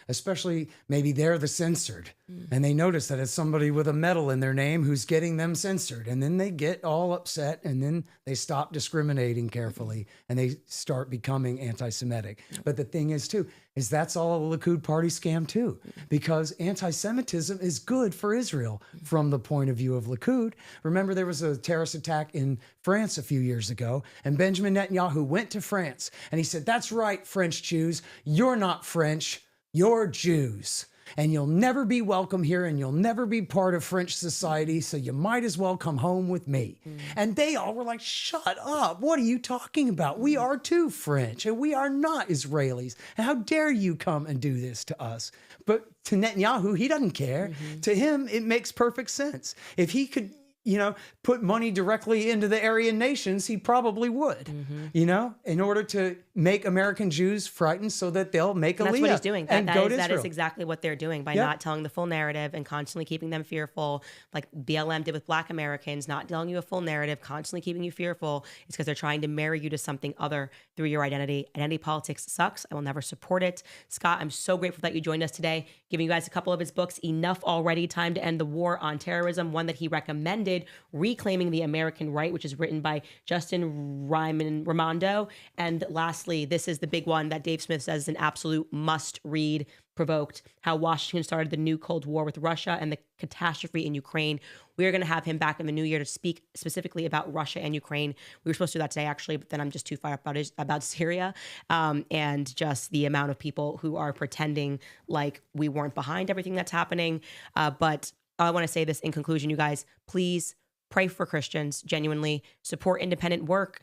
especially maybe they're the censored, and they notice that it's somebody with a medal in their name who's getting them censored, and then they get all upset, and then they stop discriminating carefully, and they start becoming anti-Semitic. But the thing is too, is that's all a Likud party scam too, because anti-Semitism is good for Israel from the point of view of Likud. Remember, there was a terrorist attack in France a few years ago, and Benjamin Netanyahu went to France, and he said, "That's right, French Jews, you're not French, you're Jews. And you'll never be welcome here, and you'll never be part of French society, so you might as well come home with me." And they all were like, "Shut up. What are you talking about? We are too French, and we are not Israelis. And how dare you come and do this to us?" But to Netanyahu, he doesn't care. To him, it makes perfect sense. If he could, put money directly into the Aryan nations, he probably would, in order to make American Jews frightened so that they'll make Aliyah. That's what he's doing. That is Israel. exactly what they're doing by not telling the full narrative and constantly keeping them fearful, like BLM did with Black Americans, not telling you a full narrative, constantly keeping you fearful. It's because they're trying to marry you to something other through your identity. Identity politics sucks. I will never support it. Scott, I'm so grateful that you joined us today, giving you guys a couple of his books, Enough Already, Time to End the War on Terrorism, one that he recommended Founded, Reclaiming the American Right, which is written by Justin Raimondo. And lastly, this is the big one that Dave Smith says is an absolute must read, Provoked, How Washington Started the New Cold War with Russia and the Catastrophe in Ukraine. We are going to have him back in the new year to speak specifically about Russia and Ukraine. We were supposed to do that today, actually, but then I'm just too fired up about Syria and just the amount of people who are pretending like we weren't behind everything that's happening. But I want to say this in conclusion, you guys, please pray for Christians, genuinely support independent work.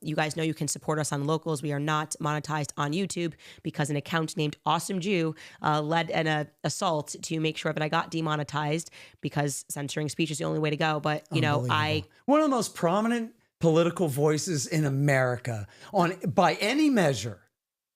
You guys know you can support us on Locals. We are not monetized on YouTube because an account named Awesome Jew led an assault to make sure that I got demonetized because censoring speech is the only way to go. But, you know, one of the most prominent political voices in America by any measure.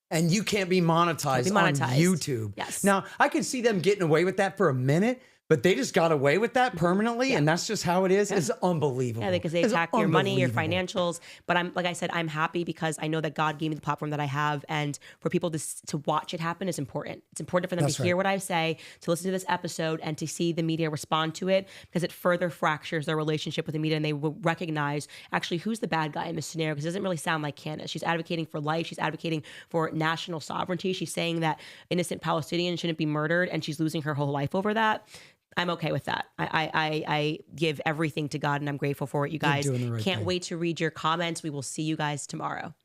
And you can't be monetized on YouTube. Yes. Now, I can see them getting away with that for a minute, but they just got away with that permanently, and that's just how it is. It's unbelievable. Yeah, because they attack your money, your financials. But like I said, I'm happy because I know that God gave me the platform that I have, and for people to watch it happen is important. It's important for them to hear what I say, to listen to this episode, and to see the media respond to it, because it further fractures their relationship with the media, and they will recognize actually who's the bad guy in this scenario, because it doesn't really sound like Candace. She's advocating for life. She's advocating for national sovereignty. She's saying that innocent Palestinians shouldn't be murdered, and she's losing her whole life over that. I'm okay with that. I give everything to God, and I'm grateful for it. You guys can't wait to read your comments. We will see you guys tomorrow.